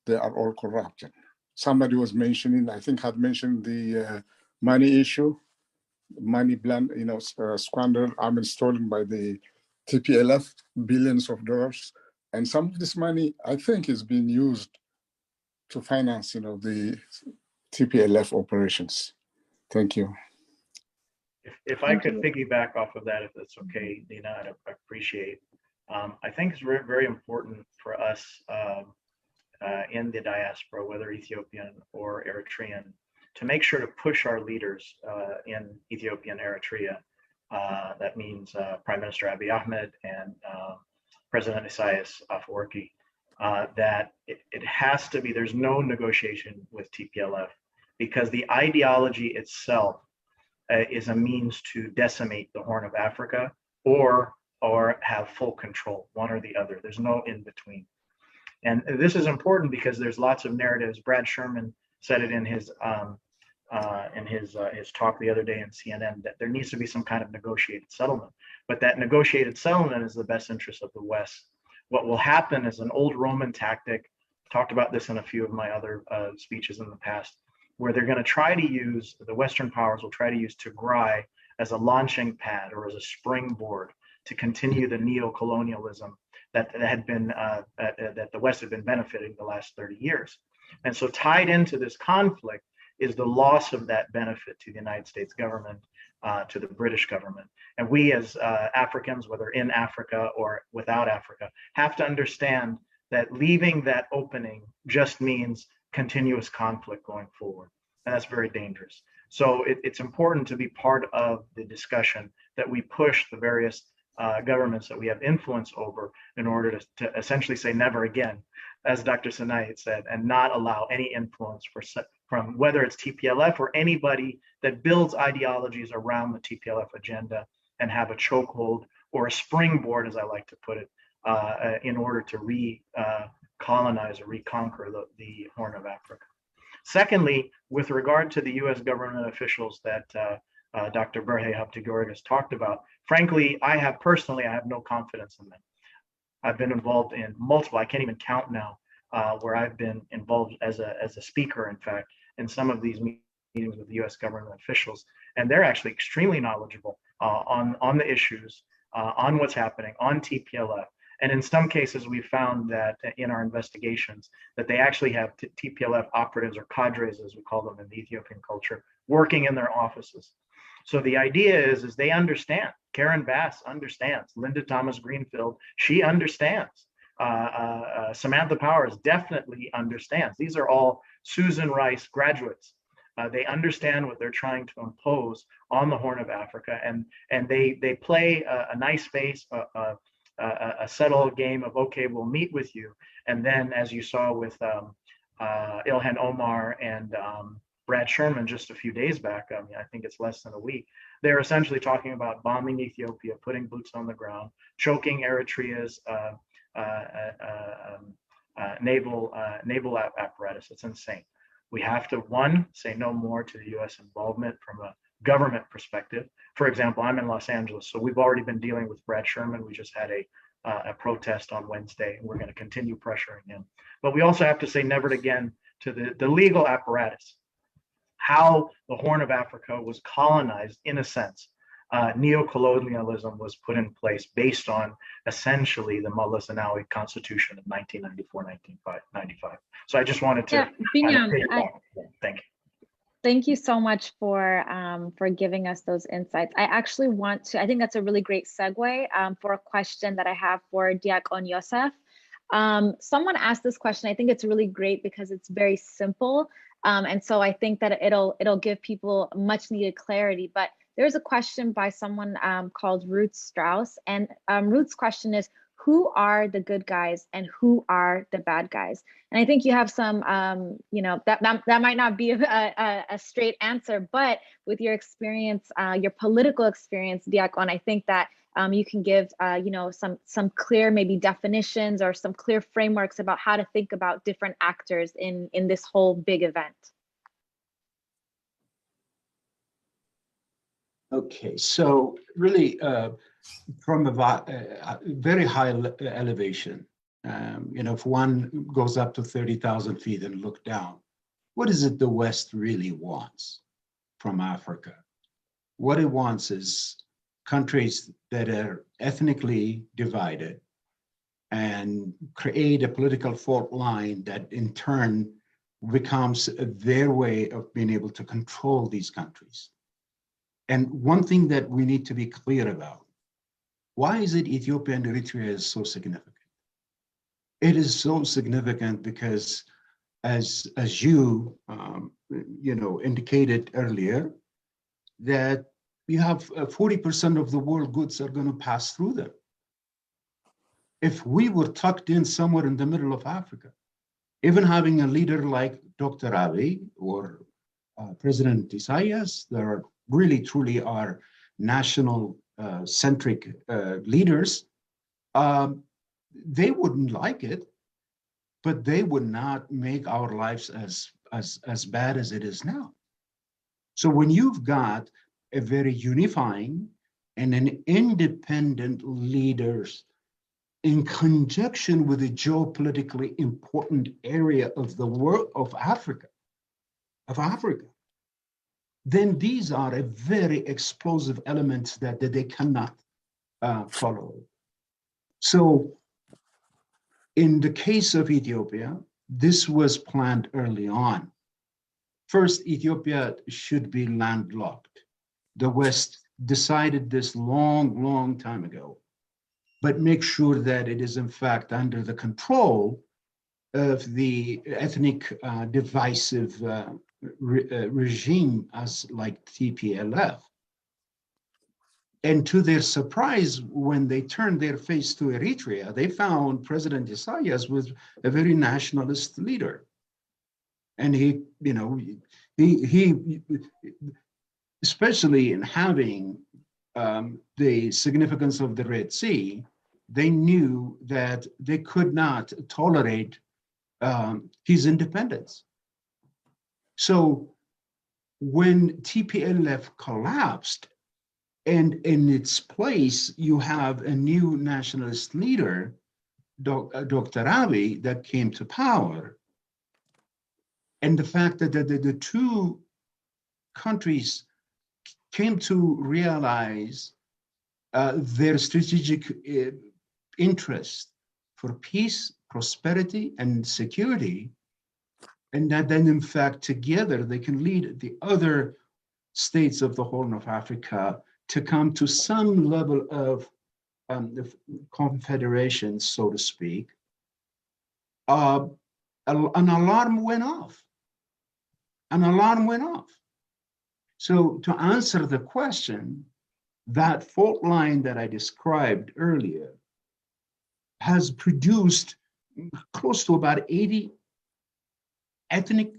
they are all corrupted. Somebody was mentioning, I think had mentioned the money issue, money squandered, stolen by the TPLF, billions of dollars. And some of this money, I think, is being used to finance, the TPLF operations. Thank you. If I could piggyback off of that, if that's okay, Dina, I'd appreciate. I think it's very, very important for us in the diaspora, whether Ethiopian or Eritrean, to make sure to push our leaders in Ethiopia and Eritrea. That means Prime Minister Abiy Ahmed and President Isaias Afwerki, that it has to be, there's no negotiation with TPLF, because the ideology itself, is a means to decimate the Horn of Africa or have full control, one or the other. There's no in between. And this is important because there's lots of narratives. Brad Sherman said it in his talk the other day in CNN, that there needs to be some kind of negotiated settlement. But that negotiated settlement is the best interest of the West. What will happen is an old Roman tactic, talked about this in a few of my other speeches in the past, where they're going to try to use, the Western powers will try to use Tigray as a launching pad or as a springboard to continue the neo-colonialism that the West had been benefiting the last 30 years. And so tied into this conflict is the loss of that benefit to the United States government, to the British government. And we as Africans, whether in Africa or without Africa, have to understand that leaving that opening just means continuous conflict going forward. And that's very dangerous. So it's important to be part of the discussion, that we push the various governments that we have influence over in order to essentially say never again, as Dr. Sinai said, and not allow any influence from whether it's TPLF or anybody that builds ideologies around the TPLF agenda and have a chokehold or a springboard, as I like to put it, in order to colonize or reconquer the Horn of Africa. Secondly, with regard to the US government officials that Dr. Berhe Habtegiorgis talked about, frankly, I have no confidence in them. I've been involved in multiple, I can't even count now, where I've been involved as a speaker, in fact, in some of these meetings with the US government officials. And they're actually extremely knowledgeable on the issues, on what's happening, on TPLF. And in some cases, we found that in our investigations, that they actually have TPLF operatives or cadres, as we call them in the Ethiopian culture, working in their offices. So the idea is they understand. Karen Bass understands. Linda Thomas Greenfield, she understands. Samantha Powers definitely understands. These are all Susan Rice graduates. They understand what they're trying to impose on the Horn of Africa, and they play a nice face, a subtle game of, okay, we'll meet with you. And then, as you saw with Ilhan Omar and Brad Sherman just a few days back, I think it's less than a week, they're essentially talking about bombing Ethiopia, putting boots on the ground, choking Eritrea's naval apparatus. It's insane. We have to, one, say no more to the US involvement from a government perspective. For example, I'm in Los Angeles, so we've already been dealing with Brad Sherman. We just had a protest on Wednesday, and we're going to continue pressuring him. But we also have to say never again to the legal apparatus, how the Horn of Africa was colonized in a sense. Neo-colonialism was put in place based on essentially the Mullah Zenawi Constitution of 1994-1995. So I just wanted to thank you. Thank you so much for giving us those insights. I actually want to, I think that's a really great segue for a question that I have for Diakon Yosef. Someone asked this question. I think it's really great because it's very simple. And so I think that it'll give people much needed clarity. But there's a question by someone called Ruth Strauss. And Ruth's question is, who are the good guys and who are the bad guys? And I think you have some, that might not be a straight answer, but with your experience, your political experience, Diakon, I think that you can give, some clear maybe definitions or some clear frameworks about how to think about different actors in this whole big event. Okay, so really from a very high elevation, if one goes up to 30,000 feet and look down, what is it the West really wants from Africa? What it wants is countries that are ethnically divided and create a political fault line that in turn becomes their way of being able to control these countries. And one thing that we need to be clear about, why is it Ethiopia and Eritrea is so significant? It is so significant because as you indicated earlier, that you have 40% of the world goods are going to pass through them. If we were tucked in somewhere in the middle of Africa, even having a leader like Dr. Abiy or President Isaias, there are really truly are national centric leaders, they wouldn't like it, but they would not make our lives as bad as it is now. So when you've got a very unifying and an independent leaders in conjunction with a geopolitically important area of the world of Africa, then these are a very explosive elements that they cannot follow. So in the case of Ethiopia, this was planned early on. First, Ethiopia should be landlocked. The West decided this long time ago, but make sure that it is in fact under the control of the ethnic divisive regime as like Tplf. And to their surprise, when they turned their face to Eritrea, they found President Isaias was a very nationalist leader. And he, you know, he especially in having the significance of the Red Sea, they knew that they could not tolerate his independence. So when Tplf collapsed, and in its place, you have a new nationalist leader, Dr. Abiy, that came to power. And the fact that the two countries came to realize their strategic interest for peace, prosperity, and security, and that then, in fact, together they can lead the other states of the Horn of Africa to come to some level of confederation, so to speak. An alarm went off. An alarm went off. So to answer the question, that fault line that I described earlier has produced close to about 80 ethnic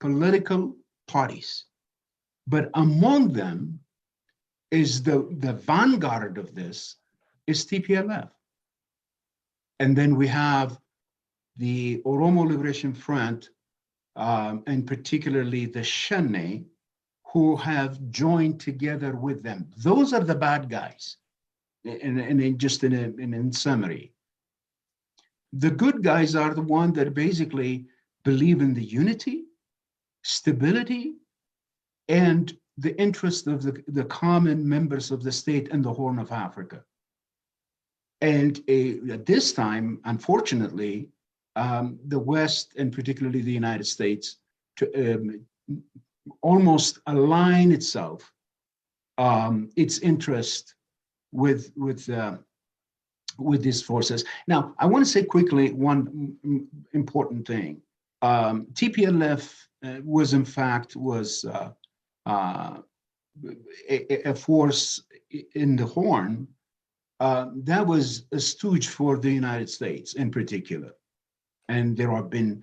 political parties. But among them is the vanguard of this is Tplf. And then we have the Oromo Liberation Front, and particularly the Shane, who have joined together with them. Those are the bad guys, and just in summary. The good guys are the ones that basically believe in the unity, stability, and the interest of the common members of the state and the Horn of Africa. And at this time, unfortunately, the West, and particularly the United States, to almost align itself, its interest with these forces. Now, I want to say quickly one important thing. Tplf was in fact a force in the Horn that was a stooge for the United States in particular. And there have been,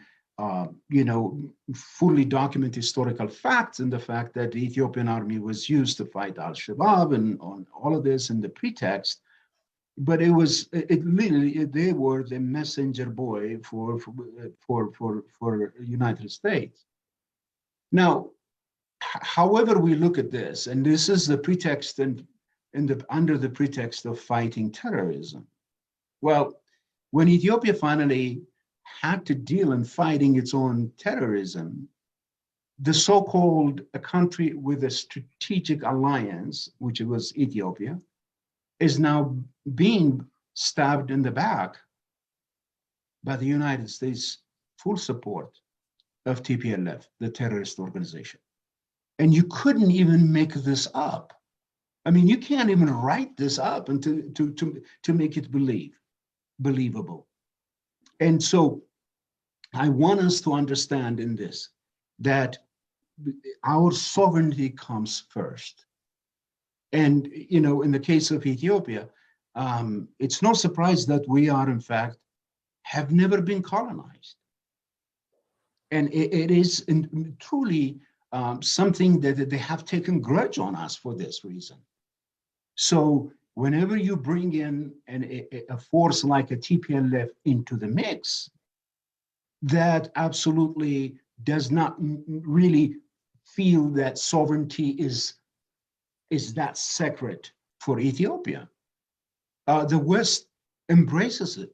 fully documented historical facts in the fact that the Ethiopian army was used to fight Al-Shabaab and on all of this in the pretext. But it literally, they were the messenger boy for United States. Now, however we look at this, and this is the pretext under the pretext of fighting terrorism. Well, when Ethiopia finally had to deal in fighting its own terrorism, the so-called country with a strategic alliance, which was Ethiopia, is now being stabbed in the back by the United States' full support of Tplf, the terrorist organization. And you couldn't even make this up. I mean, you can't even write this up and to make it believable. And so I want us to understand in this that our sovereignty comes first. And, in the case of Ethiopia, it's no surprise that we are, in fact, have never been colonized. And it is truly something that they have taken grudge on us for this reason. So whenever you bring in a force like a TPLF into the mix, that absolutely does not really feel that sovereignty is that sacred for Ethiopia. The West embraces it.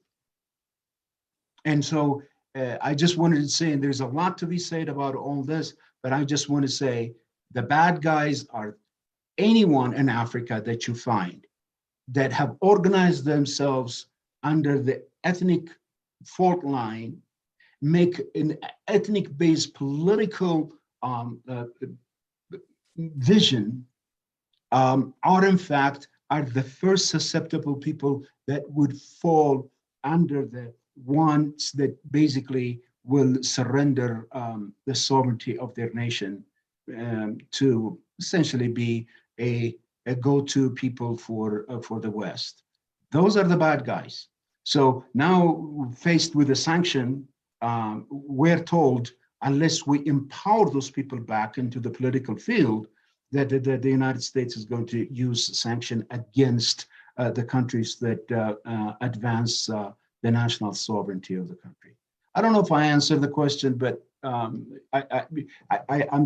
And so I just wanted to say, and there's a lot to be said about all this, but I just want to say the bad guys are anyone in Africa that you find that have organized themselves under the ethnic fault line, make an ethnic-based political vision, are in fact are the first susceptible people that would fall under the ones that basically will surrender the sovereignty of their nation to essentially be a go-to people for the West. Those are the bad guys. So now faced with a sanction, we're told unless we empower those people back into the political field, that the United States is going to use sanction against the countries that advance the national sovereignty of the country. I don't know if I answered the question, but I'm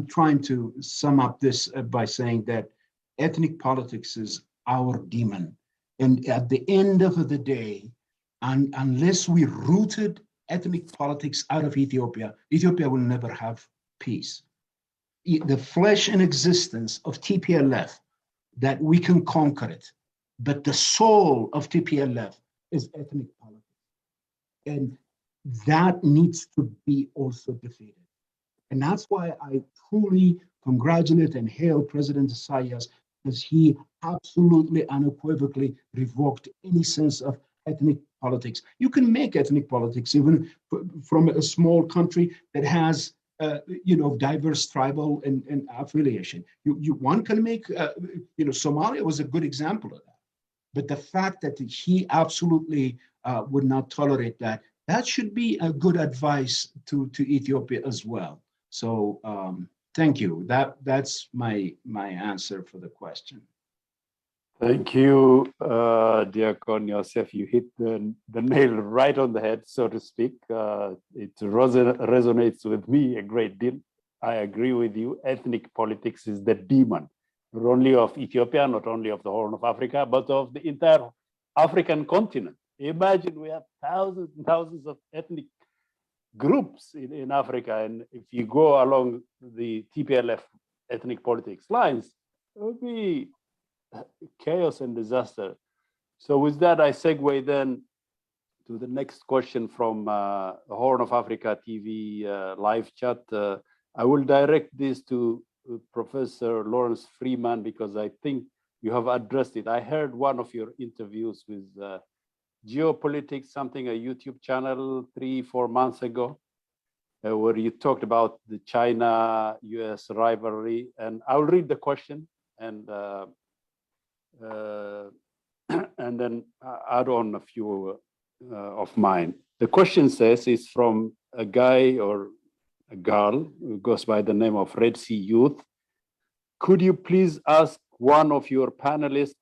trying to sum up this by saying that ethnic politics is our demon. And at the end of the day, unless we rooted ethnic politics out of Ethiopia, Ethiopia will never have peace. The flesh and existence of TPLF, that we can conquer it, but the soul of TPLF is ethnic politics. And that needs to be also defeated. And that's why I truly congratulate and hail President Isaias, as he absolutely unequivocally revoked any sense of ethnic politics. You can make ethnic politics even from a small country that has diverse tribal and affiliation. One can make, Somalia was a good example of that. But the fact that he absolutely would not tolerate that, that should be a good advice to Ethiopia as well. So thank you. That's my answer for the question. Thank you, Diakon Yosef. You hit the nail right on the head, so to speak. It resonates with me a great deal. I agree with you. Ethnic politics is the demon, not only of Ethiopia, not only of the Horn of Africa, but of the entire African continent. Imagine we have thousands and thousands of ethnic groups in Africa. And if you go along the TPLF ethnic politics lines, it would be chaos and disaster. So with that, I segue then to the next question from the Horn of Africa TV live chat. I will direct this to Professor Lawrence Freeman, because I think you have addressed it. I heard one of your interviews with Geopolitics, something, a YouTube channel 3-4 months ago, where you talked about the China-US rivalry. And I'll read the question and then add on a few of mine. The question says, is from a guy or a girl who goes by the name of Red Sea Youth. Could you please ask one of your panelists,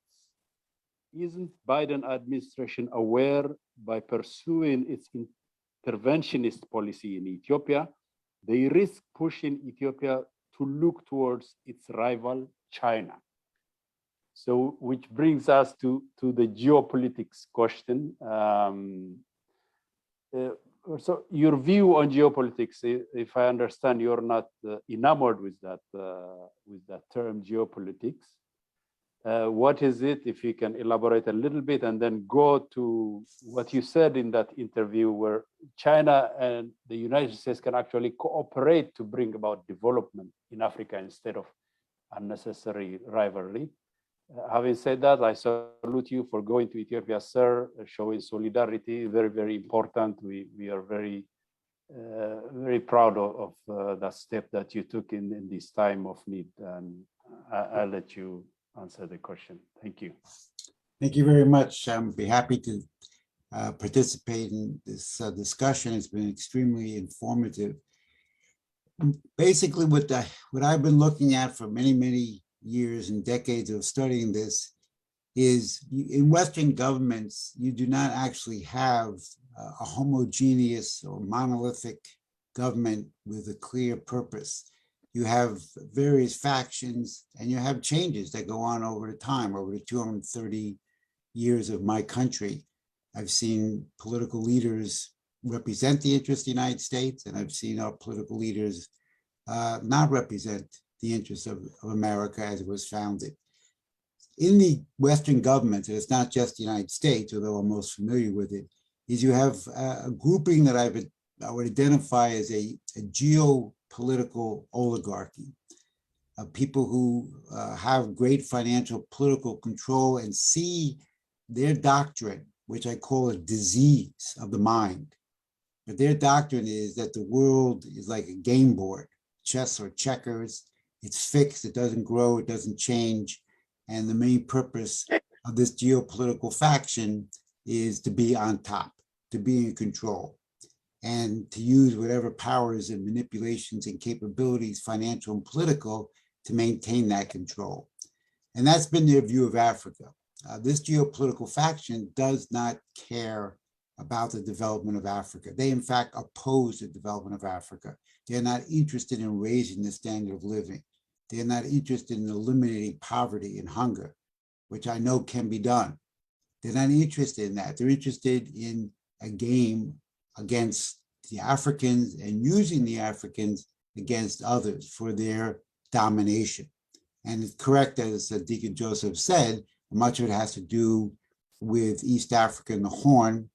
isn't Biden administration aware by pursuing its interventionist policy in Ethiopia, they risk pushing Ethiopia to look towards its rival, China? So, which brings us to the geopolitics question. So your view on geopolitics, if I understand, you're not enamored with that term geopolitics. What is it, if you can elaborate a little bit, and then go to what you said in that interview, where China and the United States can actually cooperate to bring about development in Africa instead of unnecessary rivalry. Having said that, I salute you for going to Ethiopia, sir, showing solidarity, very, very important. We are very, very proud of that step that you took in this time of need. And I'll let you answer the question. Thank you. Thank you very much. I'll be happy to participate in this discussion. It's been extremely informative. basically what I've been looking at for many, many years and decades of studying this is in Western governments, you do not actually have a homogeneous or monolithic government with a clear purpose. You have various factions and you have changes that go on over the time, over the 230 years of my country. I've seen political leaders represent the interests of the United States, and I've seen our political leaders not represent the interests of America as it was founded. In the Western governments, and it's not just the United States, although I'm most familiar with it, is you have a grouping that I would identify as a geopolitical oligarchy of people who have great financial political control and see their doctrine, which I call a disease of the mind. But their doctrine is that the world is like a game board, chess or checkers. It's fixed, it doesn't grow, it doesn't change. And the main purpose of this geopolitical faction is to be on top, to be in control, and to use whatever powers and manipulations and capabilities, financial and political, to maintain that control. And that's been their view of Africa. This geopolitical faction does not care about the development of Africa. They, in fact, oppose the development of Africa. They're not interested in raising the standard of living. They're not interested in eliminating poverty and hunger, which I know can be done. They're not interested in that. They're interested in a game against the Africans and using the Africans against others for their domination. And it's correct, as Deacon Joseph said, much of it has to do with East Africa and the Horn,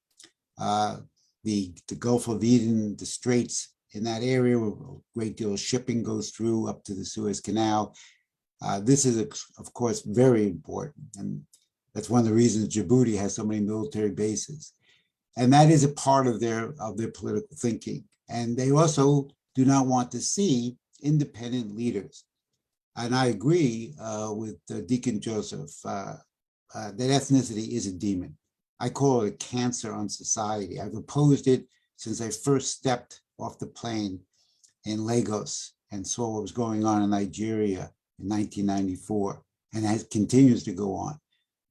the Gulf of Eden, the Straits in that area, where a great deal of shipping goes through up to the Suez Canal. This is, of course, very important. And that's one of the reasons Djibouti has so many military bases. And that is a part of their political thinking. And they also do not want to see independent leaders. And I agree with Deacon Joseph that ethnicity is a demon. I call it a cancer on society. I've opposed it since I first stepped off the plane in Lagos and saw what was going on in Nigeria in 1994, and it continues to go on.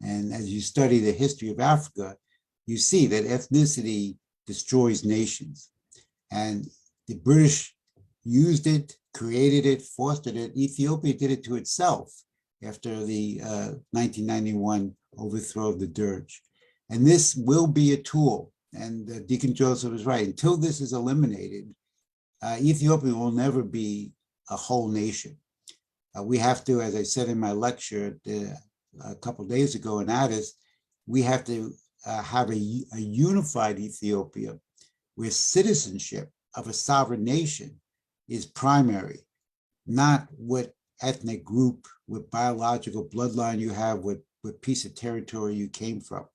And as you study the history of Africa, you see that ethnicity destroys nations. And the British used it, created it, fostered it. Ethiopia did it to itself after the 1991 overthrow of the Derg. And this will be a tool. And Deacon Joseph is right. Until this is eliminated, Ethiopia will never be a whole nation. We have to, as I said in my lecture a couple of days ago in Addis, we have to have a unified Ethiopia where citizenship of a sovereign nation is primary, not what ethnic group, what biological bloodline you have, what piece of territory you came from.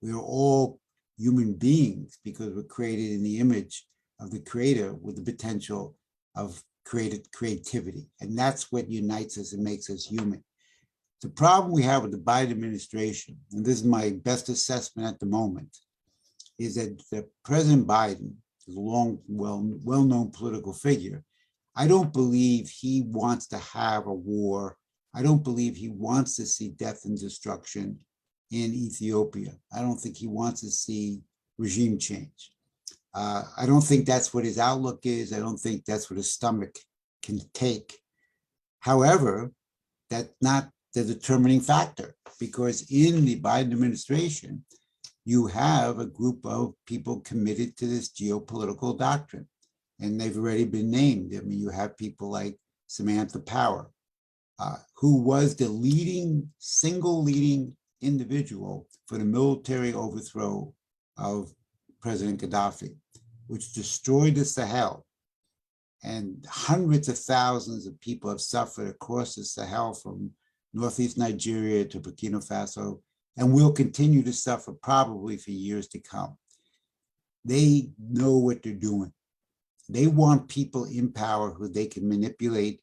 We are all human beings because we're created in the image of the Creator with the potential of creativity. And that's what unites us and makes us human. The problem we have with the Biden administration, and this is my best assessment at the moment, is that President Biden is a long, well-known political figure. I don't believe he wants to have a war. I don't believe he wants to see death and destruction in Ethiopia. I don't think he wants to see regime change. I don't think that's what his outlook is. I don't think that's what his stomach can take. However, that's not the determining factor, because in the Biden administration, you have a group of people committed to this geopolitical doctrine, and they've already been named. I mean, you have people like Samantha Power, who was the single leading individual for the military overthrow of President Gaddafi, which destroyed the Sahel. And hundreds of thousands of people have suffered across the Sahel from northeast Nigeria to Burkina Faso, and will continue to suffer probably for years to come. They know what they're doing. They want people in power who they can manipulate,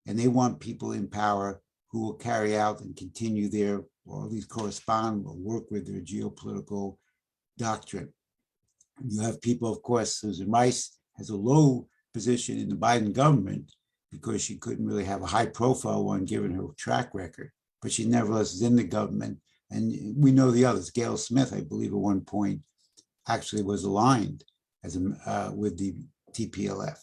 and they want people in power who will carry out and continue their, or at least correspond or work with their geopolitical doctrine. You have people, of course, Susan Rice has a low position in the Biden government because she couldn't really have a high profile one given her track record, but she nevertheless is in the government. And we know the others. Gail Smith, I believe at one point, actually was aligned with the TPLF.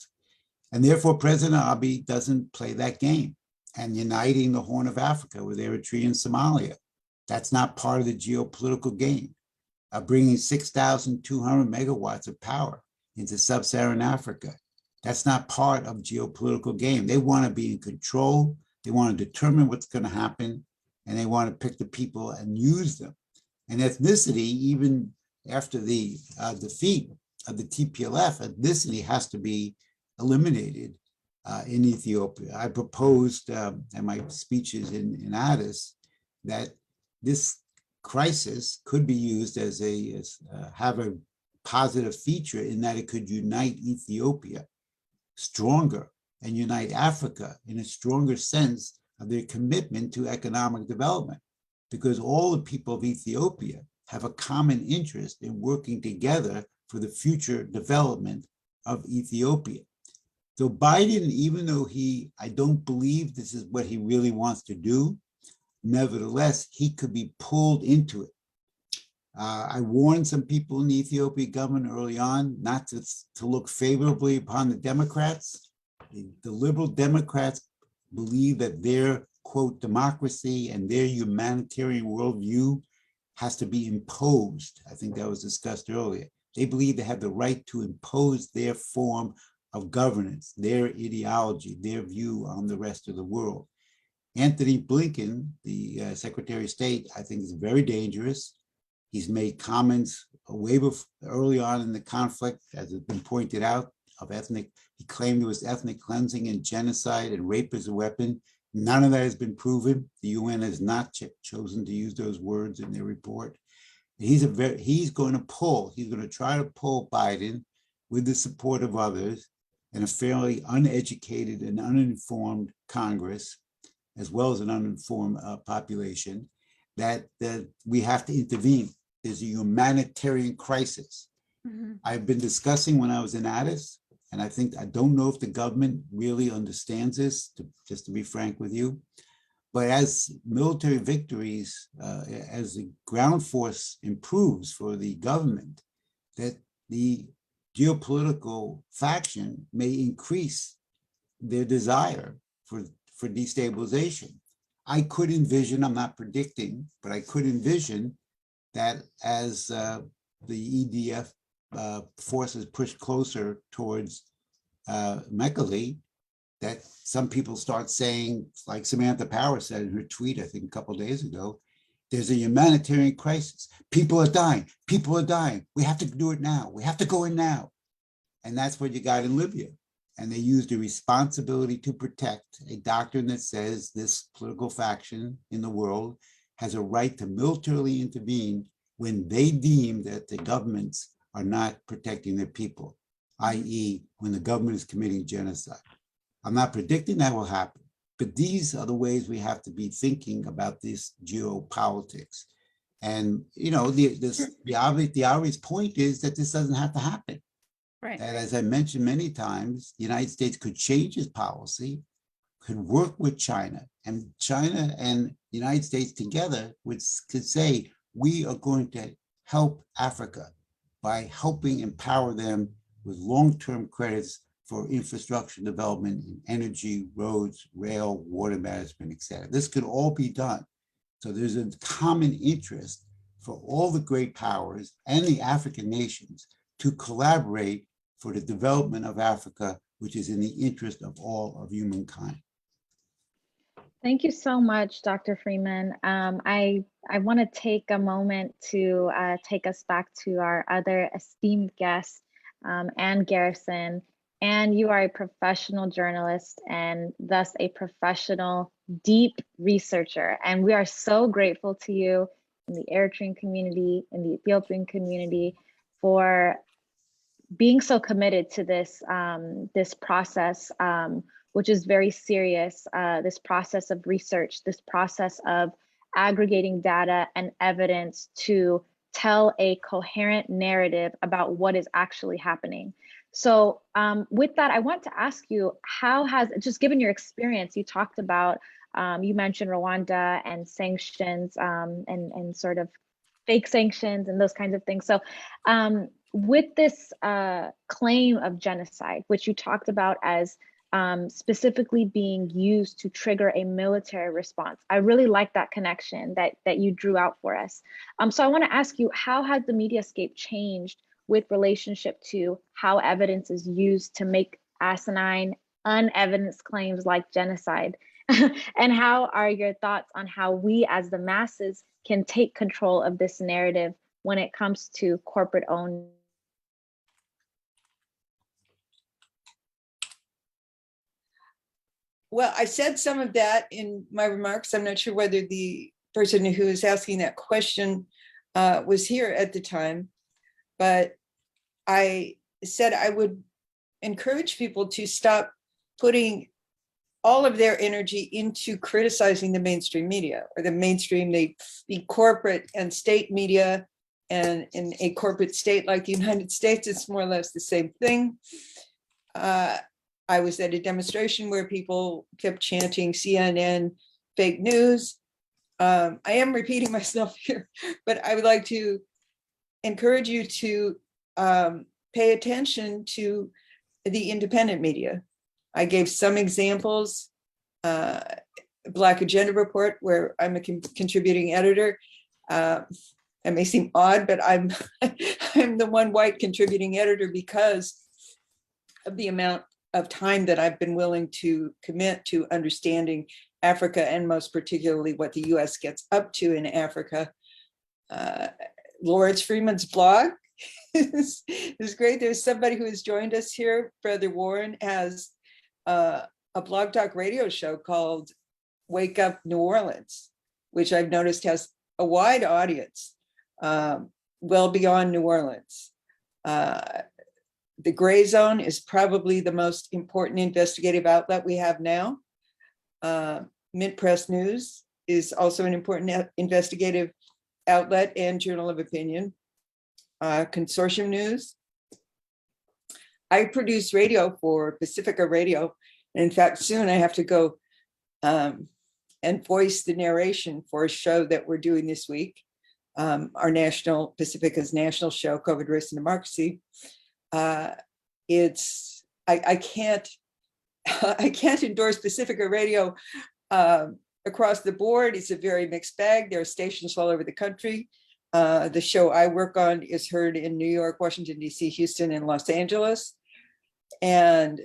And therefore, President Abiy doesn't play that game. And uniting the Horn of Africa with Eritrea and Somalia, that's not part of the geopolitical game. Bringing 6,200 megawatts of power into sub-Saharan Africa, that's not part of geopolitical game. They want to be in control. They want to determine what's going to happen, and they want to pick the people and use them. And ethnicity, even after the defeat of the TPLF, ethnicity has to be eliminated in Ethiopia. I proposed in my speeches in Addis that this crisis could be used as have a positive feature in that it could unite Ethiopia stronger and unite Africa in a stronger sense of their commitment to economic development, because all the people of Ethiopia have a common interest in working together for the future development of Ethiopia. So Biden, even though I don't believe this is what he really wants to do, nevertheless, he could be pulled into it. I warned some people in the Ethiopian government early on not to look favorably upon the Democrats. The liberal Democrats believe that their, quote, democracy and their humanitarian worldview has to be imposed. I think that was discussed earlier. They believe they have the right to impose their form of governance, their ideology, their view on the rest of the world. Anthony Blinken, the Secretary of State, I think is very dangerous. He's made comments way before, early on in the conflict, as has been pointed out, he claimed there was ethnic cleansing and genocide and rape as a weapon. None of that has been proven. The UN has not chosen to use those words in their report. He's going to try to pull Biden with the support of others and a fairly uneducated and uninformed Congress, as well as an uninformed population, that we have to intervene. There's a humanitarian crisis. Mm-hmm. I've been discussing when I was in Addis, and I don't know if the government really understands this, just to be frank with you, but as military victories, as the ground force improves for the government, that the geopolitical faction may increase their desire for destabilization. I could envision, I'm not predicting, but I could envision that as the EDF forces push closer towards Mekelle, that some people start saying, like Samantha Power said in her tweet, I think a couple of days ago, there's a humanitarian crisis. People are dying. People are dying. We have to do it now. We have to go in now. And that's what you got in Libya. And they used the responsibility to protect a doctrine that says this political faction in the world has a right to militarily intervene when they deem that the governments are not protecting their people, i.e. when the government is committing genocide. I'm not predicting that will happen, but these are the ways we have to be thinking about this geopolitics. And, the obvious point is that this doesn't have to happen. Right. That, as I mentioned many times, the United States could change its policy, could work with China, and China and the United States together could say, we are going to help Africa by helping empower them with long-term credits for infrastructure development in energy, roads, rail, water management, et cetera. This could all be done. So there's a common interest for all the great powers and the African nations to collaborate for the development of Africa, which is in the interest of all of humankind. Thank you so much, Dr. Freeman. I want to take a moment to take us back to our other esteemed guest, Ann Garrison. And you are a professional journalist and thus a professional, deep researcher. And we are so grateful to you in the Eritrean community, in the Ethiopian community, for being so committed to this, this process, which is very serious, this process of research, this process of aggregating data and evidence to tell a coherent narrative about what is actually happening. So with that, I want to ask you, how has, just given your experience, you talked about, you mentioned Rwanda and sanctions and sort of fake sanctions and those kinds of things. So with this claim of genocide, which you talked about as specifically being used to trigger a military response, I really like that connection that you drew out for us. So I want to ask you, how has the mediascape changed with relationship to how evidence is used to make asinine, unevidenced claims like genocide? And how are your thoughts on how we as the masses can take control of this narrative when it comes to corporate owned? Well, I said some of that in my remarks. I'm not sure whether the person who is asking that question was here at the time, but I said I would encourage people to stop putting all of their energy into criticizing the mainstream media, or the mainstream, the corporate and state media. And in a corporate state like the United States, it's more or less the same thing. I was at a demonstration where people kept chanting CNN fake news. I am repeating myself here, but I would like to encourage you to pay attention to the independent media. I gave some examples. Black Agenda Report, where I'm a contributing editor. It may seem odd, but I'm the one white contributing editor because of the amount of time that I've been willing to commit to understanding Africa, and most particularly what the US gets up to in Africa. Lawrence Freeman's blog is great. There's somebody who has joined us here. Brother Warren has a blog talk radio show called Wake Up New Orleans, which I've noticed has a wide audience, well beyond New Orleans. The Gray Zone is probably the most important investigative outlet we have now. Mint Press News is also an important investigative outlet and journal of opinion. Consortium News. I produce radio for Pacifica Radio. And in fact, soon I have to go and voice the narration for a show that we're doing this week. Our national, Pacifica's national show, COVID, Race, and Democracy. I can't endorse Pacifica Radio across the board. It's a very mixed bag. There are stations all over the country. The show I work on is heard in New York, Washington, D.C., Houston, and Los Angeles. And,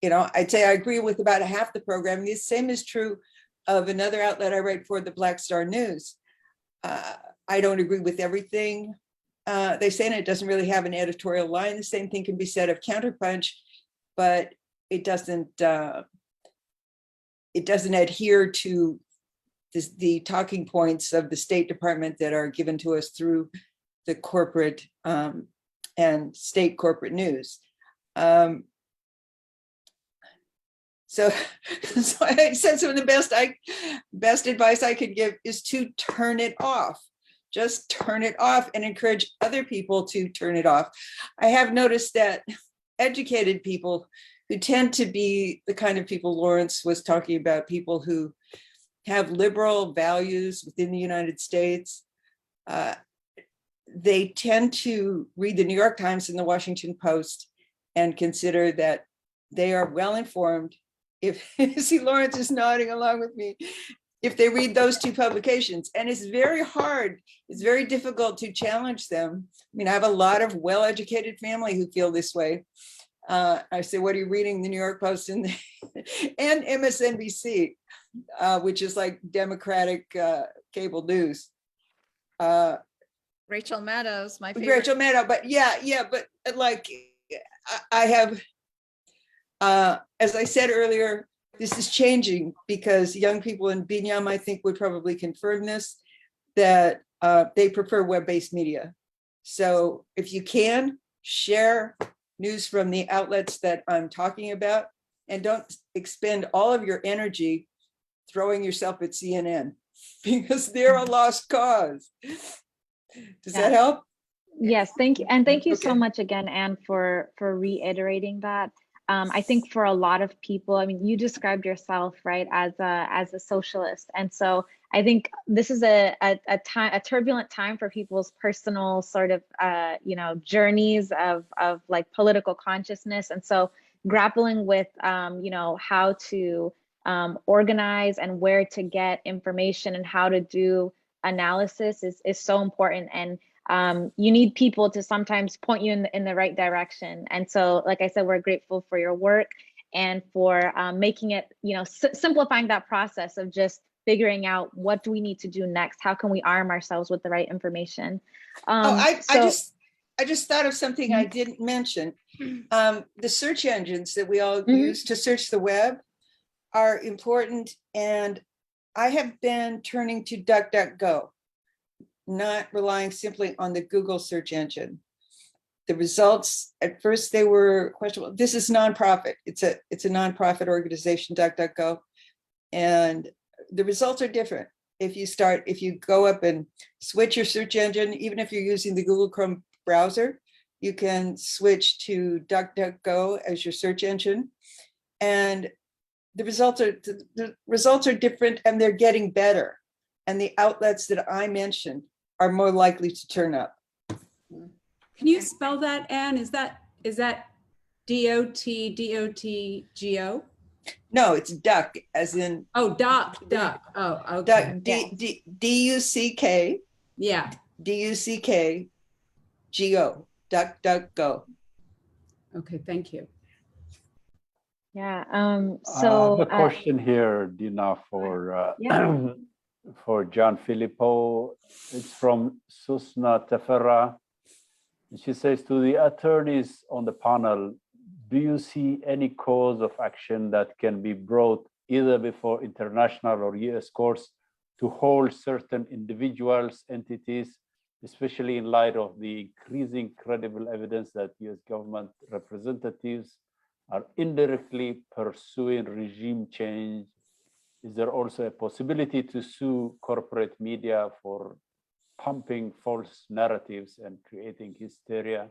you know, I'd say I agree with about half the programming. The same is true of another outlet I write for, the Black Star News. I don't agree with everything they say, and it doesn't really have an editorial line. The same thing can be said of Counterpunch, but it doesn't adhere to the talking points of the State Department that are given to us through the corporate and state corporate news. So I said some of the best advice I could give is to turn it off. Just turn it off and encourage other people to turn it off. I have noticed that educated people who tend to be the kind of people Lawrence was talking about, people who have liberal values within the United States, they tend to read the New York Times and the Washington Post and consider that they are well informed. If see, Lawrence is nodding along with me, if they read those two publications. And it's very hard, it's very difficult to challenge them. I mean, I have a lot of well-educated family who feel this way. I say, what are you reading? The New York Post and MSNBC, which is like Democratic cable news. Rachel Maddows, my favorite. Rachel Maddow, but but like I have, as I said earlier, this is changing because young people in Binyam, I think, would probably confirm this, that they prefer web-based media. So if you can, share news from the outlets that I'm talking about, and don't expend all of your energy throwing yourself at CNN because they're a lost cause. Does that help? Yes, thank you. And thank you so Okay. much again, Anne, for reiterating that. I think for a lot of people, I mean, you described yourself, right, as a socialist. And so I think this is a turbulent time for people's personal sort of, journeys of like political consciousness. And so grappling with, how to organize and where to get information and how to do analysis is so important. And you need people to sometimes point you in the right direction. And so, like I said, we're grateful for your work and for making it, simplifying that process of just figuring out what do we need to do next? How can we arm ourselves with the right information? I just thought of something I didn't mention. The search engines that we all use to search the web are important. And I have been turning to DuckDuckGo, not relying simply on the Google search engine. The results, at first they were questionable. This is nonprofit. It's a nonprofit organization, DuckDuckGo. And the results are different. If you go up and switch your search engine, even if you're using the Google Chrome browser, you can switch to DuckDuckGo as your search engine. And the results are different, and they're getting better. And the outlets that I mentioned are more likely to turn up. Can you spell that, Anne? Is that DOTGO? No, it's duck, as in duck. Oh, okay. Duck, DUCK. Yeah. DUCKGO. DuckDuckGo. Okay, thank you. Yeah. So I have a question here, Dina, for for John Philpot. It's from Susna Tefera. She says, to the attorneys on the panel, do you see any cause of action that can be brought either before international or US courts to hold certain individuals, entities, especially in light of the increasing credible evidence that US government representatives are indirectly pursuing regime change? Is there also a possibility to sue corporate media for pumping false narratives and creating hysteria?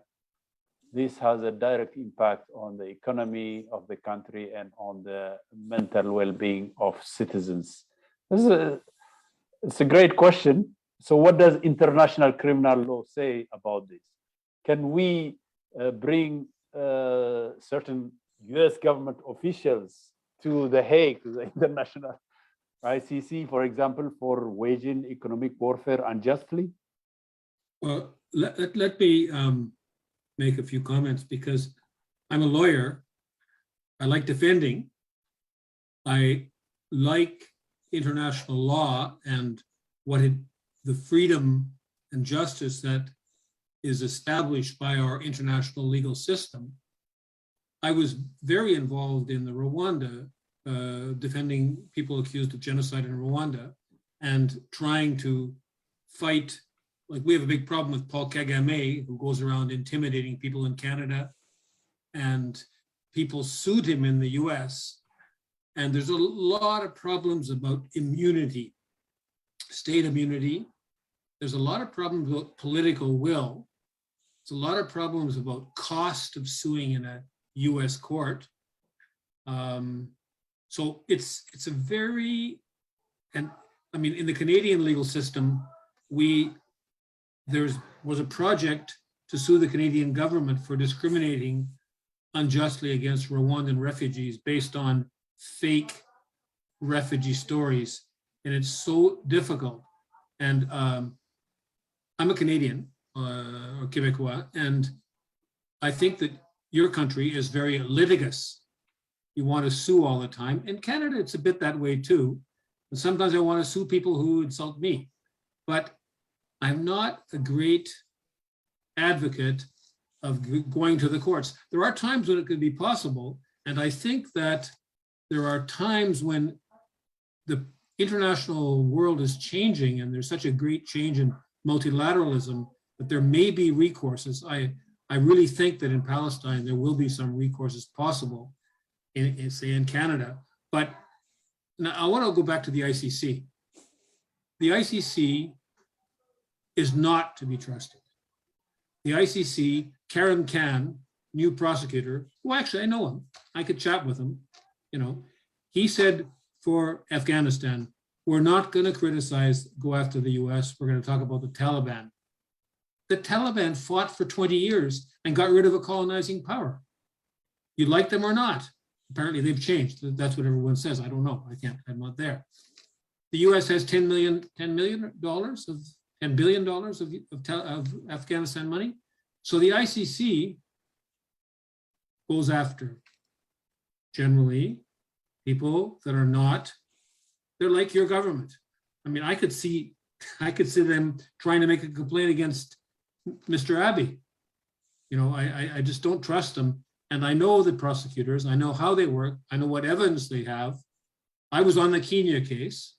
This has a direct impact on the economy of the country and on the mental well-being of citizens. It's a great question. So what does international criminal law say about this? Can we bring certain US government officials to The Hague, to the international ICC, for example, for waging economic warfare unjustly? Well, let me make a few comments, because I'm a lawyer. I like defending. I like international law and the freedom and justice that is established by our international legal system. I was very involved in the Rwanda, defending people accused of genocide in Rwanda and trying to fight. Like, we have a big problem with Paul Kagame, who goes around intimidating people in Canada, and people sued him in the US. And there's a lot of problems about immunity, state immunity. There's a lot of problems about political will. There's a lot of problems about cost of suing in a US court. So it's a very, and I mean, in the Canadian legal system, there was a project to sue the Canadian government for discriminating unjustly against Rwandan refugees based on fake refugee stories. And it's so difficult. And I'm a Canadian or Quebecois, and I think that your country is very litigious. You want to sue all the time. In Canada, it's a bit that way too. And sometimes I want to sue people who insult me. But I'm not a great advocate of going to the courts. There are times when it could be possible. And I think that there are times when the international world is changing and there's such a great change in multilateralism that there may be recourses. I really think that in Palestine, there will be some recourses possible say in Canada. But now I want to go back to the ICC. The ICC is not to be trusted. The the ICC, Karim Khan, new prosecutor, who actually I know him, I could chat with him, he said for Afghanistan, we're not going to go after the US, we're going to talk about the Taliban. The Taliban fought for 20 years and got rid of a colonizing power. You like them or not? Apparently they've changed. That's what everyone says. I don't know. I'm not there. The US has $10 billion of Afghanistan money. So the ICC goes after generally people that are not, they're like your government. I mean, I could see them trying to make a complaint against Mr. Abiy. I just don't trust them. And I know the prosecutors, I know how they work, I know what evidence they have. I was on the Kenya case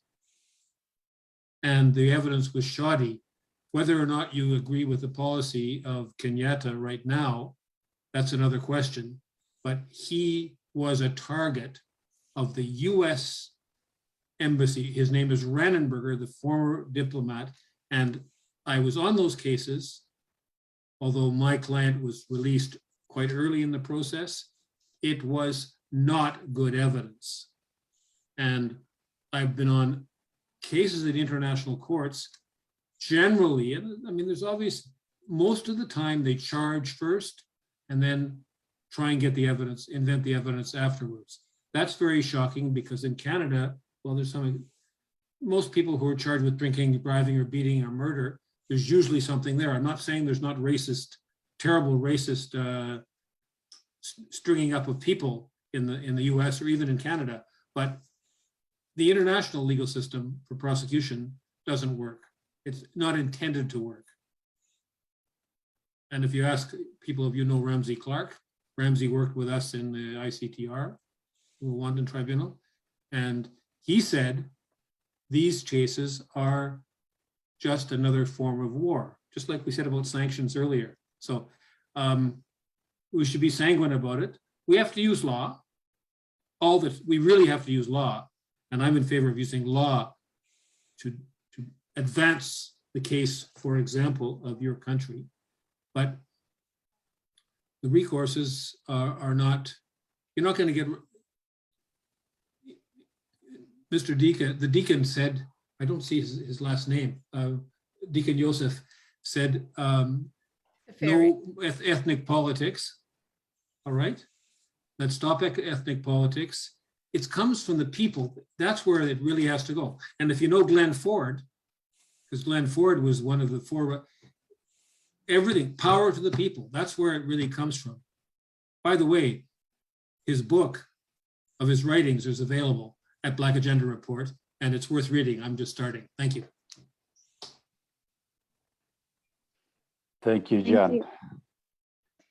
and the evidence was shoddy. Whether or not you agree with the policy of Kenyatta right now, that's another question. But he was a target of the US embassy. His name is Rannenberger, the former diplomat. And I was on those cases, although my client was released quite early in the process. It was not good evidence. And I've been on cases at international courts. Generally, I mean, there's obvious, most of the time they charge first and then try and get the evidence, invent the evidence afterwards. That's very shocking because in Canada, well, most people who are charged with drinking, driving, or beating or murder, there's usually something there. I'm not saying there's not terrible racist stringing up of people in the US or even in Canada, but the international legal system for prosecution doesn't work. It's not intended to work. And if you ask people, if you know Ramsey Clark, Ramsey worked with us in the ICTR, the Rwandan Tribunal, and he said these cases are just another form of war, just like we said about sanctions earlier. So we should be sanguine about it. We have to use law. We really have to use law. And I'm in favor of using law to advance the case, for example, of your country. But the recourses are not, you're not going to get, Mr. Deacon, the deacon said, I don't see his last name, Deacon Joseph said, no ethnic politics, all right? Let's stop ethnic politics. It comes from the people. That's where it really has to go. And if you know Glenn Ford, because Glenn Ford was one of the four, everything, power to the people, that's where it really comes from. By the way, his book of his writings is available at Black Agenda Report, and it's worth reading. I'm just starting. Thank you. Thank you, John. Thank you.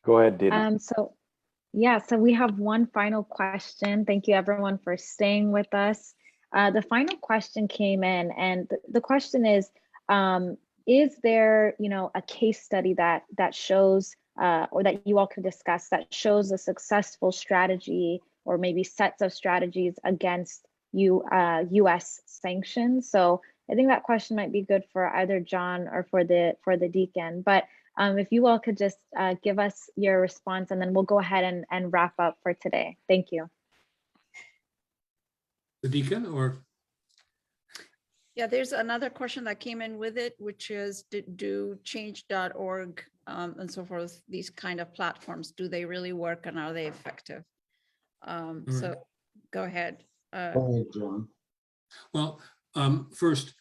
Go ahead, Dina. So we have one final question. Thank you everyone for staying with us. The final question came in, and the question is there, a case study that shows or that you all could discuss that shows a successful strategy or maybe sets of strategies against US sanctions? So I think that question might be good for either John or for the deacon, but if you all could just give us your response, and then we'll go ahead and wrap up for today. Thank you. The deacon or? Yeah, there's another question that came in with it, which is, do change.org and so forth, these kind of platforms, do they really work and are they effective? So go ahead. Go ahead, John. Well, first,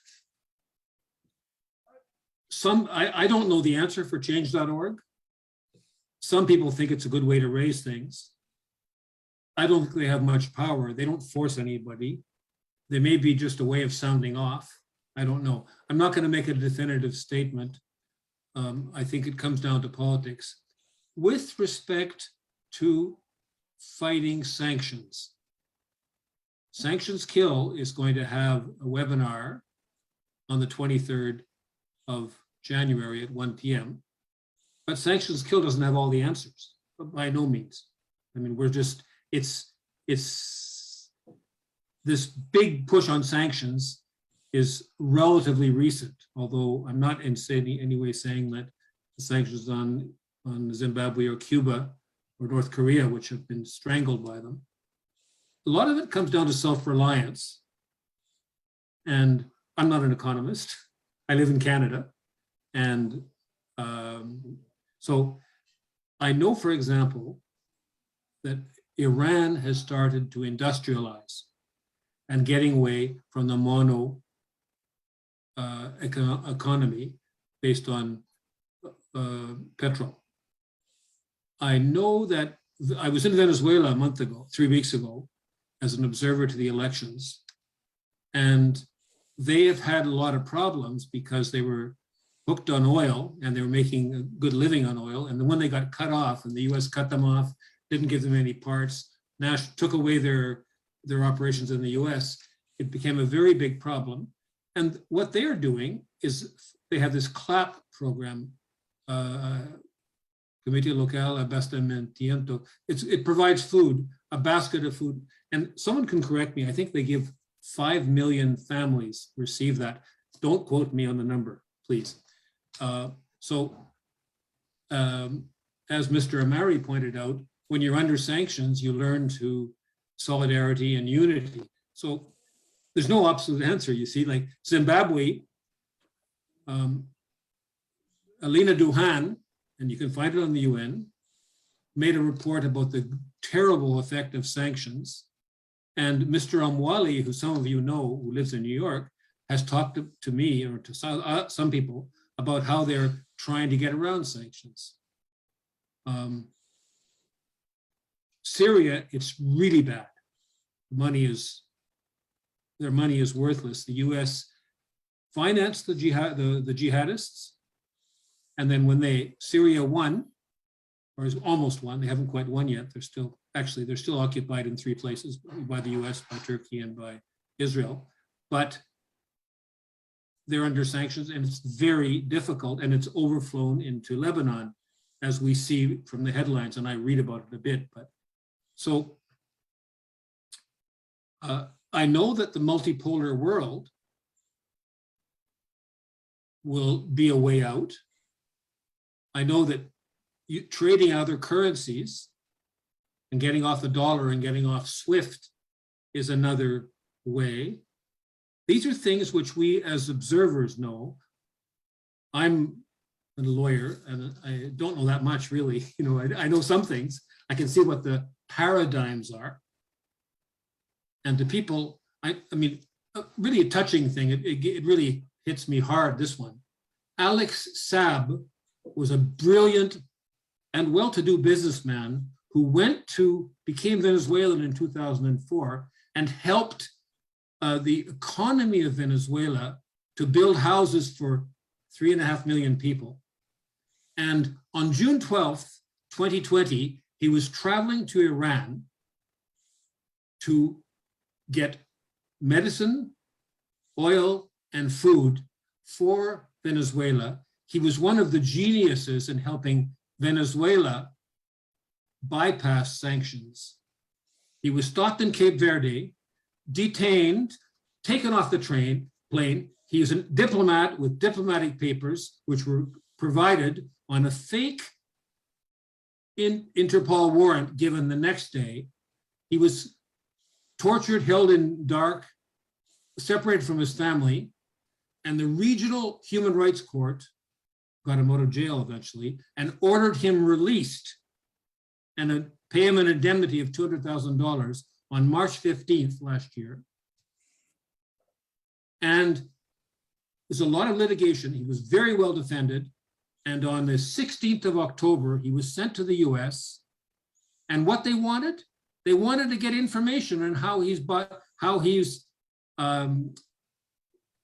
I don't know the answer for change.org. Some people think it's a good way to raise things. I don't think they have much power. They don't force anybody. They may be just a way of sounding off. I don't know. I'm not going to make a definitive statement. I think it comes down to politics. With respect to fighting sanctions, Sanctions Kill is going to have a webinar on the 23rd of January at 1 p.m. But Sanctions Kill doesn't have all the answers, by no means. I mean, it's this big push on sanctions is relatively recent, although I'm not in any way saying that the sanctions on Zimbabwe or Cuba or North Korea, which have been strangled by them. A lot of it comes down to self-reliance. And I'm not an economist. I live in Canada. And so I know, for example, that Iran has started to industrialize and getting away from the mono economy based on petrol. I know that I was in Venezuela a month ago, 3 weeks ago, as an observer to the elections. And they have had a lot of problems because they were hooked on oil and they were making a good living on oil. And then when they got cut off and the US cut them off, didn't give them any parts, took away their operations in the US, it became a very big problem. And what they're doing is they have this CLAP program, Comité Local Abastecimiento. It provides food, a basket of food. And someone can correct me, I think they give 5 million families receive that. Don't quote me on the number, please. As Mr. Amari pointed out, when you're under sanctions, you learn to solidarity and unity. So there's no absolute answer, you see, like Zimbabwe, Alina Duhan, and you can find it on the UN, made a report about the terrible effect of sanctions. And Mr. Amwali, who some of you know, who lives in New York, has talked to me or to some people about how they're trying to get around sanctions. Syria, it's really bad. Their money is worthless. The US financed the jihadists. And then when Syria won, or is almost won, they haven't quite won yet. They're still occupied in 3 places, by the US, by Turkey, and by Israel. But they're under sanctions and it's very difficult, and it's overflown into Lebanon, as we see from the headlines, and I read about it a bit. But so I know that the multipolar world will be a way out. I know that trading other currencies and getting off the dollar and getting off SWIFT is another way. These are things which we as observers know. I'm a lawyer and I don't know that much really. I know some things. I can see what the paradigms are. And to people, I mean, really a touching thing. It really hits me hard, this one. Alex Saab was a brilliant and well-to-do businessman who became Venezuelan in 2004 and helped the economy of Venezuela to build houses for 3.5 million people. And on June 12th, 2020, he was traveling to Iran to get medicine, oil, and food for Venezuela. He was one of the geniuses in helping Venezuela bypass sanctions. He was stopped in Cape Verde, detained, taken off the plane. He is a diplomat with diplomatic papers, which were provided on a fake Interpol warrant given the next day. He was tortured, held in dark, separated from his family, and the regional human rights court got him out of jail eventually and ordered him released and pay him an indemnity of $200,000 on March 15th last year. And there's a lot of litigation. He was very well defended. And on the 16th of October, he was sent to the US. And what they wanted to get information on how he's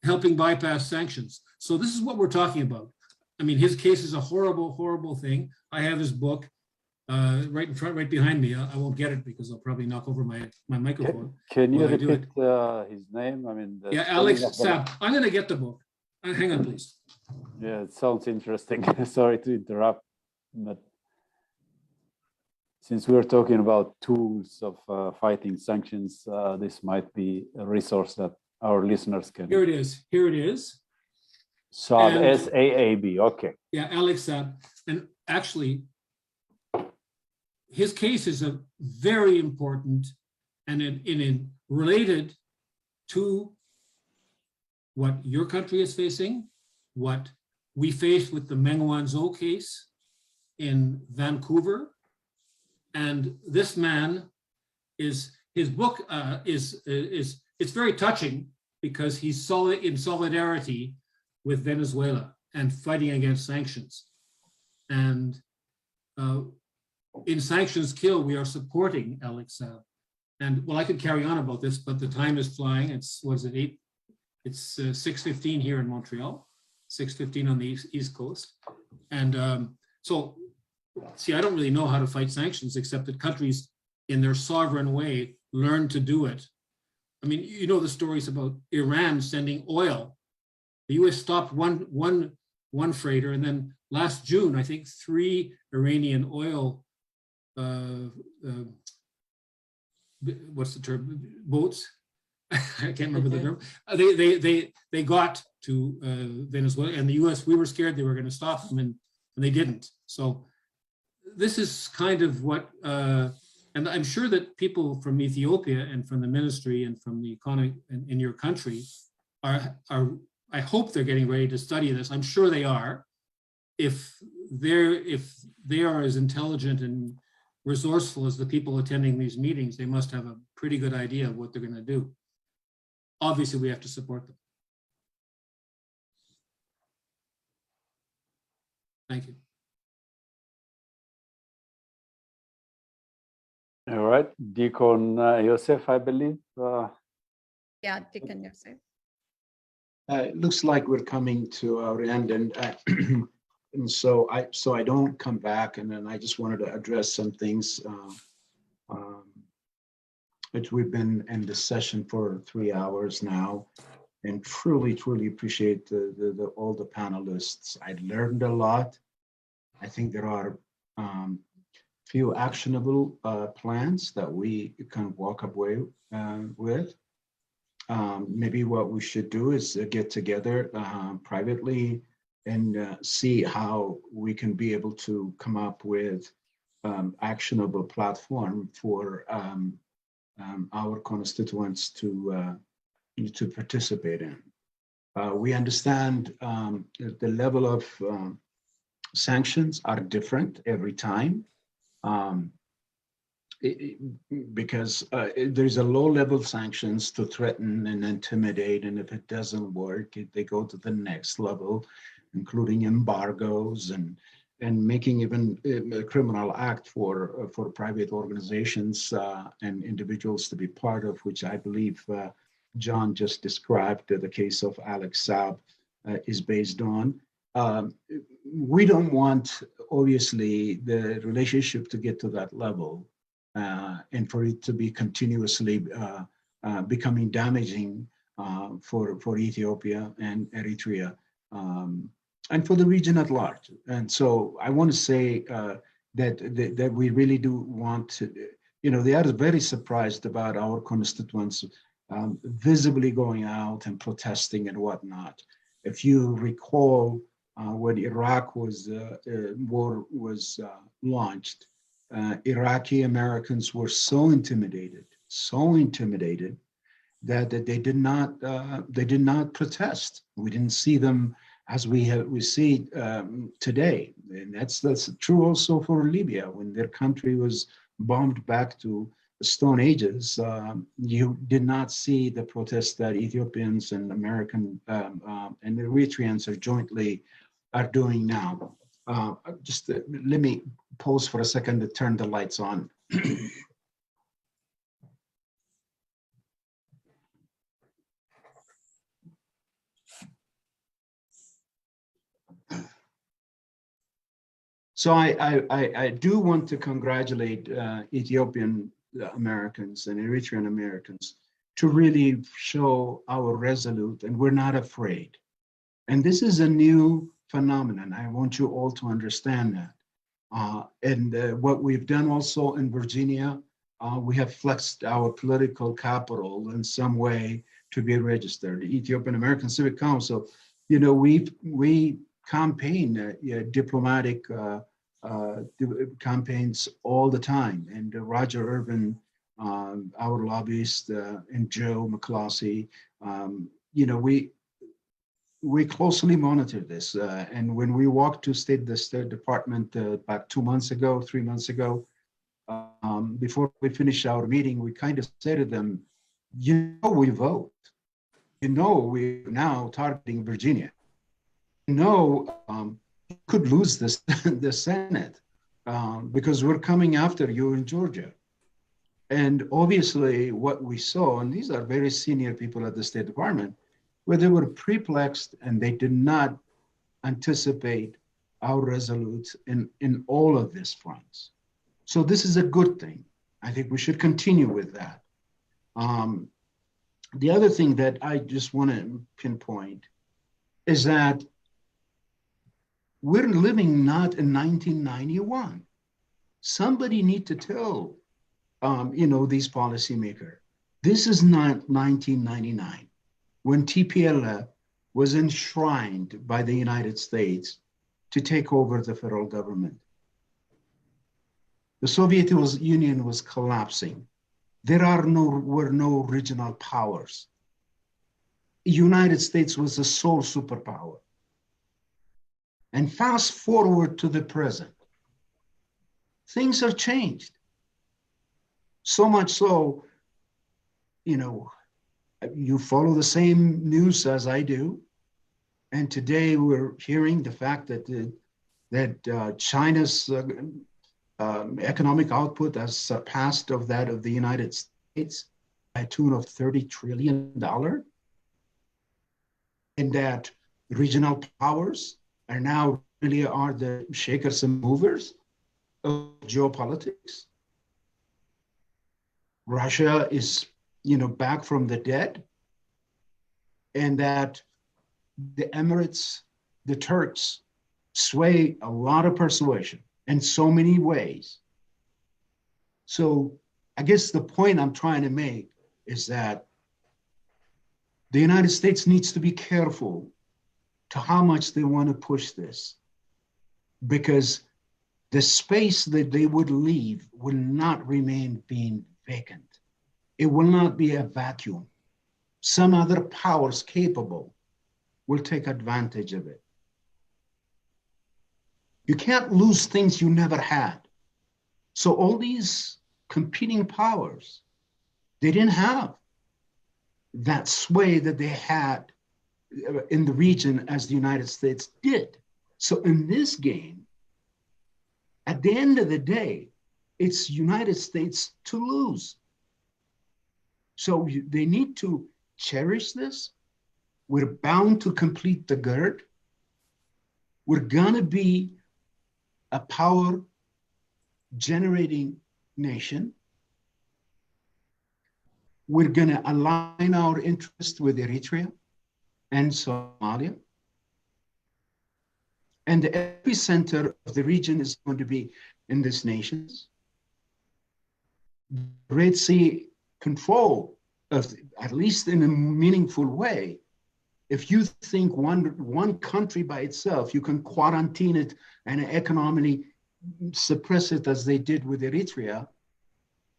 helping bypass sanctions. So this is what we're talking about. I mean, his case is a horrible, horrible thing. I have his book right in front, right behind me. I won't get it because I'll probably knock over my microphone. Can you repeat his name? I mean, yeah, Alex Saab. I'm going to get the book. Hang on, please. Yeah, it sounds interesting. Sorry to interrupt, but since we're talking about tools of fighting sanctions, this might be a resource that our listeners can. Here it is. Saab, And- S-A-A-B, okay. Yeah, Alex Saab. And actually, his case is a very important and related to what your country is facing, what we faced with the Meng Wanzhou case in Vancouver. And this man his book it's very touching because he's in solidarity with Venezuela and fighting against sanctions. And in Sanctions Kill, we are supporting Alex Saab. And well, I could carry on about this, but the time is flying. It's, what is it, 8? It's 6:15 here in Montreal, 6:15 on the East Coast. And so, see, I don't really know how to fight sanctions, except that countries in their sovereign way learn to do it. I mean, you know the stories about Iran sending oil. The US stopped one freighter, and then last June, I think 3 Iranian oil, what's the term, boats? I can't remember the term. They got to Venezuela, and the US, we were scared they were going to stop them, and they didn't. So this is kind of what, and I'm sure that people from Ethiopia and from the ministry and from the economy in your country are I hope they're getting ready to study this. I'm sure they are. If they are as intelligent and resourceful as the people attending these meetings, they must have a pretty good idea of what they're going to do. Obviously, we have to support them. Thank you. All right, Deacon Yosef, I believe. Yeah, Deacon Yosef. It looks like we're coming to our end, and so I don't come back, and then I just wanted to address some things. Which we've been in this session for 3 hours now, and truly appreciate all the panelists. I learned a lot. I think there are few actionable plans that we can walk away with. Maybe what we should do is get together privately and see how we can be able to come up with actionable platform for our constituents to participate in. We understand the level of sanctions are different every time. Because there's a low-level sanctions to threaten and intimidate, and if it doesn't work, they go to the next level, including embargoes and making even a criminal act for private organizations and individuals to be part of, which I believe John just described. The case of Alex Saab is based on. We don't want, obviously, the relationship to get to that level. And for it to be continuously becoming damaging for Ethiopia and Eritrea and for the region at large. And so I want to say that we really do want to, they are very surprised about our constituents visibly going out and protesting and whatnot. If you recall when Iraq war was launched, Iraqi Americans were so intimidated that they did not protest. We didn't see them as we see today, and that's true also for Libya. When their country was bombed back to the Stone Ages, you did not see the protests that Ethiopians and American and Eritreans are doing now. Just let me pause for a second to turn the lights on. So I do want to congratulate Ethiopian Americans and Eritrean Americans to really show our resolute, and we're not afraid. And this is a new phenomenon. I want you all to understand that. And what we've done also in Virginia, we have flexed our political capital in some way to be registered. The Ethiopian American Civic Council we campaign diplomatic campaigns all the time, and Roger Urban, our lobbyist, and Joe McCloskey, we closely monitor this. And when we walked to the State Department about 3 months ago, before we finished our meeting, we kind of said to them, we vote. We're now targeting Virginia. You could lose this, the Senate because we're coming after you in Georgia. And obviously what we saw, and these are very senior people at the State Department, where they were perplexed and they did not anticipate our resolutes in all of these fronts. So this is a good thing. I think we should continue with that. The other thing that I just want to pinpoint is that we're living not in 1991. Somebody need to tell, these policymakers, this is not 1999, when Tplf was enshrined by the United States to take over the federal government. The Soviet Union was collapsing. There were no regional powers. The United States was the sole superpower. And fast forward to the present, things are changed. So much so, you follow the same news as I do. And today we're hearing the fact that China's economic output has surpassed of that of the United States by a tune of $30 trillion. And that regional powers are the shakers and movers of geopolitics. Russia is, back from the dead, and that the Emirates, the Turks, sway a lot of persuasion in so many ways. So I guess the point I'm trying to make is that the United States needs to be careful to how much they want to push this, because the space that they would leave will not remain being vacant. It will not be a vacuum. Some other powers capable will take advantage of it. You can't lose things you never had. So all these competing powers, they didn't have that sway that they had in the region as the United States did. So in this game, at the end of the day, it's United States to lose. So they need to cherish this. We're bound to complete the GERD. We're gonna be a power generating nation. We're gonna align our interest with Eritrea and Somalia. And the epicenter of the region is going to be in these nations. Red Sea control, at least in a meaningful way. If you think one country by itself, you can quarantine it and economically suppress it as they did with Eritrea,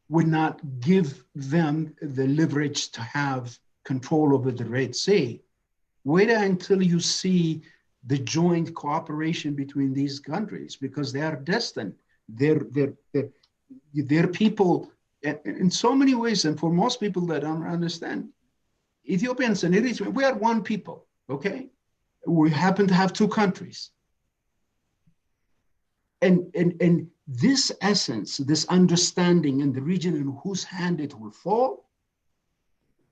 would not give them the leverage to have control over the Red Sea. Wait until you see the joint cooperation between these countries, because they are destined. They're people in so many ways, and for most people that don't understand, Ethiopians and Eritreans, we are one people, okay? We happen to have two countries. And this essence, this understanding in the region in whose hand it will fall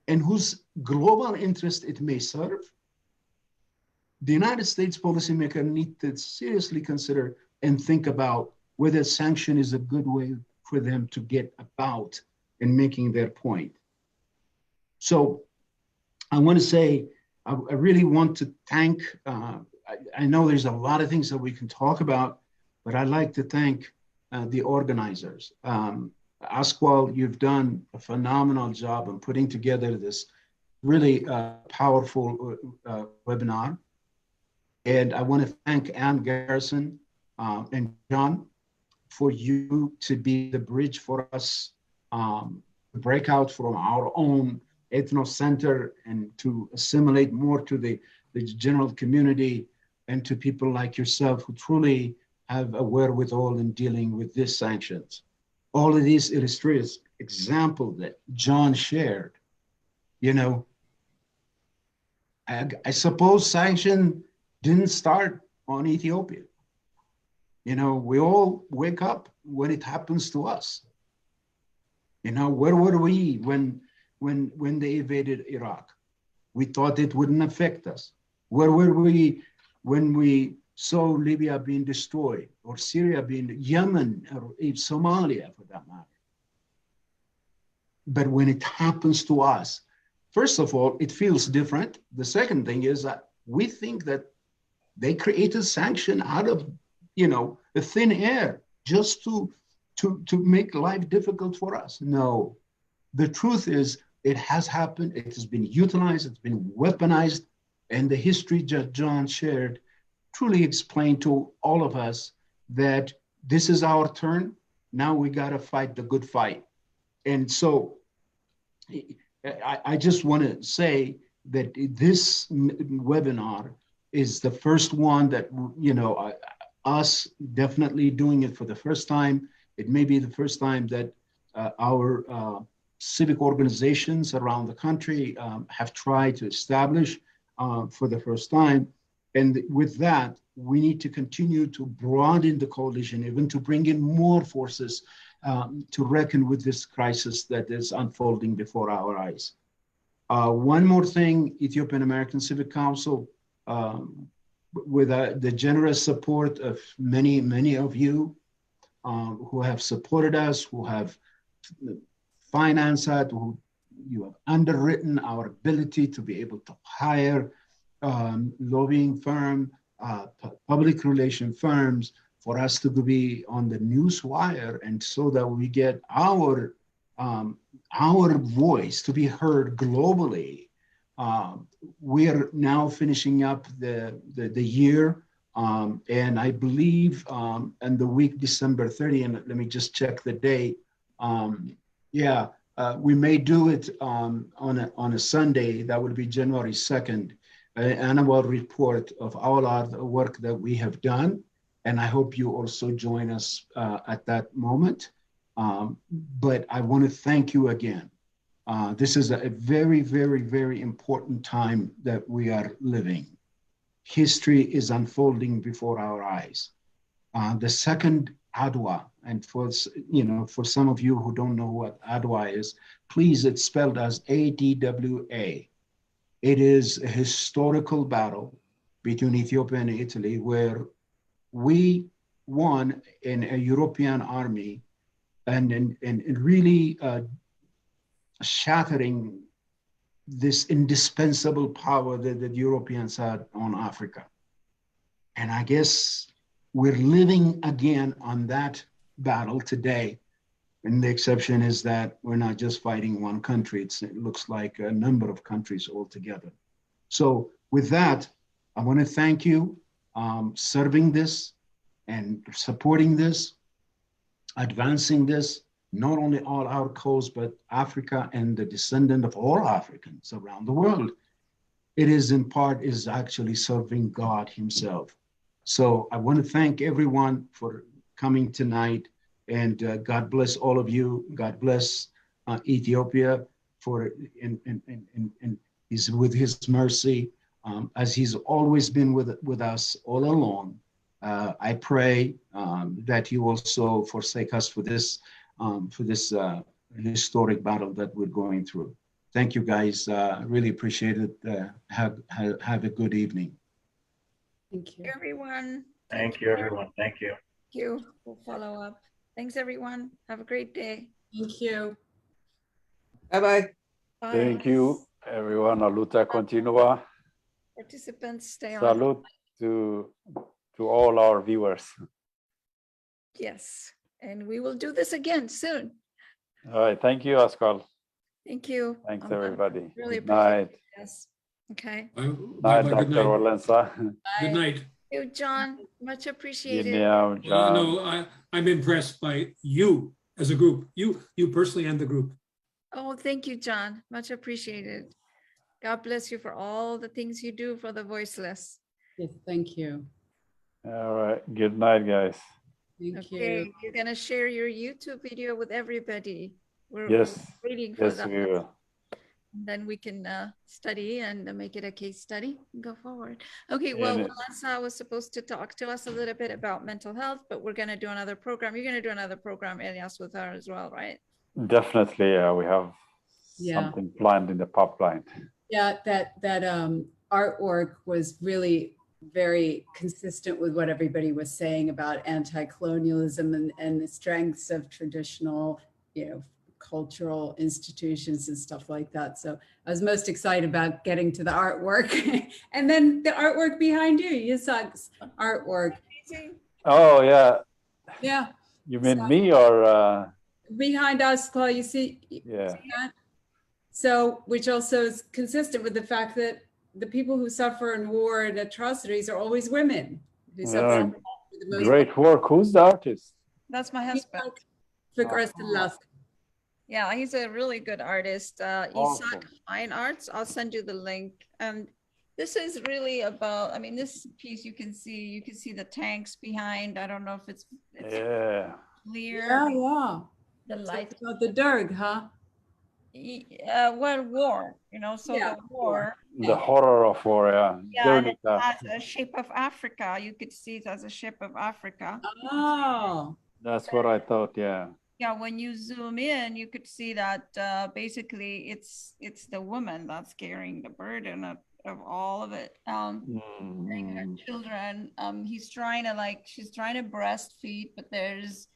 and whose global interest it may serve, the United States policymaker need to seriously consider and think about whether sanction is a good way for them to get about in making their point. So I want to say, I really want to thank, I know there's a lot of things that we can talk about, but I'd like to thank the organizers. Asqual, you've done a phenomenal job in putting together this really powerful webinar. And I want to thank Ann Garrison and John for you to be the bridge for us to break out from our own ethno-center and to assimilate more to the general community and to people like yourself who truly have a wherewithal in dealing with these sanctions. All of these illustrious examples that John shared, you know, I suppose sanction didn't start on Ethiopia. You know, we all wake up when it happens to us. You know, where were we when they invaded Iraq? We thought it wouldn't affect us. Where were we when we saw Libya being destroyed, or Syria being, Yemen, or Somalia for that matter? But when it happens to us, first of all, it feels different. The second thing is that we think that they created sanction out of, you know, the thin air just to make life difficult for us. No, the truth is it has happened. It has been utilized. It's been weaponized. And the history that John shared truly explained to all of us that this is our turn. Now we got to fight the good fight. And so I just want to say that this webinar is the first one that, you know, us definitely doing it for the first time. It may be the first time that our civic organizations around the country have tried to establish for the first time. And with that, we need to continue to broaden the coalition, even to bring in more forces to reckon with this crisis that is unfolding before our eyes. One more thing, Ethiopian American Civic Council, with the generous support of many of you who have supported us, who have financed us, who you have underwritten our ability to be able to hire lobbying firm, public relation firms for us to be on the news wire, and so that we get our voice to be heard globally. We are now finishing up the year, and I believe in the week December 30, and let me just check the date. We may do it on a Sunday. That would be January 2nd, an annual report of all our work that we have done. And I hope you also join us at that moment. But I want to thank you again. This is a very, very, very important time that we are living. History is unfolding before our eyes. The second Adwa, and for some of you who don't know what Adwa is, please, it's spelled as ADWA. It is a historical battle between Ethiopia and Italy, where we won in a European army and really shattering this indispensable power that the Europeans had on Africa. And I guess we're living again on that battle today. And the exception is that we're not just fighting one country. It looks like a number of countries altogether. So with that, I want to thank you serving this and supporting this, advancing this, not only all our cause, but Africa and the descendant of all Africans around the world. It is in part is actually serving God himself. So I want to thank everyone for coming tonight, and God bless all of you. God bless Ethiopia for with his mercy, as he's always been with us all along. I pray that you also forsake us for this historic battle that we're going through. Thank you, guys. Really appreciate it. Have a good evening. Thank you. Everyone. Thank you, everyone. Thank you. Thank you. We'll follow up. Thanks, everyone. Have a great day. Thank you. Bye-bye. Bye. Thank you, everyone. La lucha continua. Participants, stay on. Salute to all our viewers. Yes. And we will do this again soon. All right. Thank you, Oscar. Thank you. Thanks, I'm everybody. really Good night. appreciate it. Yes. Okay. Bye, Night, good Dr. night. Valenza. Good night. Thank you, John. Much appreciated. Yeah, John. No, I'm impressed by you as a group, you personally and the group. Oh, thank you, John. Much appreciated. God bless you for all the things you do for the voiceless. Yes, thank you. All right. Good night, guys. Thank Okay, you. you're gonna share your YouTube video with everybody. We're Yes. waiting for Yes, that. we will. Then we can study and make it a case study and go forward. Okay, well, And Melissa was supposed to talk to us a little bit about mental health, but we're gonna do another program. You're gonna do another program, Elias, with her as well, right? definitely, we have Yeah. something planned in the pipeline. Yeah, that artwork was really very consistent with what everybody was saying about anti-colonialism and the strengths of traditional, cultural institutions and stuff like that. So I was most excited about getting to the artwork. And then the artwork behind you, Yusak's artwork. Oh, yeah. Yeah. You mean me or? Behind us, Claude, you see? Yeah. See that? So, which also is consistent with the fact that the people who suffer in war and atrocities are always women. Who suffer the most. Great work. Who's the artist? That's my husband. Yeah, he's a really good artist. Awesome. Isak Fine Arts. I'll send you the link. And this is really about, I mean, this piece you can see the tanks behind. I don't know if it's Yeah. clear. Yeah. The light. It's about the Derg, huh? Well, war, so Yeah, the war. The horror of war, yeah. Yeah, and it Guernica. has a shape of Africa. You could see it as a shape of Africa. Oh. That's what I thought, yeah. Yeah, when you zoom in, you could see that basically it's the woman that's carrying the burden of all of it. And her children, she's trying to breastfeed, but there's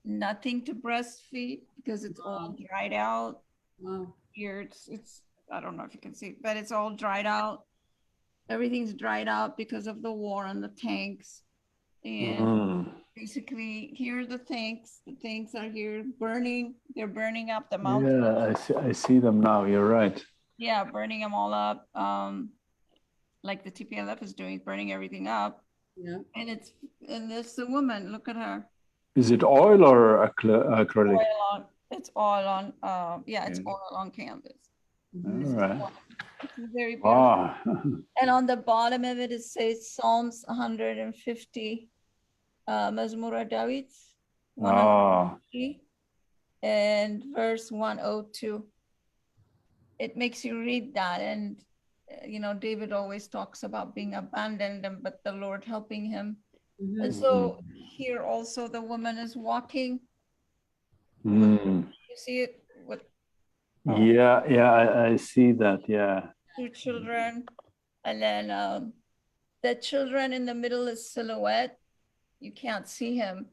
nothing to breastfeed because it's all dried out. Wow. Here it's I don't know if you can see, but it's all dried out. Everything's dried out because of the war and the tanks. And basically, here are the tanks. The tanks are here burning. They're burning up the mountain. Yeah, I see them now. You're right. Yeah, burning them all up. Like the Tplf is doing, burning everything up. Yeah. And there's the woman. Look at her. Is it oil or acrylic? It's all on. Yeah, it's all on canvas. All right. It's very beautiful. Wow. And on the bottom of it, it says Psalms 150, Mazmura David, 150, and verse 102. It makes you read that. And, David always talks about being abandoned, but the Lord helping him. And so here also the woman is walking. You see it with I see that. Yeah. 2 children, and then the children in the middle is silhouette. You can't see him.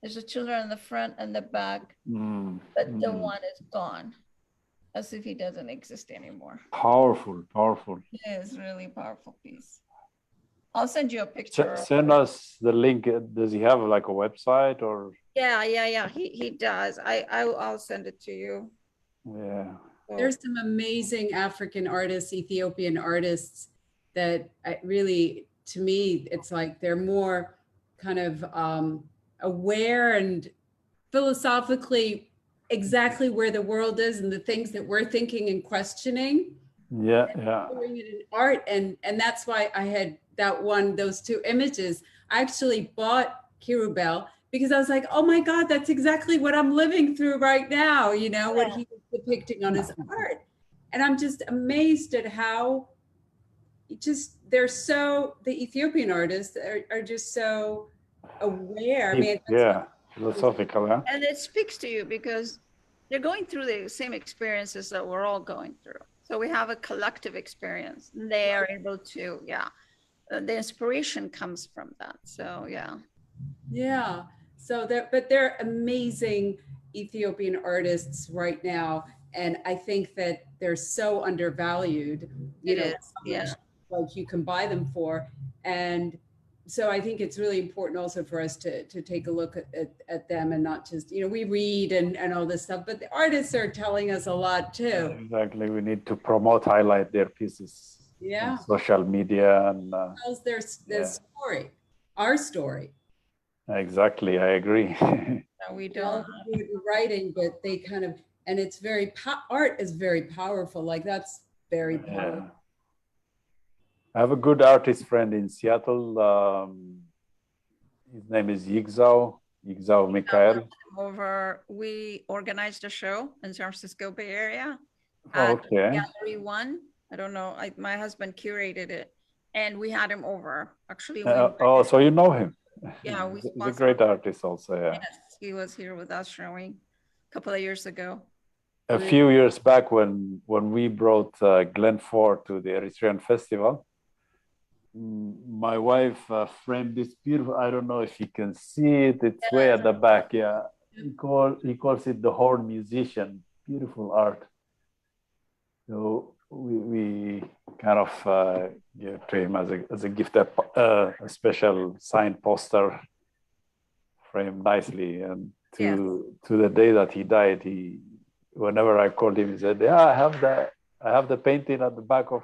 There's a children in the front and the back, but the one is gone, as if he doesn't exist anymore. Powerful. It is really powerful piece. I'll send you a picture. Send us the link. Does he have like a website or? Yeah. He does. I'll send it to you. Yeah. There's some amazing African artists, Ethiopian artists that really, to me, it's like they're more kind of aware and philosophically exactly where the world is and the things that we're thinking and questioning. Yeah. Doing it in art, and that's why I had those 2 images. I actually bought Kirubel because I was like, oh my God, that's exactly what I'm living through right now, what he was depicting on his art. And I'm just amazed at how the Ethiopian artists are just so aware. I mean, philosophical, huh? And it speaks to you because they're going through the same experiences that we're all going through. So we have a collective experience. They are able to, the inspiration comes from that. So, yeah. So they're amazing Ethiopian artists right now. And I think that they're so undervalued, like you can buy them for. And so I think it's really important also for us to take a look at them and not just, we read and all this stuff, but the artists are telling us a lot too. Exactly. We need to highlight their pieces. Yeah. social media and Tells their yeah. story, our story. Exactly, I agree. No, we They all don't. do it in writing, but they kind of, and it's very, art is very powerful. Like that's very powerful. Yeah. I have a good artist friend in Seattle. His name is Yigzao Mikhail. We organized a show in San Francisco Bay Area. Okay. Gallery 1. I don't know. My husband curated it, and we had him over. Actually, Oh, so you know him? Yeah, he's a great artist also. Yeah. Yes, he was here with us showing a couple of years ago. A few years back, when we brought Glenn Ford to the Eritrean Festival, my wife framed this beautiful. I don't know if you can see it. It's way at the back. Yeah, he calls it the Horn Musician. Beautiful art. So we kind of gave to him as a gift a special signed poster framed nicely. And to the day that he died, whenever I called him, he said, "Yeah, I have the painting at the back of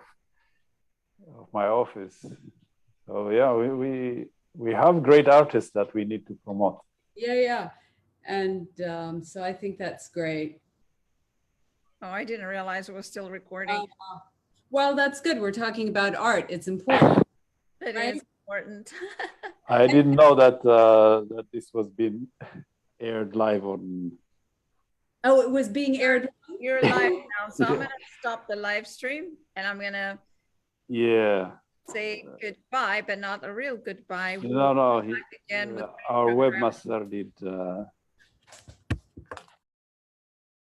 my office." So yeah, we have great artists that we need to promote. Yeah. And so I think that's great. Oh, I didn't realize it was still recording. Well, that's good. We're talking about art. It's important. It is important. I didn't know that that this was being aired live on. Oh, it was being aired. You're live now, so I'm gonna stop the live stream and I'm gonna say goodbye, but not a real goodbye. No. Again with Our webmaster did.